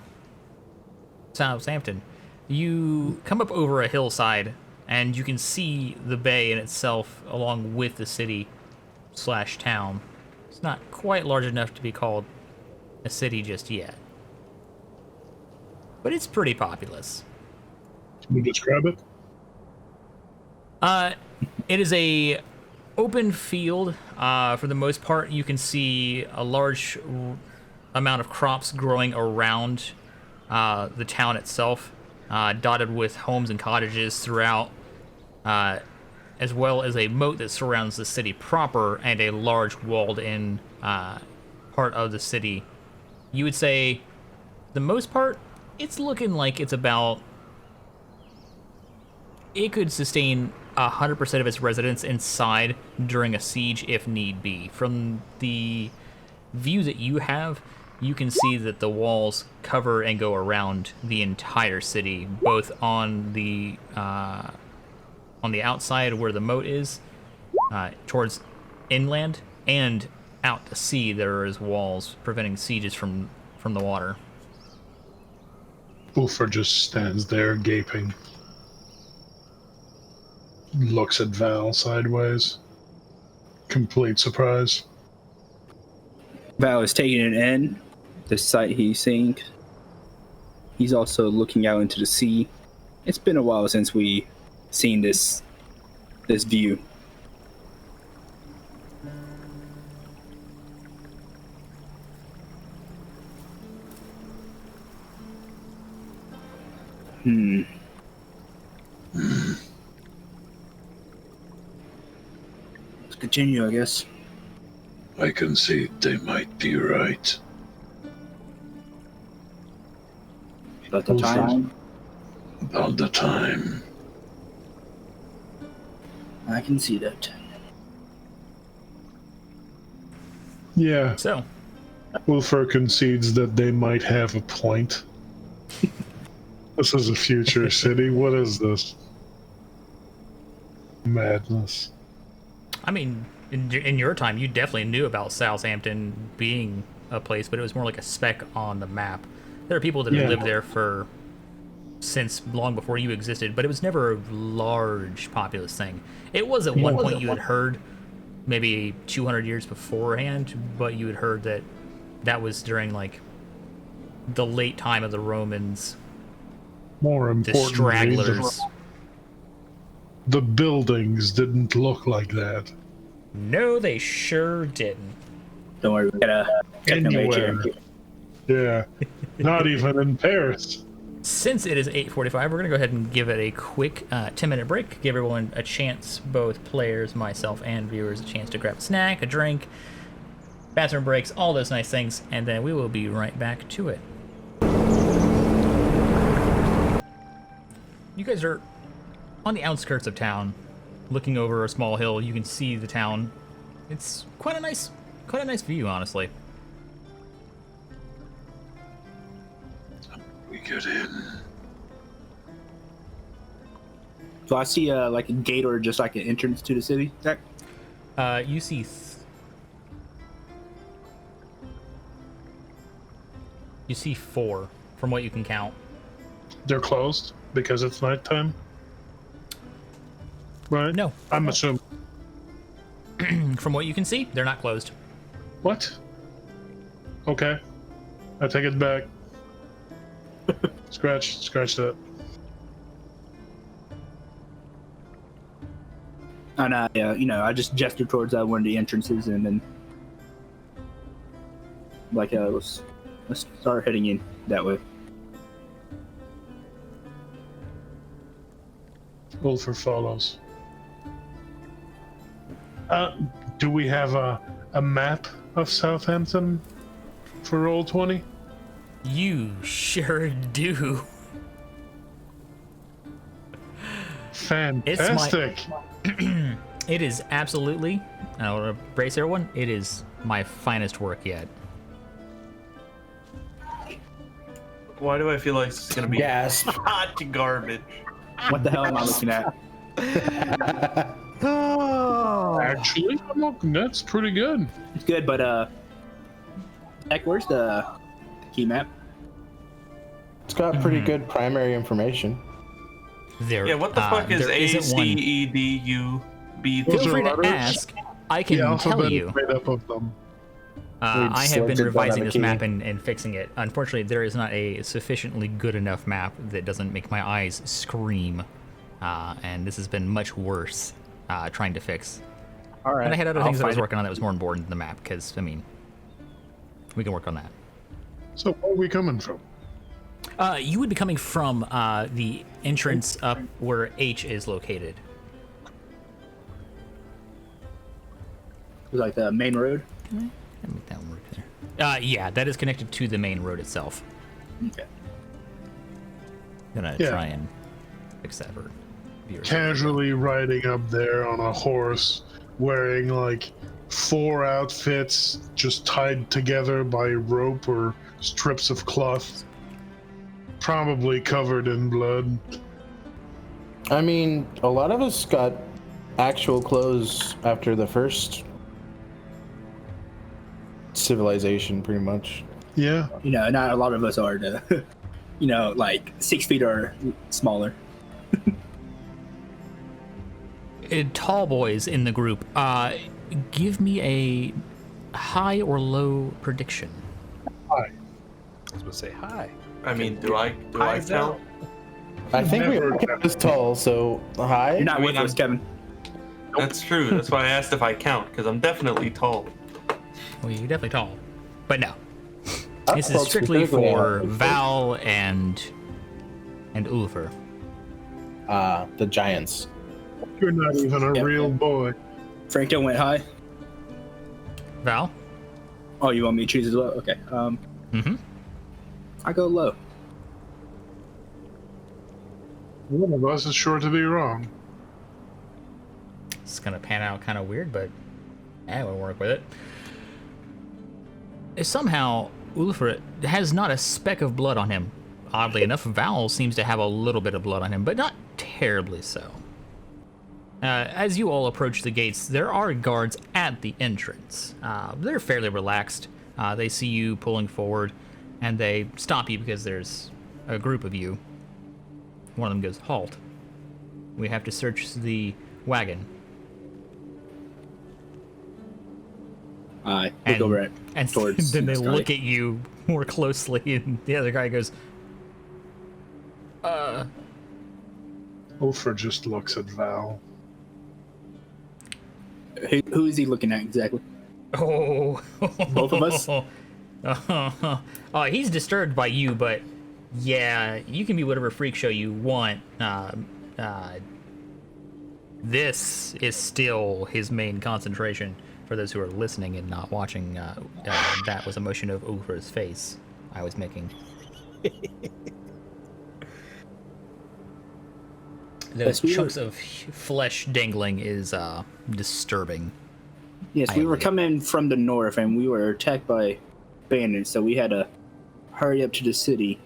Southampton. You come up over a hillside, and you can see the bay in itself along with the city/town. It's not quite large enough to be called a city just yet, but it's pretty populous. Can you describe it? It is a open field. For the most part, you can see a large amount of crops growing around the town itself, dotted with homes and cottages throughout, as well as a moat that surrounds the city proper and a large walled-in part of the city. You would say, the most part, it's looking like it's about... It could sustain 100% of its residents inside during a siege if need be. From the view that you have, you can see that the walls cover and go around the entire city, both on the outside where the moat is, towards inland, and out to sea there is walls preventing sieges from the water. Ulfar just stands there gaping. Looks at Val sideways. Complete surprise. Val is taking it in, the sight he's seeing. He's also looking out into the sea. It's been a while since we seen this view. Let's continue, I guess. I can see they might be right. About the time. About the time. I can see that. Yeah, So, Ulfar concedes that they might have a point. This is a future city. What is this? Madness. I mean, in your time, you definitely knew about Southampton being a place, but it was more like a speck on the map. There are people that have Yeah. lived there since long before you existed, but it was never a large populous thing. It was at one point you had heard, maybe 200 years beforehand, but you had heard that was during like the late time of the Romans, More the importantly, stragglers. the buildings didn't look like that. No, they sure didn't. Don't worry, we got a Anywhere. Yeah, not even in Paris. Since it is 8:45, we're going to go ahead and give it a quick 10-minute break. Give everyone a chance, both players, myself, and viewers, a chance to grab a snack, a drink, bathroom breaks, all those nice things, and then we will be right back to it. You guys are on the outskirts of town, looking over a small hill. You can see the town. It's quite a nice view, honestly. We get in. So I see like a gate or just like an entrance to the city. Zach? You see you see 4 from what you can count. They're closed because it's nighttime. Right? No. I'm assuming. From what you can see, they're not closed. What? Okay. I take it back. Scratch that. And I just gestured towards one of the entrances, and then let's start heading in that way. Ulfer follows. Do we have a map of Southampton for Roll20? You sure do. Fantastic. It is absolutely, I want to brace everyone, it is my finest work yet. Why do I feel like it's gonna be Gasp. hot garbage? What the hell am I looking at? Actually, I'm looking, that's pretty good. It's good, but Heck, where's the key map? It's got pretty good primary information. There, Yeah, what the fuck is there A isn't C one. E D U B? Those Feel are free to letters? ask. I The can tell alphabet you. is made up of them. I have been selected one revising on the this key. map and fixing it. Unfortunately, there is not a sufficiently good enough map that doesn't make my eyes scream. And this has been much worse trying to fix. All right. And I had other things that I was find it. working on that was more important than the map, because, I mean, we can work on that. So where are we coming from? You would be coming from the entrance up where H is located. Like the main road. Let me make that work there. Yeah, that is connected to the main road itself. Okay. Gonna Yeah. try and fix that for viewers. Casually riding up there on a horse, wearing like 4 outfits just tied together by rope or strips of cloth. Probably covered in blood. I mean, a lot of us got actual clothes after the first civilization, pretty much. Yeah. Not a lot of us are the, like 6 feet or smaller. Tall boys in the group, give me a high or low prediction. I was gonna say hi. I mean, do I Hi, count? I think we Never were kept as tall, so hi. You're not I mean, with us, Kevin. That's true. That's why I asked if I count, because I'm definitely tall. Well, you're definitely tall, but no. Up This is close strictly specifically, for I- Val and Ulfer. the giants. You're not even a Yep. real boy. Franco went high. Val? Oh, you want me to choose as well? Okay. Mm-hmm. I go low. One of us is sure to be wrong. It's gonna pan out kind of weird, but we'll work with it. Somehow, Ulfer has not a speck of blood on him. Oddly enough, Val seems to have a little bit of blood on him, but not terribly so. As you all approach the gates, there are guards at the entrance. They're fairly relaxed. They see you pulling forward, and they stop you because there's a group of you. One of them goes, "Halt. We have to search the wagon." I And, look over at and towards then they Scotty. look at you more closely, and the other guy goes, Ulfer just looks at Val. Who is he looking at exactly? "Oh." Both of us? Oh, he's disturbed by you, but yeah, you can be whatever freak show you want. This is still his main concentration. For those who are listening and not watching, that was a motion of Ulfer's face I was making. Those Yes, we chunks of flesh dangling is disturbing. Yes, we were coming from the north, and we were attacked by bandits, so we had to hurry up to the city.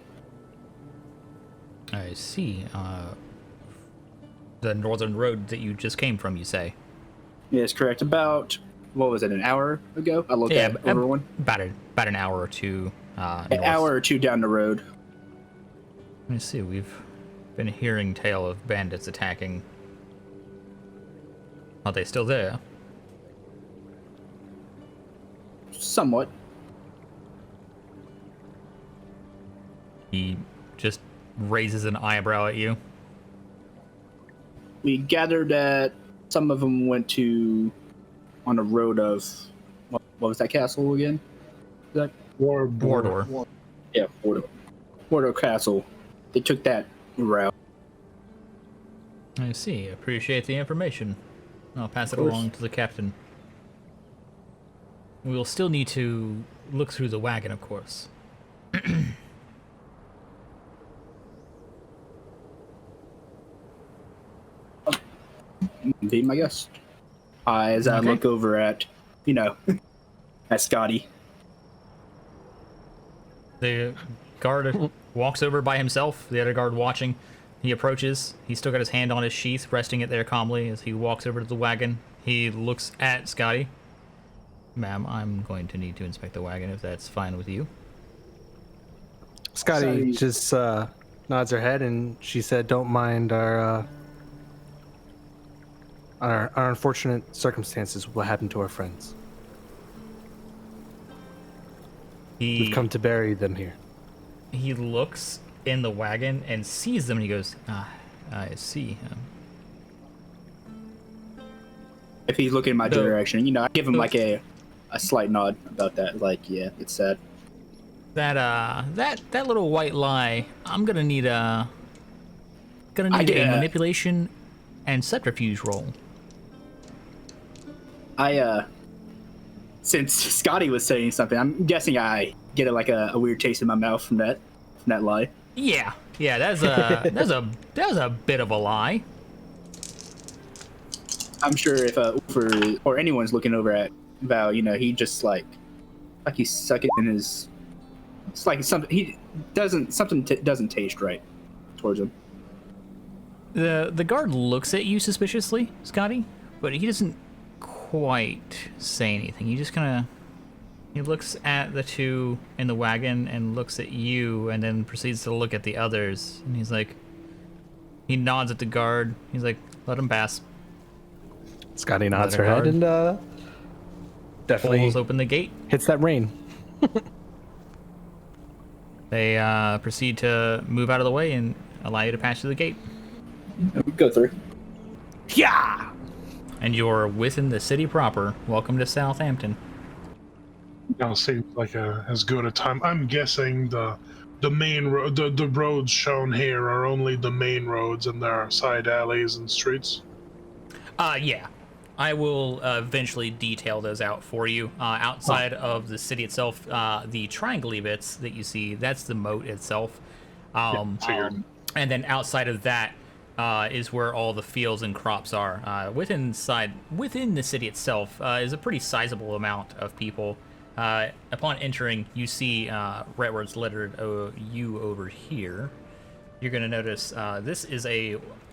I see. The northern road that you just came from, you say? Yes, correct. About, what was it, an hour ago? I looked at everyone. About an hour or two. An north. hour or two down the road. Let me see. We've been hearing tale of bandits attacking. Are they still there? Somewhat. raises an eyebrow at you. We gathered that some of them went on a road of what was that castle again? Is that Mordor. yeah, Mordor Castle. They took that route. I see. Appreciate the information. I'll pass it course. along to the captain. We'll still need to look through the wagon, of course. Be my guest. As I Okay. look over at, at Scotty. The guard walks over by himself, the other guard watching. He approaches. He's still got his hand on his sheath, resting it there calmly as he walks over to the wagon. He looks at Scotty. Ma'am, I'm going to need to inspect the wagon if that's fine with you. Scotty just nods her head, and she said, "Don't mind our unfortunate circumstances. What happened to our friends? We've come to bury them here." He looks in the wagon and sees them, and he goes, I see. If he's looking in my So- direction, I give him like a slight nod about that. Like, yeah, it's sad. That little white lie, I'm gonna need a get- manipulation and subterfuge roll. Since Scotty was saying something, I'm guessing I get a weird taste in my mouth from that lie. Yeah, that's a bit of a lie. I'm sure if or anyone's looking over at Val, he just like he's sucking in his. It's like something doesn't taste right towards him. The guard looks at you suspiciously, Scotty, but he doesn't quite say anything. He just he looks at the two in the wagon and looks at you, and then proceeds to look at the others. And he's like, he nods at the guard. He's like, let him pass. Scotty nods Another her head guard. and definitely Pulls open the gate. hits that rein. They proceed to move out of the way and allow you to pass through the gate. Go through. Yeah! And you're within the city proper. Welcome to Southampton. Now seems like as good a time. I'm guessing the main road, the roads shown here are only the main roads, and there are side alleys and streets. Yeah. I will eventually detail those out for you. Outside of the city itself, the triangle bits that you see, that's the moat itself. Figured. And then outside of that is where all the fields and crops are. Within the city itself is a pretty sizable amount of people. Upon entering, you see right where it's lettered U over here. You're going to notice this is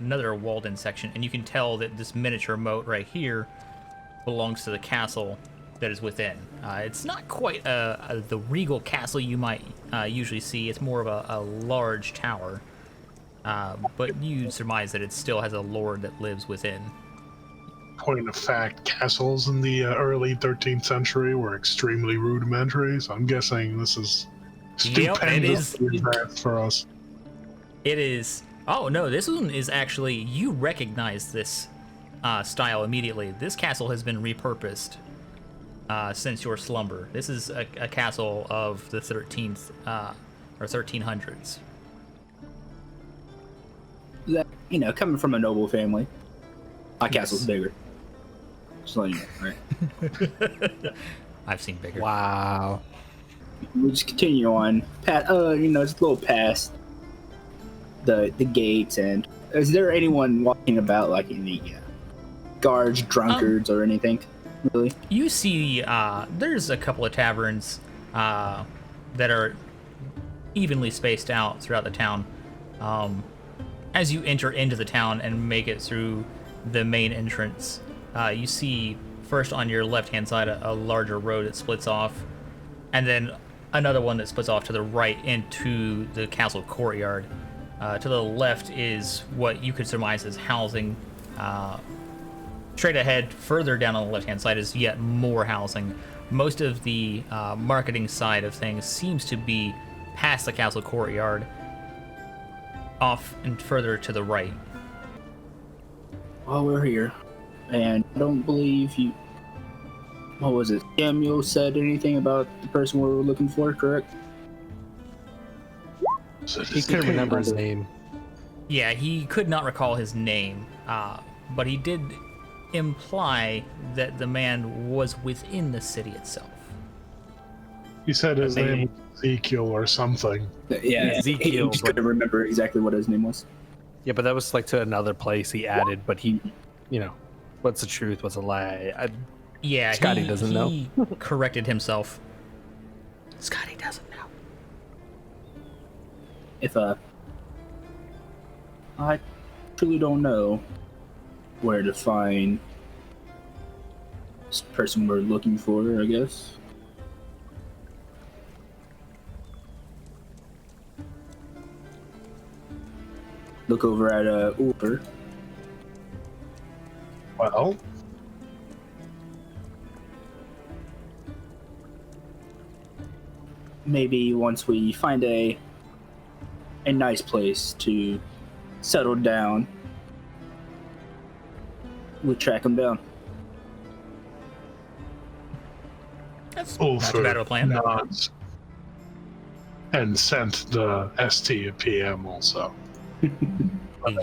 another walled-in section, and you can tell that this miniature moat right here belongs to the castle that is within. It's not quite the regal castle you might usually see. It's more of a large tower, but you surmise that it still has a lord that lives within. Point of fact, castles in the early 13th century were extremely rudimentary, so I'm guessing this is Yep, it is. stupendously advanced for us. It is. Oh no, this one is actually, you recognize this style immediately. This castle has been repurposed since your slumber. This is a castle of the 13th or 1300s. That coming from a noble family, my castle's bigger. Just letting you know, right? I've seen bigger. Wow. We'll just continue on. It's a little past the gates. And is there anyone walking about, like any guards, drunkards, or anything? Really? You see, there's a couple of taverns that are evenly spaced out throughout the town. As you enter into the town and make it through the main entrance, you see first on your left-hand side a larger road that splits off, and then another one that splits off to the right into the castle courtyard. To the left is what you could surmise as housing. Straight ahead, further down on the left-hand side, is yet more housing. Most of the marketing side of things seems to be past the castle courtyard. off and further to the right. Well, we're here, and I don't believe you. What was it? Samuel said anything about the person we were looking for, correct? So He couldn't remember his name. Yeah, he could not recall his name, but he did imply that the man was within the city itself. He said his name was Ezekiel or something. Yeah, Ezekiel, he just but- couldn't remember exactly what his name was. Yeah, but that was like to another place he added, but he, you know, what's the truth, what's a lie? Yeah, Scotty doesn't know. He corrected himself. Scotty doesn't know. If I truly don't know where to find this person we're looking for, I guess. Look over at Uber. Well, Maybe once we find a nice place to settle down, we track him down. That's not too bad of a plan. nods and sent the ST a PM also. He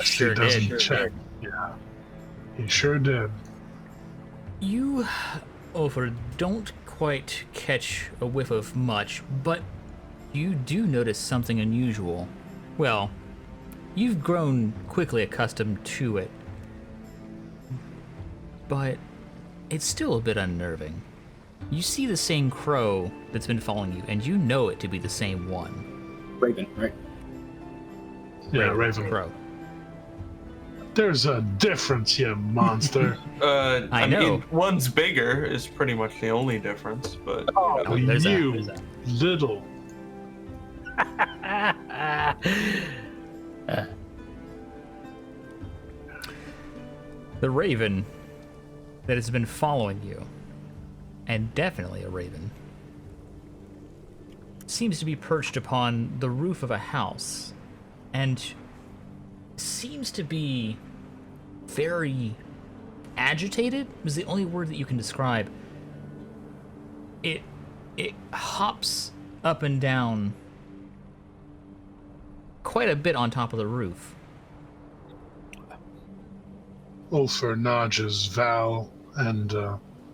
sure doesn't did. check. Yeah, he sure did. You, Ofer, don't quite catch a whiff of much, but you do notice something unusual. Well, you've grown quickly accustomed to it, but it's still a bit unnerving. You see the same crow that's been following you, and you know it to be the same one. Raven, right? Yeah, Raven. Crow. There's a difference, you monster. I know. mean, one's bigger is pretty much the only difference, but Oh, there's that, you there's that. little. The raven that has been following you, and definitely a raven, seems to be perched upon the roof of a house, and seems to be very agitated, is the only word that you can describe. It hops up and down quite a bit on top of the roof. Ulfer nudges Val and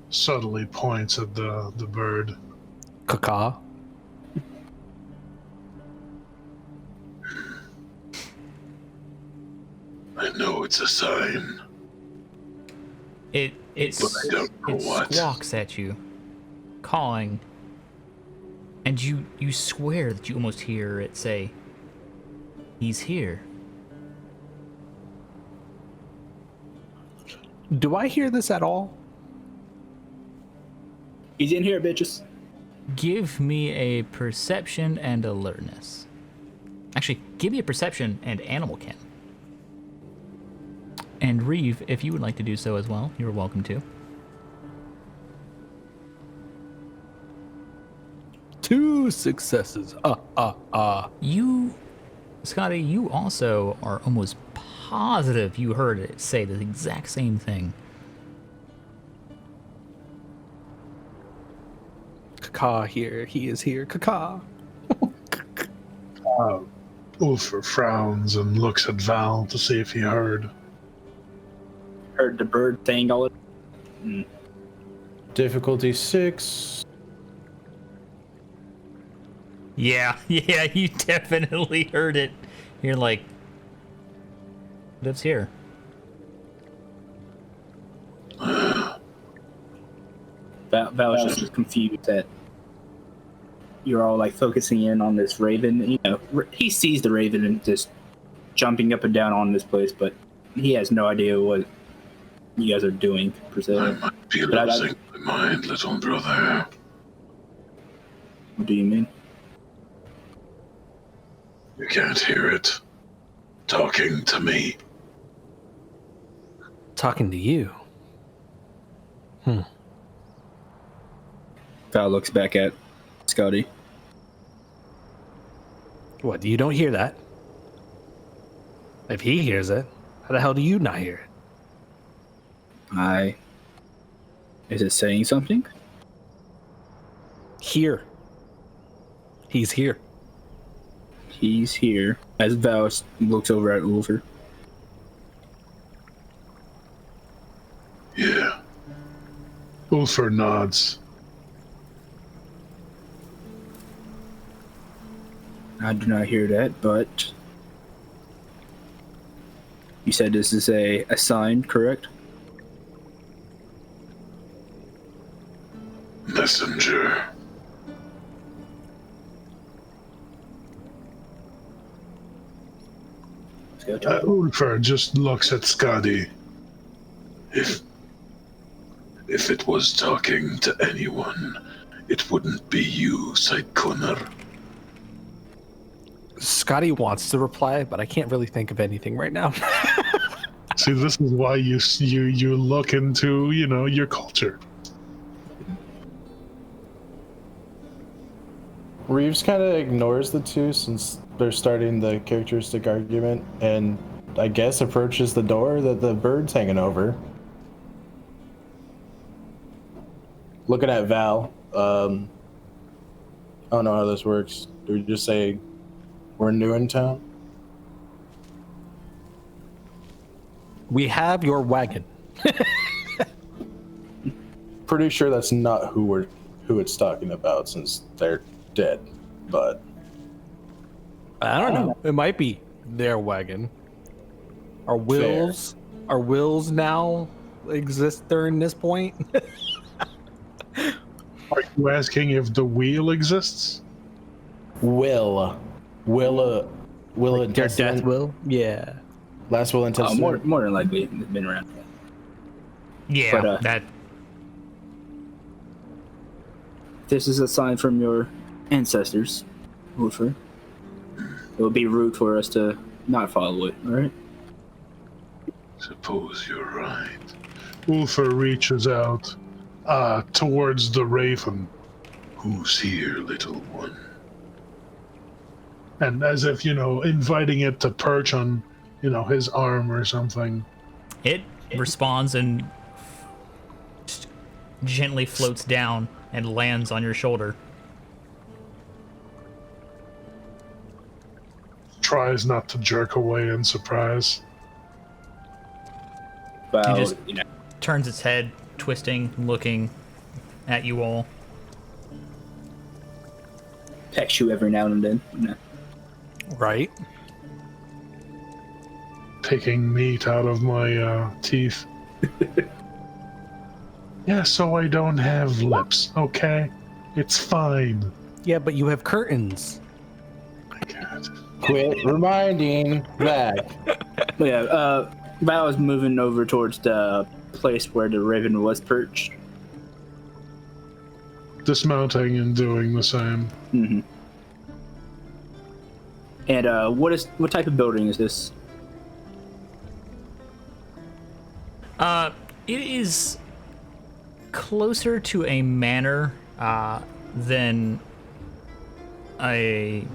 subtly points at the bird. Caca. I know it's a sign. It But I don't know what. squawks at you, calling, and you swear that you almost hear it say, "He's here." Do I hear this at all? He's in here, bitches. Give me a perception and alertness. Actually, give me a perception and animal kin. And Reeve, if you would like to do so as well, you're welcome to. 2 successes. You, Scotty, you also are almost positive you heard it say the exact same thing. Caca here. He is here. Caca. Ulfer frowns and looks at Val to see if he heard. Heard the bird saying all it. Difficulty 6. Yeah, you definitely heard it. You're like, lives here. Val was just confused that you're all like focusing in on this raven. You know, he sees the raven and just jumping up and down on this place, but he has no idea what you guys are doing per se. I might be But I- losing my mind, little brother. What do you mean? You can't hear it. Talking to me. Talking to you. Val looks back at Scotty. What? You don't hear that? If he hears it, how the hell do you not hear it? Is it saying something? Here. He's here. He's here. As Val looks over at Ulfer. Yeah. Ulfer nods. I do not hear that, but you said this is a sign, correct? Messenger. Let's go talk. Ulfer just looks at Skadi. If it was talking to anyone, it wouldn't be you, Connor. Scotty wants to reply, but I can't really think of anything right now. See, this is why you look into, your culture. Reeves kind of ignores the two since they're starting the characteristic argument, and I guess approaches the door that the bird's hanging over. Looking at Val, I don't know how this works. Do we just say we're new in town? We have your wagon. Pretty sure that's not who it's talking about since they're dead, but I don't know. It might be their wagon. Our wills now exist during this point. Are you asking if the wheel exists? will and Their Testament? death will? Yeah. Last will and Testament? More than likely, it's been around. Yeah, But, that This is a sign from your ancestors, Ulfer. It would be rude for us to not follow it, alright? Suppose you're right. Ulfer reaches out towards the raven, Who's here, little one? and as if, inviting it to perch on, his arm or something. it responds and just gently floats down and lands on your shoulder. Tries not to jerk away in surprise. Well, just- Turns its head, twisting, looking at you all. pecks you every now and then. Right? Picking meat out of my teeth. Yeah, so I don't have lips, okay? It's fine. Yeah, but you have curtains. I can't. Quit reminding that. But yeah, Val is moving over towards the place where the raven was perched. Dismounting and doing the same. Mm-hmm. And what type of building is this? It is closer to a manor than the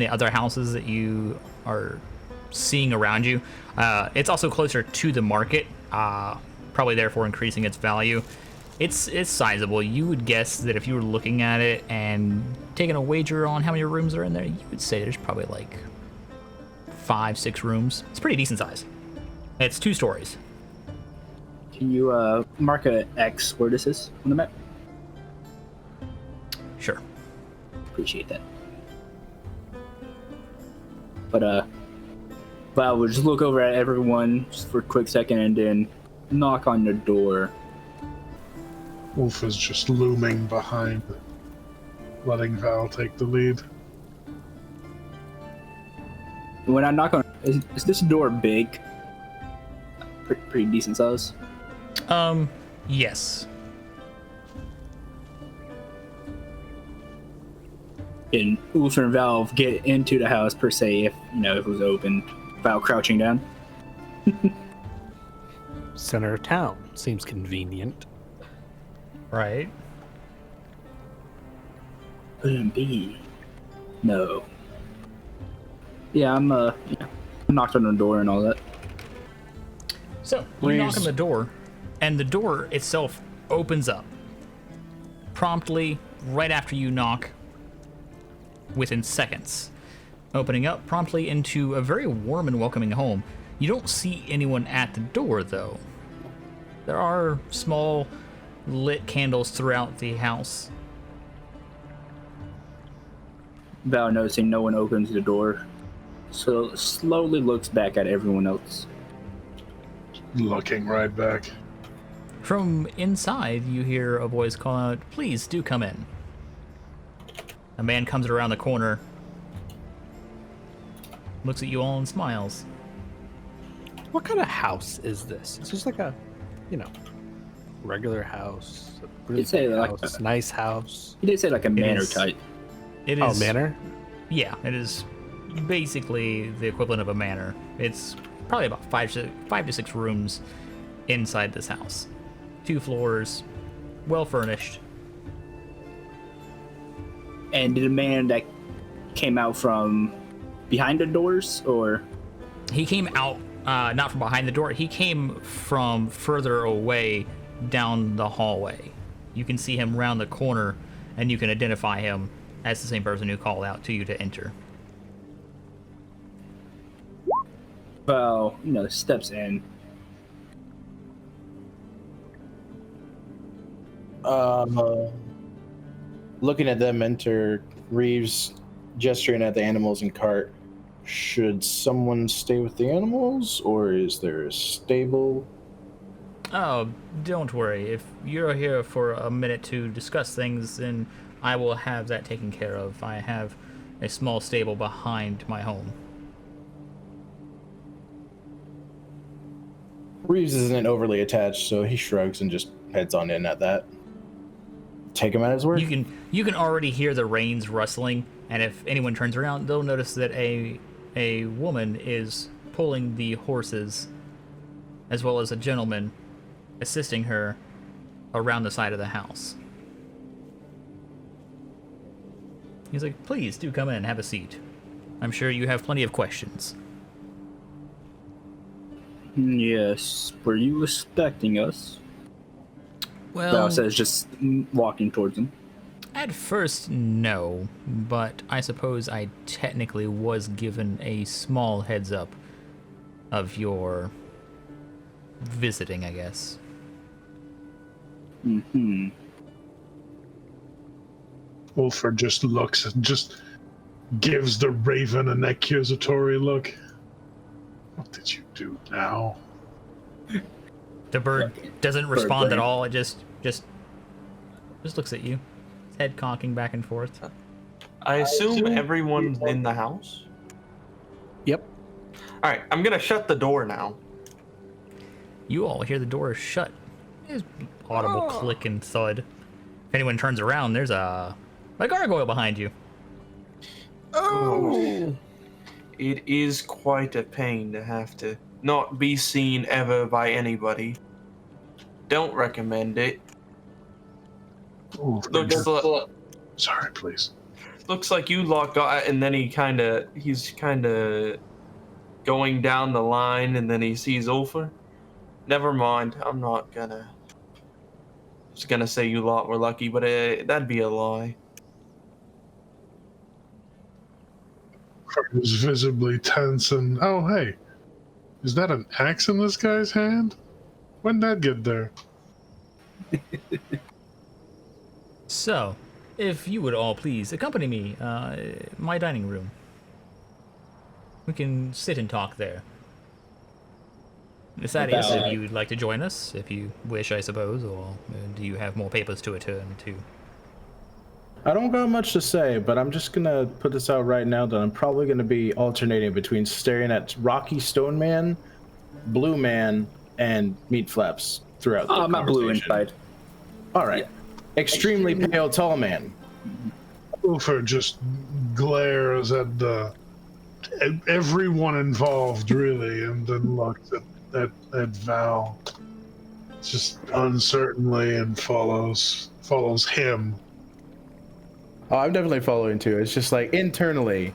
other houses that you are seeing around you. It's also closer to the market, probably therefore increasing its value. It's sizable. You would guess that if you were looking at it and taking a wager on how many rooms are in there, you would say there's probably like 5-6 rooms. It's pretty decent size. It's 2 stories. Can you mark a X where this is on the map? Sure. Appreciate that. But Val would just look over at everyone just for a quick second and then knock on the door. Wolf is just looming behind, letting Val take the lead. When I knock on, is this door big? Pretty decent size. Yes. And Ulster and Val get into the house per se if it was open. Val crouching down. Center of town. Seems convenient. Right. Couldn't be. No. Yeah, I'm Knocked on the door and all that. So, you knock on the door, and the door itself opens up. Promptly, right after you knock, within seconds. Opening up promptly into a very warm and welcoming home. You don't see anyone at the door, though. There are small lit candles throughout the house. Val, noticing no one opens the door, so slowly looks back at everyone else. Looking right back. From inside, you hear a voice call out, "Please do come in." A man comes around the corner, looks at you all and smiles. What kind of house is this? It's just like a, regular house. A really You'd say big like house, nice house. He did say like a manor is- type. It Oh, is. manor? Yeah, it is basically the equivalent of a manor. It's probably about five to six rooms inside this house. 2 floors, well furnished. And did a man that came out from behind the doors, or? He came out, not from behind the door, he came from further away down the hallway. You can see him round the corner, and you can identify him as the same person who called out to you to enter. Well, steps in. Looking at them enter, Reeves gesturing at the animals in cart. Should someone stay with the animals, or is there a stable? Oh, don't worry. If you're here for a minute to discuss things, then I will have that taken care of. I have a small stable behind my home. Reeves isn't overly attached, so he shrugs and just heads on in at that. Take him at his word. You can already hear the reins rustling, and if anyone turns around, they'll notice that a woman is pulling the horses, as well as a gentleman assisting her around the side of the house. He's like, "Please do come in and have a seat. I'm sure you have plenty of questions." Yes. Were you expecting us? Well, Val says, just walking towards him. at first, no, but I suppose I technically was given a small heads up of your visiting, I guess. Mm-hmm. Wolford just looks and just gives the raven an accusatory look. What did you do now? The bird doesn't respond at brain. all. It just looks at you, its head cocking back and forth. I assume everyone's in the house. Yep. All right, I'm gonna shut the door now. You all hear the door shut. There's audible click and thud. If anyone turns around, there's a gargoyle behind you. Oh, it is quite a pain to have to not be seen ever by anybody. Don't recommend it. Sorry, please. Looks like you lot got, and then he's kind of going down the line, and then he sees Ulfer. Never mind. I'm not gonna. I was gonna say you lot were lucky, but that'd be a lie. Is visibly tense and oh hey, is that an axe in this guy's hand? When'd that get there? So, if you would all please accompany me, my dining room. We can sit and talk there. Thaddeus, if you'd like to join us, if you wish, I suppose, or do you have more papers to attend to? I don't got much to say, but I'm just gonna put this out right now that I'm probably gonna be alternating between staring at Rocky Stone Man, Blue Man, and Meat Flaps throughout the I'm not blue conversation. inside. All right. Extremely pale tall man. Wolford just glares at everyone involved, really, and then looks at Val just uncertainly and follows him. Oh, I'm definitely following too. It's just like internally.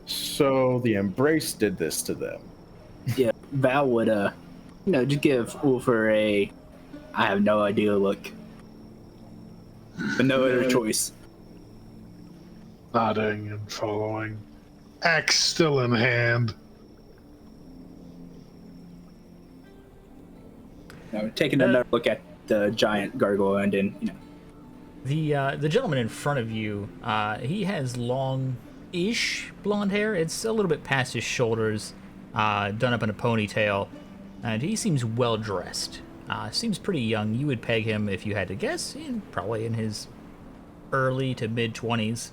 So the Embrace did this to them. Yeah, Val would, just give Ulfer a I have no idea look. But no other choice. Nodding and following. Axe still in hand. Taking another look at the giant gargoyle and then, The gentleman in front of you, he has long-ish blonde hair. It's a little bit past his shoulders, done up in a ponytail, and he seems well dressed. Seems pretty young. You would peg him, if you had to guess, probably in his early to mid-20s.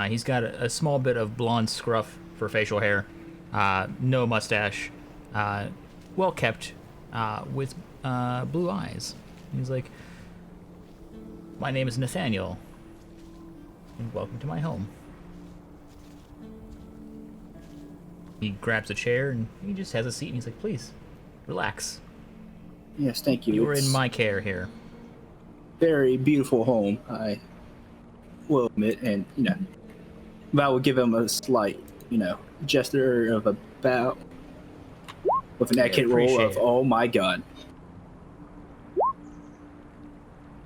He's got a small bit of blonde scruff for facial hair, no mustache, well kept, with blue eyes. He's like, "My name is Nathaniel, and welcome to my home." He grabs a chair and he just has a seat and he's like, "Please, relax. Yes, thank you. You are It's in my care here." very beautiful home, I will admit, and Val would give him a slight, gesture of a bow with an etiquette roll appreciate of it. oh my god.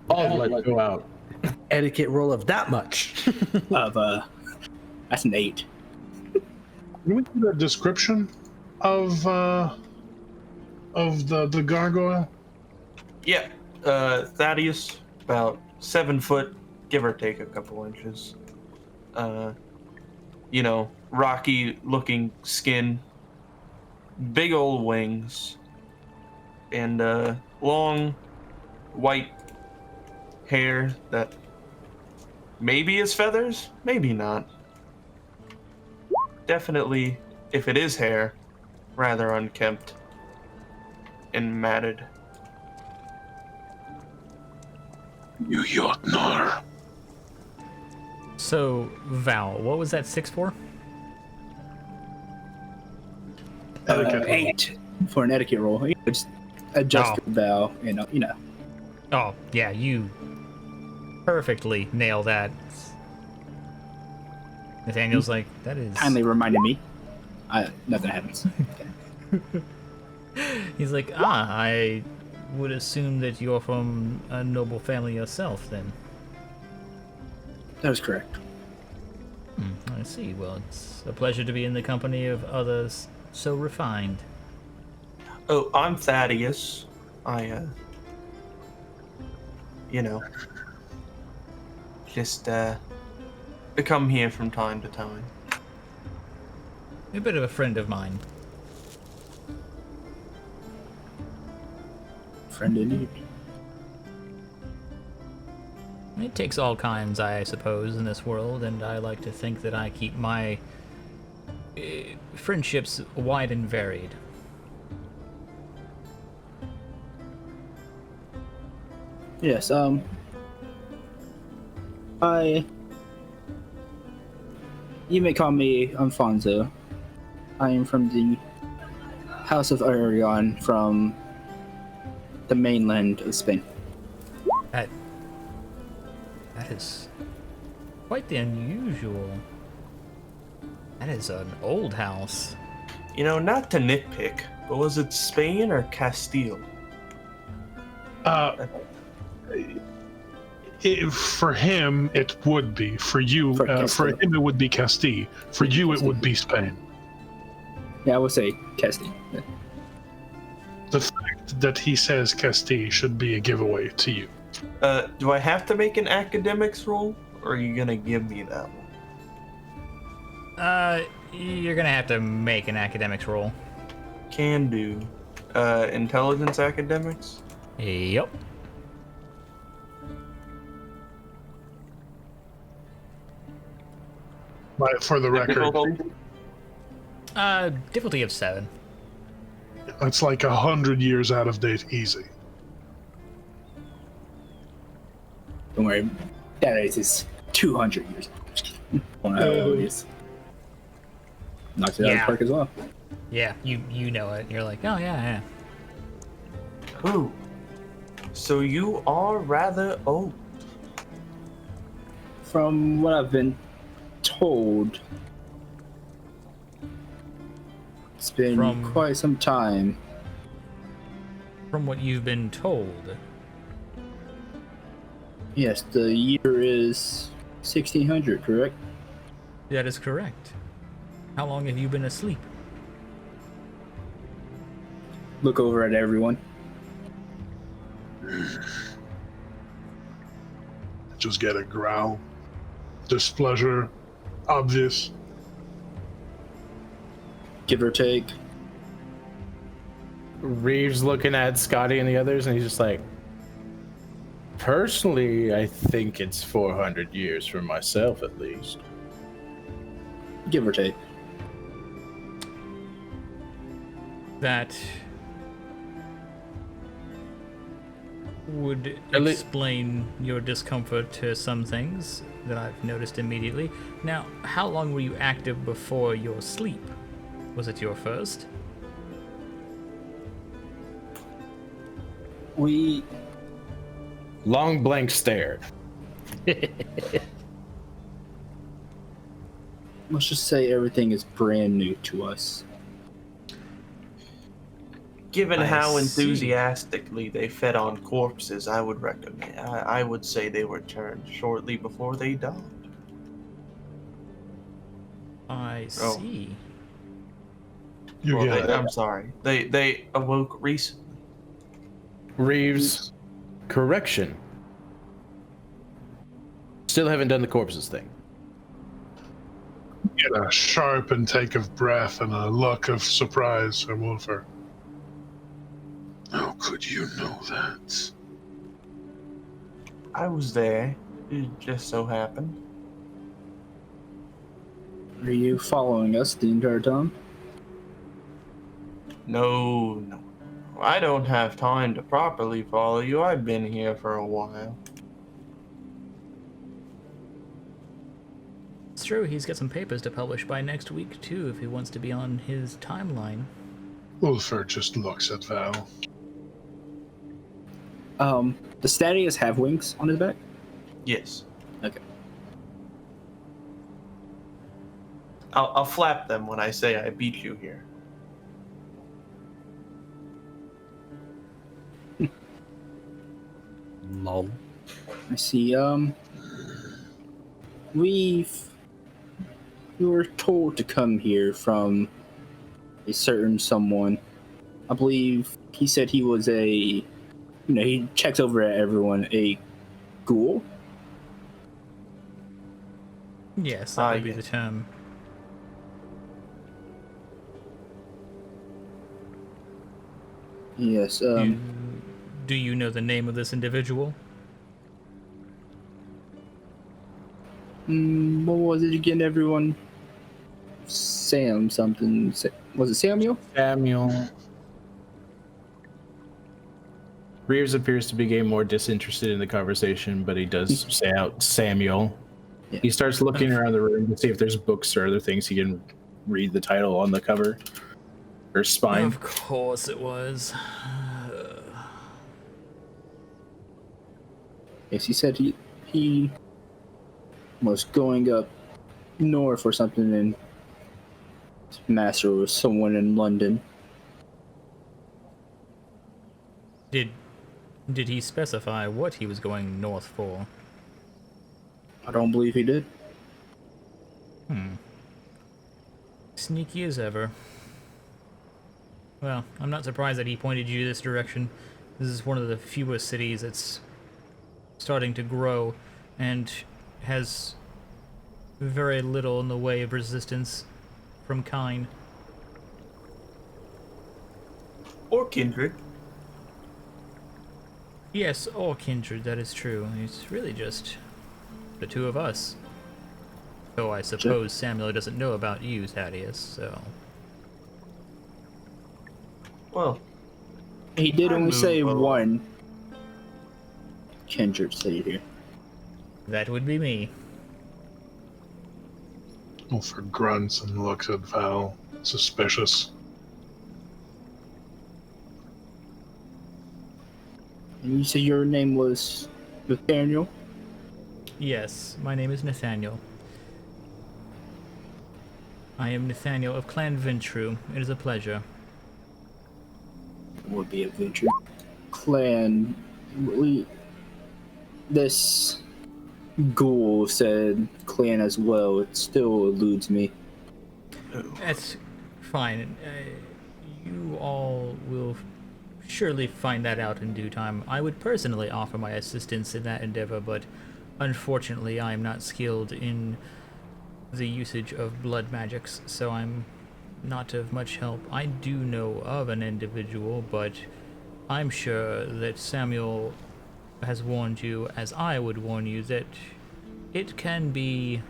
I'll let go out. Etiquette roll of that much. Of that's an 8. Can we get a description of the gargoyle? Yeah, Thaddeus, about 7 foot, give or take a couple inches. Rocky looking skin, big old wings, and long white hair that maybe is feathers, maybe not. Definitely, if it is hair, rather unkempt and matted. You Jotnar. So, Val, what was that 6 for? Etiquette roll. 8 for an etiquette roll. Just adjust Oh. Val, and Oh, yeah, you perfectly nail that. Nathaniel's like, that is... kindly reminded me. Nothing happens. He's like, I would assume that you're from a noble family yourself, then. That was correct. I see. Well, it's a pleasure to be in the company of others so refined. Oh, I'm Thaddeus. I, just, come here from time to time. A bit of a friend of mine. Friend indeed. It takes all kinds, I suppose, in this world, and I like to think that I keep my friendships wide and varied. Yes, you may call me Alfonso. I am from the House of Aragon from the mainland of Spain. That is quite the unusual. That is an old house. Not to nitpick, but was it Spain or Castile? For him, it would be. For you, For for Castile. him, it would be Castile. For you, it would be Spain. Yeah, I would say Castile. The fact that he says Castile should be a giveaway to you. Do I have to make an academics roll, or are you gonna give me that one? You're gonna have to make an academics roll. Can do. Intelligence academics? Yep. For the record, Difficulty? Difficulty of 7. it's like 100 years out of date easy. Don't worry, that is 200 years. Don't know how old it is. Knocked it out of the Yeah. park as well. Yeah, you know it. You're like, oh yeah. Ooh. So you are rather old. From what I've been told, It's been From- quite some time. From what you've been told. Yes, the year is 1600, correct? That is correct. How long have you been asleep? Look over at everyone. Just get a growl. Displeasure. Obvious. Give or take. Reeves looking at Scotty and the others, and he's just like, personally, I think it's 400 years for myself, at least. Give or take. That would At explain your discomfort to some things that I've noticed immediately. Now, how long were you active before your sleep? Was it your first? We Long blank stare. let's just say everything is brand new to us. Given I how see. enthusiastically they fed on corpses, I would recommend. I would say they were turned shortly before they died. I Oh. see. You Well, get it. I'm sorry. They awoke recently. Reeves, correction. Still haven't done the corpses thing. Get a sharp intake of breath and a look of surprise from Wolfer. How could you know that? I was there. It just so happened. Are you following us the entire time? No. I don't have time to properly follow you. I've been here for a while. It's true, he's got some papers to publish by next week, too, if he wants to be on his timeline. Wolfer just looks at Val. Does Thaddeus have wings on his back? Yes. Okay. I'll flap them when I say I beat you here. Lol. I see. We were told to come here from a certain someone. I believe he said he was he checks over at everyone, a ghoul. Yes, that would be yeah. the term. Yes. Do you know the name of this individual? What was it again, everyone? Sam something. Was it Samuel? Samuel. Reeves appears to be getting more disinterested in the conversation, but he does say out Samuel. Yeah. He starts looking around the room to see if there's books or other things he can read the title on the cover or spine. Of course it was. Yes, he said he was going up north or something, and his master was someone in London. Did he specify what he was going north for? I don't believe he did. Sneaky as ever. Well, I'm not surprised that he pointed you this direction. This is one of the fewest cities that's starting to grow and has very little in the way of resistance from kind. Or kindred. Yes, or kindred, that is true. It's really just the two of us. Though I suppose Samuel doesn't know about you, Thaddeus, so... Well, He did I only move say along. one kindred city here. That would be me. Wolfer grunts and looks at Val, suspicious. And you said your name was Nathaniel? Yes, my name is Nathaniel. I am Nathaniel of Clan Ventru. It is a pleasure. Would be a venture. Clan, this ghoul said clan as well. It still eludes me. That's fine. You all will surely find that out in due time. I would personally offer my assistance in that endeavor, but unfortunately I am not skilled in the usage of blood magics, so I'm not of much help. I do know of an individual, but I'm sure that Samuel has warned you, as I would warn you, that it can be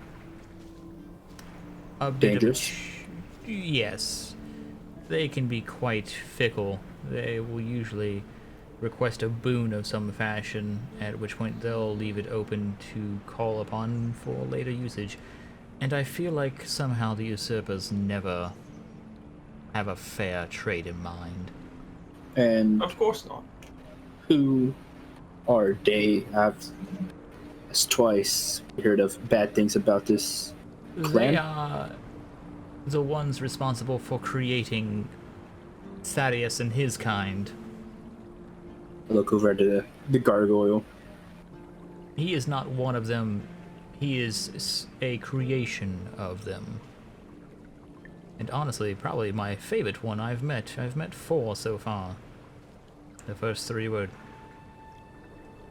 a bit Dangerous. Yes. They can be quite fickle. They will usually request a boon of some fashion, at which point they'll leave it open to call upon for later usage. And I feel like somehow the usurpers never have a fair trade in mind. And Of course not. who are they? I've twice heard of bad things about this clan. They are the ones responsible for creating Thaddeus and his kind. I look over at the gargoyle. He is not one of them. He is a creation of them. And honestly, probably my favorite one I've met. I've met 4 so far. The first 3 were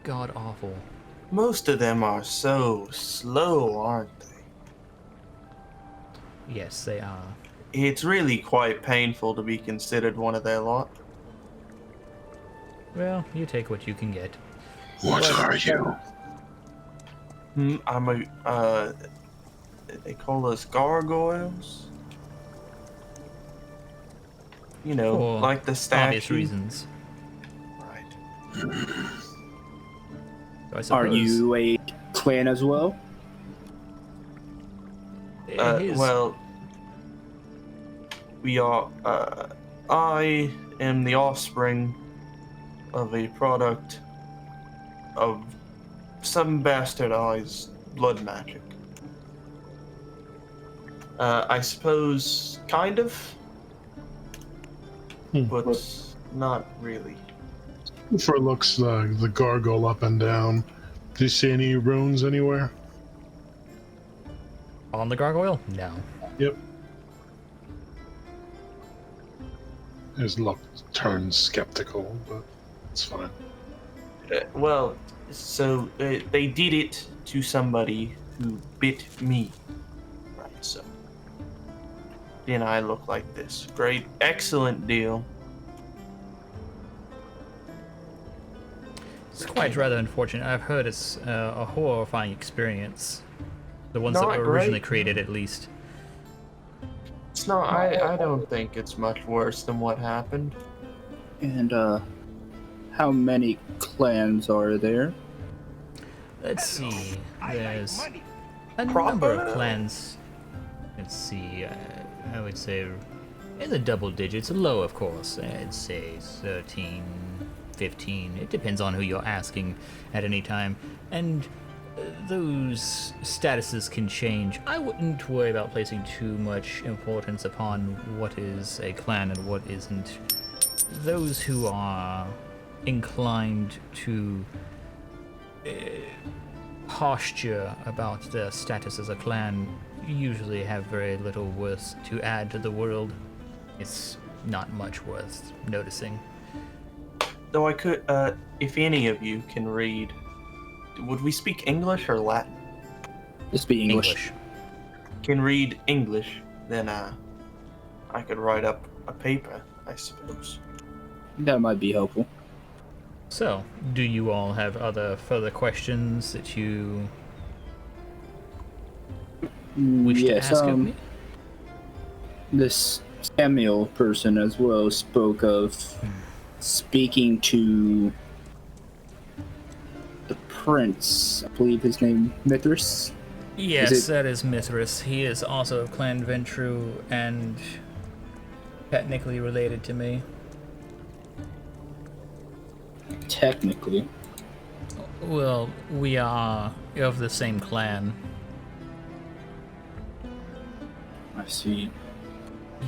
god-awful. Most of them are so slow, aren't they? Yes, they are. It's really quite painful to be considered one of their lot. Well, you take what you can get. What are you? I'm a, they call us gargoyles? You know, For like the statue. obvious reasons. Right. So I Are suppose you a clan as well? his- Well, we are, I am the offspring of a product of some bastardized blood magic. I suppose, kind of, but not really. For looks the gargoyle up and down. Do you see any runes anywhere? on the gargoyle? No. Yep. His look turns skeptical, but it's fine. Well, so they did it to somebody who bit me. Right, so. Then I look like this. Great, excellent deal. It's quite rather unfortunate. I've heard it's a horrifying experience. The ones that Not were originally great. created, at least. It's not, I don't think it's much worse than what happened. And how many clans are there? Let's see. There's a number of clans. Let's see. I would say in the double digits. Low, of course. I'd say 13, 15. It depends on who you're asking at any time. And those statuses can change. I wouldn't worry about placing too much importance upon what is a clan and what isn't. Those who are inclined to posture about their status as a clan usually have very little worth to add to the world. It's not much worth noticing. Though I could, if any of you can read, would we speak English or Latin? Just be English. Can read English, then I could write up a paper, I suppose. That might be helpful. So, do you all have other further questions that you wish Yes, to ask of me? this Samuel person as well spoke of speaking to the prince. I believe his name Mithras. Yes, it- that is Mithras. He is also of Clan Ventru and technically related to me. Technically, Well, we are of the same clan. I see.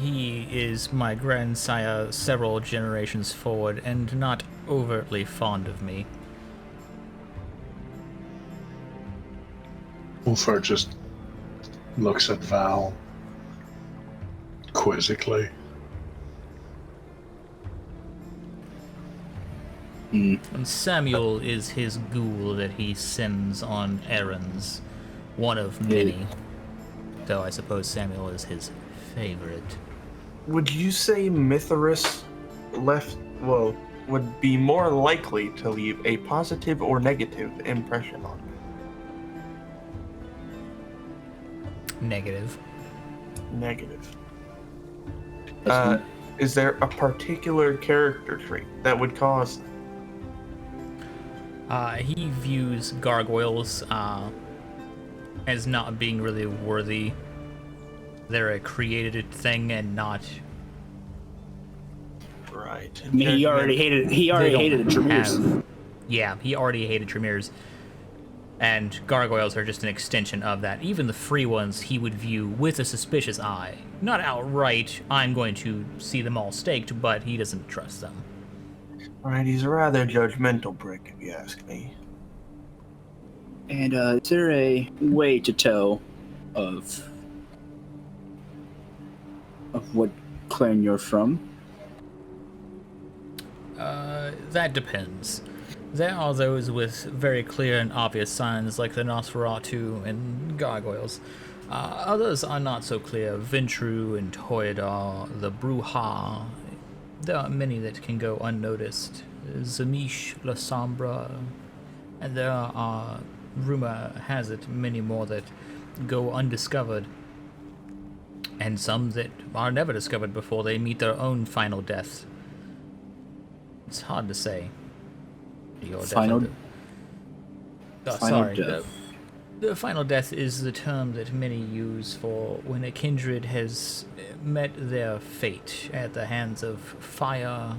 He is my grandsire several generations forward and not overtly fond of me. Ulfar just looks at Val quizzically. And Samuel is his ghoul that he sends on errands. One of many. Though I suppose Samuel is his favorite. Would you say Mithras would be more likely to leave a positive or negative impression on you? Negative. Negative. Is there a particular character trait that would cause that? He views gargoyles as not being really worthy. They're a created thing and not. Right. I mean, he already hated the Tremors. Yeah, he already hated Tremors. And gargoyles are just an extension of that. Even the free ones he would view with a suspicious eye. Not outright, I'm going to see them all staked, but he doesn't trust them. Right, he's a rather judgmental prick, if you ask me. And is there a way to tell of what clan you're from? That depends. There are those with very clear and obvious signs, like the Nosferatu and gargoyles. Others are not so clear. Ventru and Toyadar, the Bruja. There are many that can go unnoticed. Zamish, La Sombra, and there are, rumor has it, many more that go undiscovered. And some that are never discovered before they meet their own final death. It's hard to say. Final death. The final death is the term that many use for when a kindred has met their fate at the hands of fire,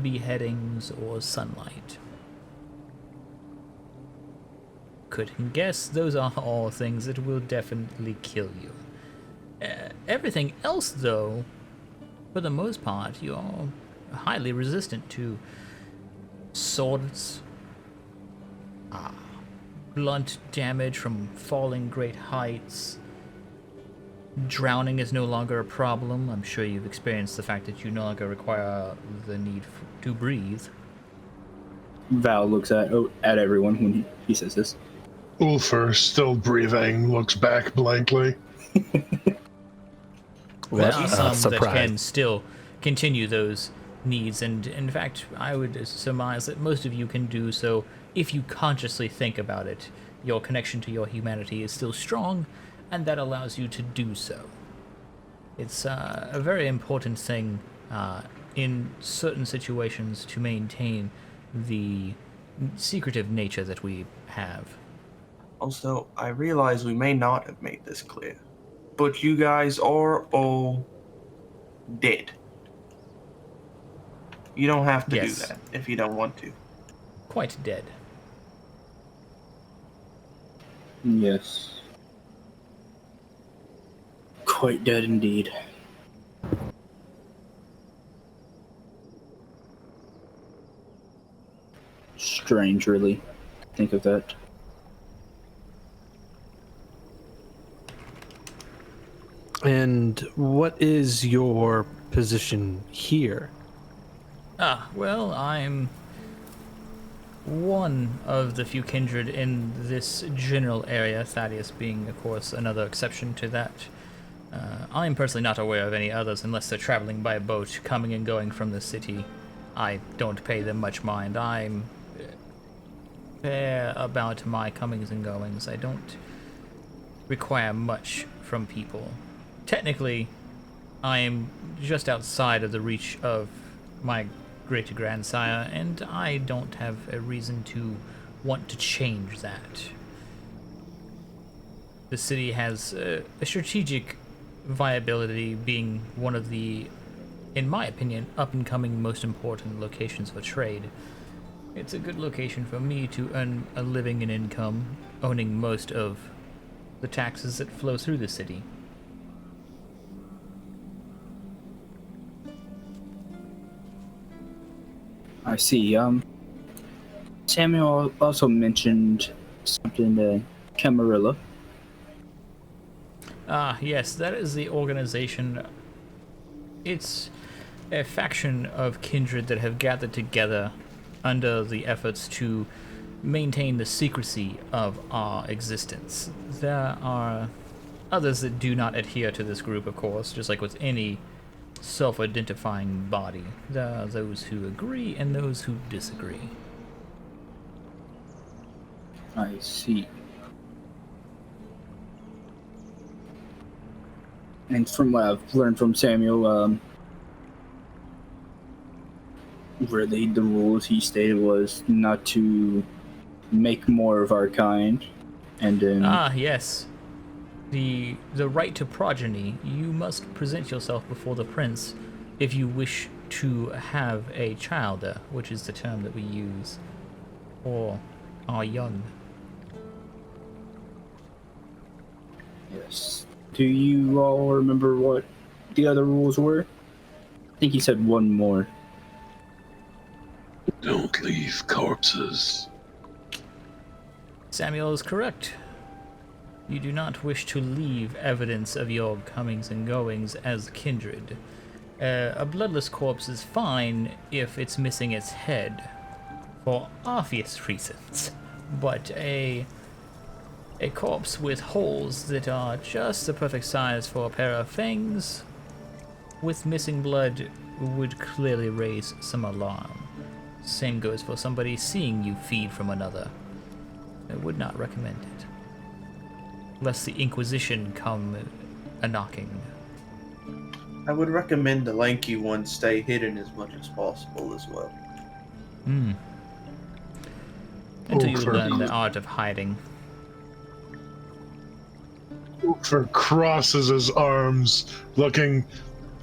beheadings, or sunlight. Couldn't guess, those are all things that will definitely kill you. Everything else, though, for the most part, you're highly resistant to swords, blunt damage from falling great heights. Drowning is no longer a problem. I'm sure you've experienced the fact that you no longer require the need to breathe. Val looks at everyone when he says this. Ulfar, still breathing, looks back blankly. There are some that can still continue those needs, and in fact, I would surmise that most of you can do so if you consciously think about it. Your connection to your humanity is still strong, and that allows you to do so. It's a very important thing in certain situations to maintain the secretive nature that we have. Also, I realize we may not have made this clear, but you guys are all dead. You don't have to do that if you don't want to. Quite dead. Yes. Quite dead indeed. Strange, really. Think of that. And what is your position here? Well, I'm one of the few kindred in this general area, Thaddeus being, of course, another exception to that. I'm personally not aware of any others unless they're traveling by boat, coming and going from the city. I don't pay them much mind. I'm fair about my comings and goings. I don't require much from people. Technically, I am just outside of the reach of my great-grandsire, and I don't have a reason to want to change that. The city has a strategic viability, being one of the, in my opinion, up-and-coming most important locations for trade. It's a good location for me to earn a living and income, owning most of the taxes that flow through the city. I see. Samuel also mentioned something to Camarilla. Ah, yes, that is the organization. It's a faction of kindred that have gathered together under the efforts to maintain the secrecy of our existence. There are others that do not adhere to this group, of course, just like with any self-identifying body. There are those who agree and those who disagree. I see. And from what I've learned from Samuel, really the rules he stated was not to make more of our kind, and then Ah, yes. The right to progeny. You must present yourself before the prince if you wish to have a child, which is the term that we use, or are young. yes. Do you all remember what the other rules were? I think he said one more. Don't leave corpses. Samuel is correct. You do not wish to leave evidence of your comings and goings as kindred. A bloodless corpse is fine if it's missing its head, for obvious reasons, but a corpse with holes that are just the perfect size for a pair of fangs with missing blood would clearly raise some alarm. Same goes for somebody seeing you feed from another. I would not recommend it, lest the Inquisition come a-knocking. I would recommend the lanky one stay hidden as much as possible as well. Until you for- learn the art of hiding. For crosses his arms, looking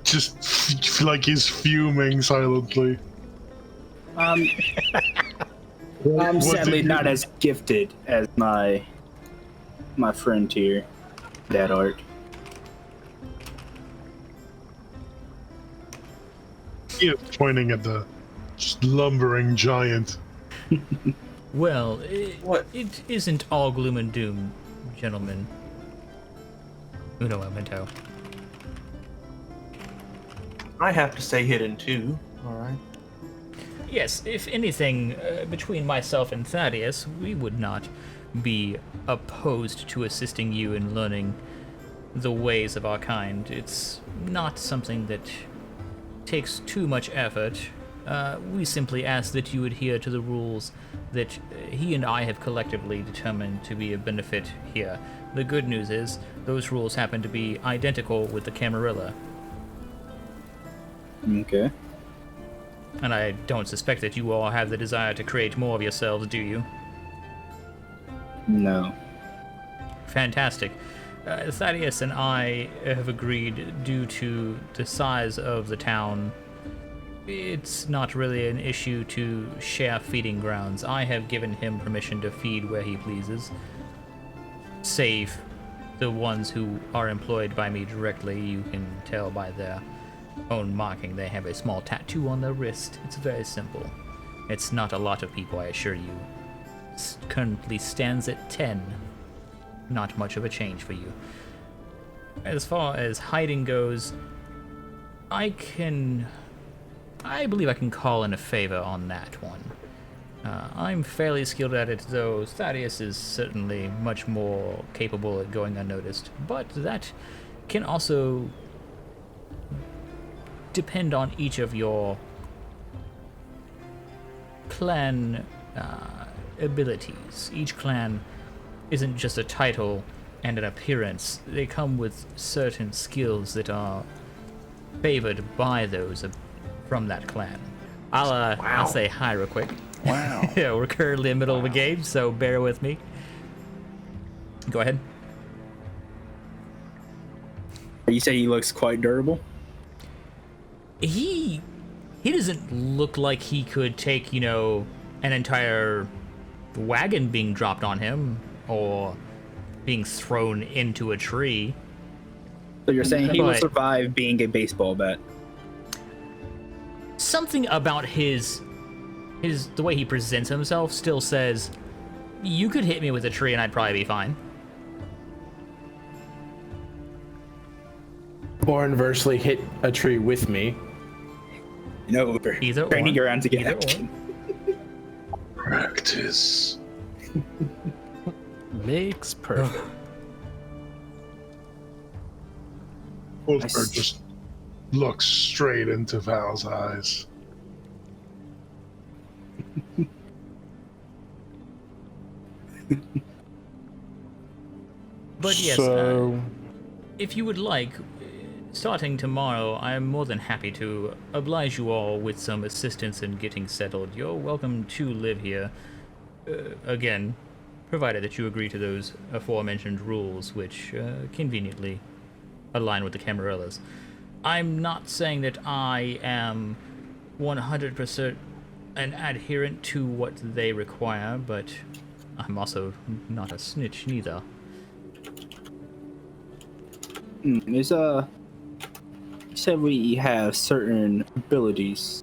just like he's fuming silently. I'm What sadly did you- not as gifted as my friend here, that art. He is pointing at the lumbering giant. Well, What? it isn't all gloom and doom, gentlemen. Uno momento. I have to stay hidden too. All right. Yes, if anything, between myself and Thaddeus, we would not be opposed to assisting you in learning the ways of our kind. It's not something that takes too much effort. We simply ask that you adhere to the rules that he and I have collectively determined to be of benefit here. The good news is, those rules happen to be identical with the Camarilla. Okay. And I don't suspect that you all have the desire to create more of yourselves, do you? No. Fantastic. Thaddeus and I have agreed, due to the size of the town, it's not really an issue to share feeding grounds. I have given him permission to feed where he pleases, save the ones who are employed by me directly. You can tell by their own marking. They have a small tattoo on their wrist. It's very simple. It's not a lot of people, I assure you. Currently stands at 10. Not much of a change for you. As far as hiding goes, I believe I can call in a favor on that one. I'm fairly skilled at it, though Thaddeus is certainly much more capable at going unnoticed, but that can also depend on each of your clan abilities. Each clan isn't just a title and an appearance. They come with certain skills that are favored by those from that clan. I'll say hi real quick. Wow. Yeah, we're currently in the middle of a game, so bear with me. Go ahead. You say he looks quite durable? He doesn't look like he could take, an entire wagon being dropped on him or being thrown into a tree. So you're saying he will But- survive being a baseball bat? Something about his the way he presents himself still says, you could hit me with a tree and I'd probably be fine. Or inversely, hit a tree with me. You know, we're Either training or. around to get Either action. Practice. Makes perfect. Wolfberg just looks straight into Val's eyes. But yes, So, if you would like, starting tomorrow, I am more than happy to oblige you all with some assistance in getting settled. You're welcome to live here. Again, provided that you agree to those aforementioned rules, which conveniently align with the Camarellas. I'm not saying that I am 100% an adherent to what they require, but I'm also not a snitch neither. There's you said we have certain abilities.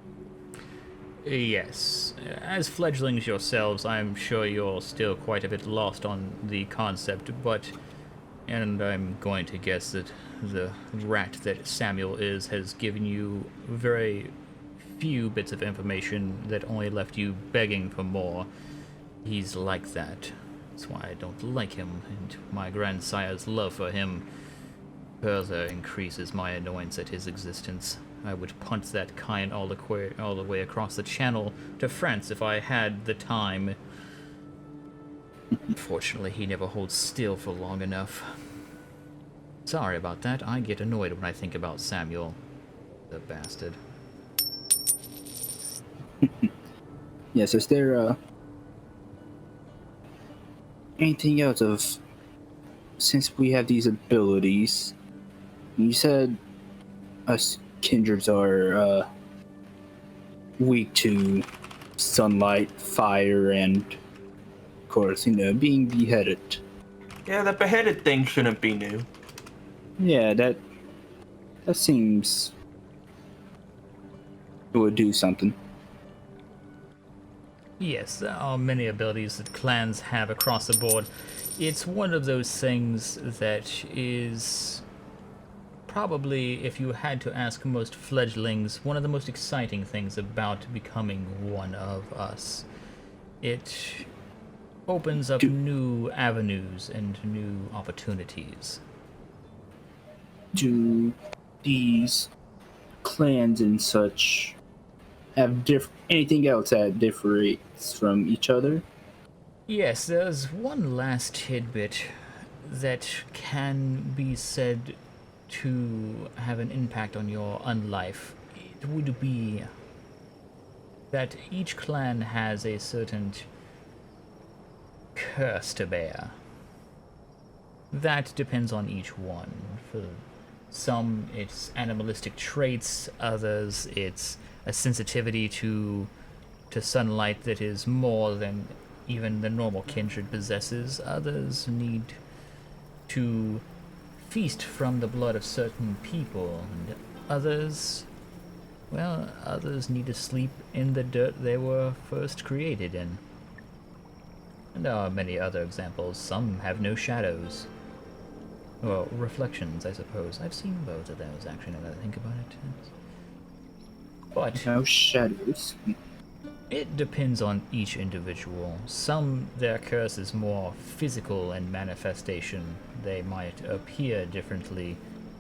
Yes. As fledglings yourselves, I'm sure you're still quite a bit lost on the concept, and I'm going to guess that the rat that Samuel is has given you very few bits of information that only left you begging for more. He's like that. That's why I don't like him, and my grandsire's love for him further increases my annoyance at his existence. I would punt that kind all the way across the channel to France if I had the time. Unfortunately, he never holds still for long enough. Sorry about that. I get annoyed when I think about Samuel. The bastard. Yes, is there anything else since we have these abilities? You said us kindreds are weak to sunlight, fire, and of course, being beheaded. Yeah, the beheaded thing shouldn't be new. Yeah, that seems it would do something. Yes, there are many abilities that clans have across the board. It's one of those things that is probably, if you had to ask most fledglings, one of the most exciting things about becoming one of us. It opens up new avenues and new opportunities. Do these clans and such have anything else that differs from each other? Yes, there's one last tidbit that can be said to have an impact on your unlife. It would be that each clan has a certain curse to bear. That depends on each one. For some, it's animalistic traits. Others, it's a sensitivity to sunlight that is more than even the normal kindred possesses. Others need to feast from the blood of certain people, and others need to sleep in the dirt they were first created in. And there are many other examples. Some have no shadows. Well, reflections, I suppose. I've seen both of those, actually, now that I think about it. But No shadows. it depends on each individual. Some, their curse is more physical in manifestation. They might appear differently.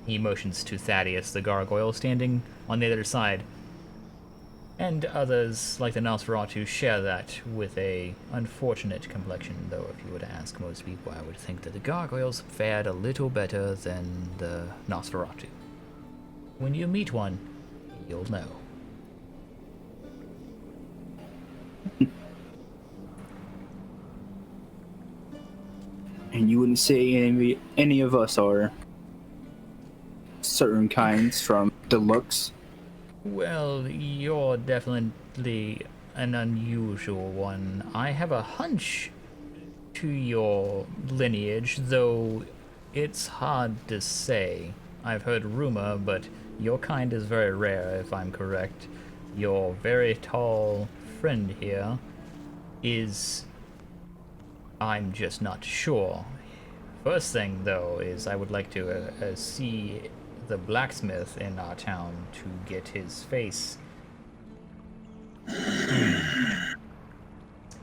He motions to Thaddeus, the gargoyle, standing on the other side. And others, like the Nosferatu, share that with a unfortunate complexion, though if you were to ask most people, I would think that the gargoyles fared a little better than the Nosferatu. When you meet one, you'll know. And you wouldn't say any of us are certain kinds from the looks? Well, you're definitely an unusual one. I have a hunch to your lineage, though it's hard to say. I've heard rumor, but your kind is very rare, if I'm correct. You're very tall, friend here is... I'm just not sure. First thing, though, is I would like to see the blacksmith in our town to get his face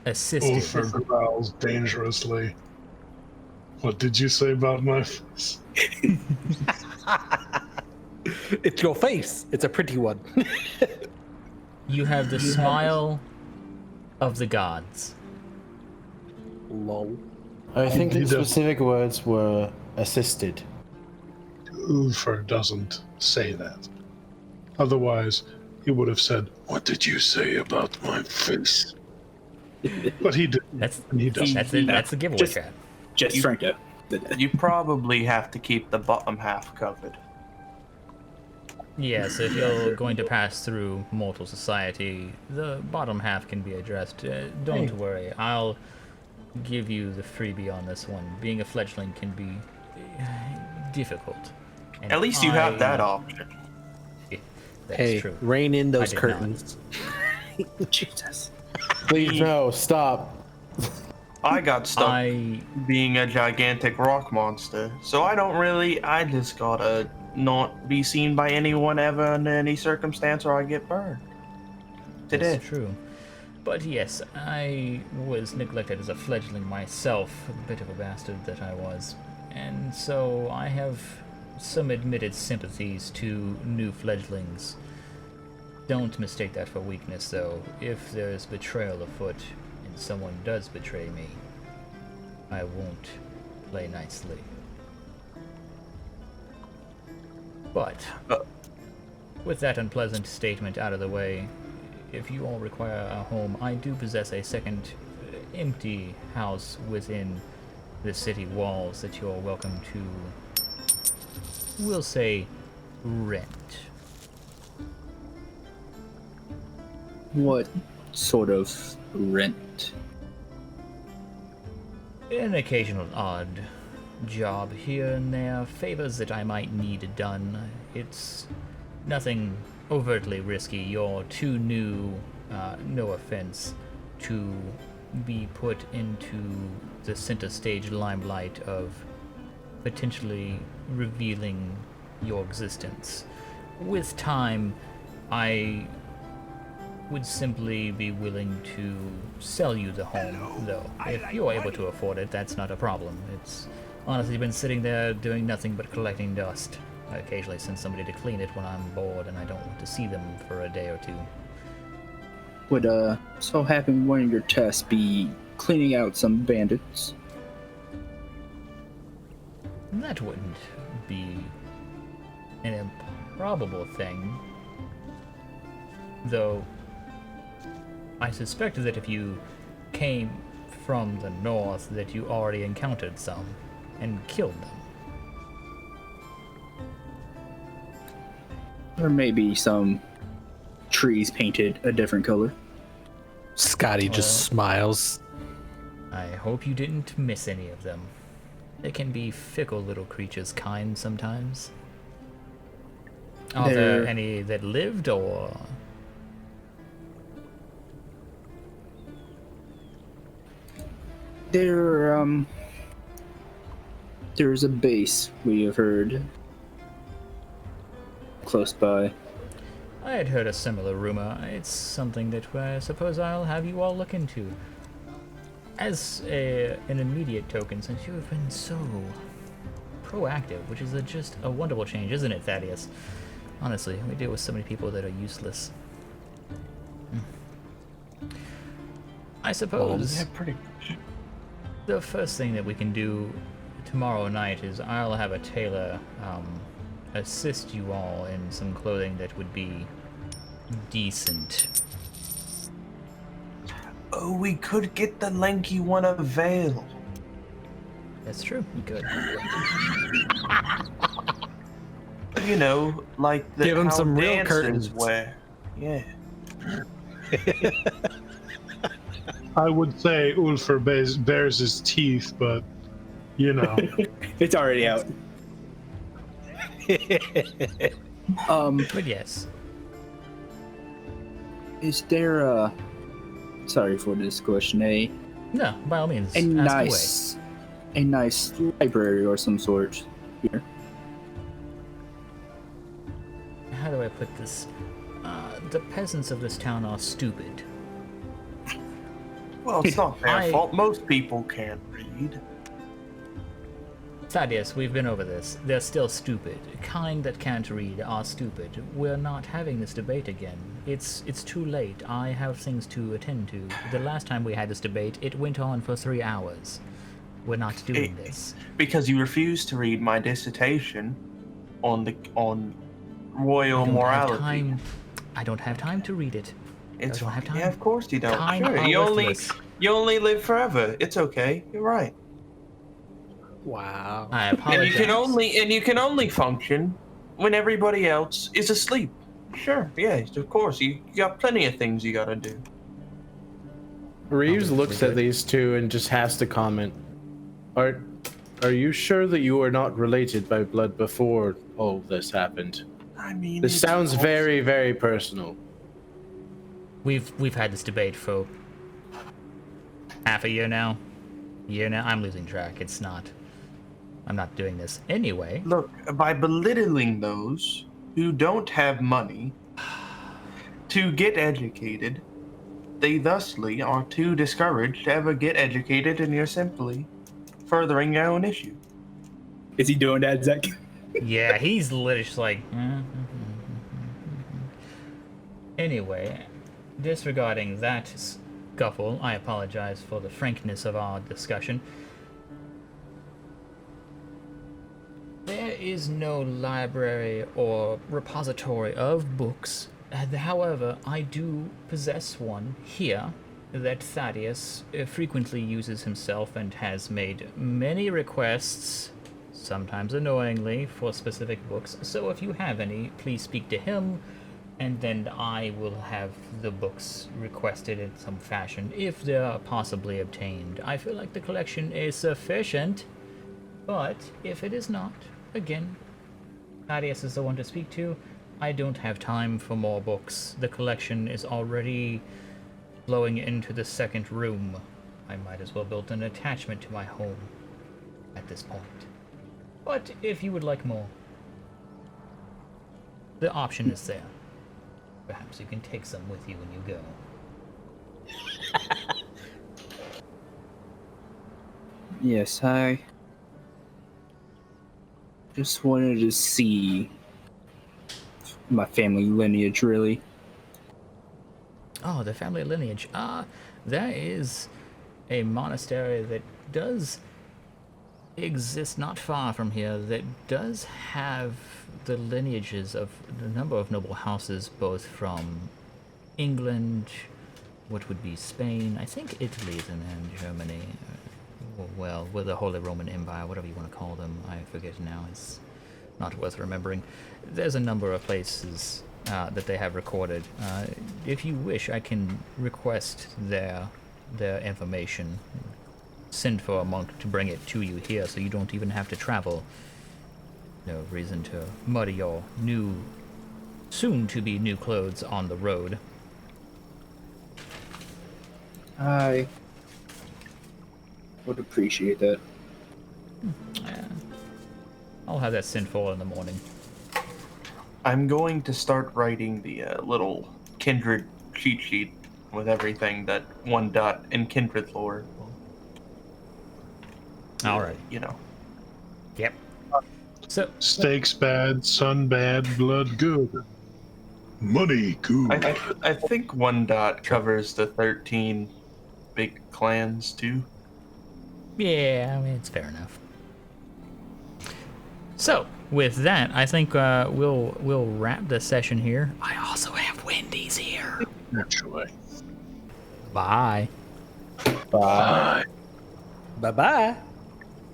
assisted. Ulfer growls dangerously. What did you say about my face? It's your face. It's a pretty one. You have the smile of the gods. Lol. I think He the does. specific words were assisted. Ulfer doesn't say that. Otherwise, he would have said, What did you say about my face? but he didn't. That's And he doesn't. that's the giveaway, Just- chat. Just Franco. You probably have to keep the bottom half covered. Yes, if you're going to pass through mortal society, the bottom half can be addressed. Don't worry, I'll give you the freebie on this one. Being a fledgling can be difficult. And At least you have I- that option. That's Hey, true. rein in I those did not. curtains. Jesus. Please, no, stop. I got stuck I being a gigantic rock monster, so I just gotta not be seen by anyone ever under any circumstance or I get burned. Today. That's true. But yes, I was neglected as a fledgling myself, a bit of a bastard that I was. And so I have some admitted sympathies to new fledglings. Don't mistake that for weakness, though. If there's betrayal afoot, and someone does betray me, I won't play nicely. But, with that unpleasant statement out of the way, if you all require a home, I do possess a second empty house within the city walls that you're welcome to, we'll say, rent. What sort of rent? An occasional odd job here and there, favors that I might need done. It's nothing overtly risky. You're too new, no offense, to be put into the center stage limelight of potentially revealing your existence. With time, I would simply be willing to sell you the home, though. If you're able to afford it, that's not a problem. It's honestly been sitting there doing nothing but collecting dust. I occasionally send somebody to clean it when I'm bored and I don't want to see them for a day or two. Would so happen one of your tests be cleaning out some bandits? That wouldn't be an improbable thing, though I suspect that if you came from the north that you already encountered some and killed them. Or maybe some trees painted a different color? Scotty just smiles. I hope you didn't miss any of them. They can be fickle little creatures, kind sometimes. Are there They're- any that lived, or...? There's a base we have heard close by. I had heard a similar rumor. It's something that I suppose I'll have you all look into. As an immediate token, since you have been so proactive, which is just a wonderful change, isn't it, Thaddeus? Honestly, we deal with so many people that are useless. I suppose pretty. the first thing that we can do tomorrow night is I'll have a tailor assist you all in some clothing that would be decent. Oh, we could get the lanky one a veil. That's true. We could. You know, like the Give 'em how some real dancers curtains. wear. Yeah. I would say Ulfer bares his teeth, but you know. It's already out. But yes, Is there sorry for this question. No, by all means, A ask nice library or some sort here. away. How do I put this? The peasants of this town are stupid. Well, it's not their I- fault. Most people can't read. Thaddeus, we've been over this. They're still stupid. Kind that can't read are stupid. We're not having this debate again. It's too late. I have things to attend to. The last time we had this debate, it went on for 3 hours. We're not doing this. Because you refused to read my dissertation on royal morality. I don't have time to read it. It's I don't have fine. time. Yeah, of course you don't. Time Sure, are worthless. you only live forever. It's okay. You're right. Wow. I And apologize. you can only function when everybody else is asleep. Sure, yeah, of course. You got plenty of things you gotta do. Reeves looks at these two and just has to comment. Are you sure that you were not related by blood before all this happened? I mean, This it's sounds also- very, very personal. We've had this debate for half a year now. I'm losing track. I'm not doing this anyway. Look, by belittling those who don't have money to get educated, they thusly are too discouraged to ever get educated, and you're simply furthering your own issue. Is he doing that, Zach? Yeah, he's literally just like. Anyway, disregarding that scuffle, I apologize for the frankness of our discussion. There is no library or repository of books. However, I do possess one here that Thaddeus frequently uses himself and has made many requests, sometimes annoyingly, for specific books. So if you have any, please speak to him, and then I will have the books requested in some fashion if they are possibly obtained. I feel like the collection is sufficient, but if it is not, again, Thaddeus is the one to speak to. I don't have time for more books. The collection is already flowing into the second room. I might as well build an attachment to my home at this point. But if you would like more, the option is there. Perhaps you can take some with you when you go. Yes, I just wanted to see my family lineage, really. Oh, the family lineage. There is a monastery that does exist not far from here that does have the lineages of a number of noble houses, both from England, what would be Spain, I think Italy is in there, and Germany. Well, with the Holy Roman Empire, whatever you want to call them, I forget now. It's not worth remembering. There's a number of places that they have recorded. If you wish, I can request their information. Send for a monk to bring it to you here, so you don't even have to travel. No reason to muddy your soon-to-be new clothes on the road. I would appreciate that. I'll have that sent for in the morning. I'm going to start writing the little kindred cheat sheet with everything that one dot in kindred lore. All right. You know. Yep. So Steaks bad, sun bad, blood good. Money good. I think one dot covers the 13 big clans too. yeah, I mean it's fair enough. So with that, I think we'll wrap the session here. I also have Wendy's here. Naturally. Bye. Bye. Bye bye.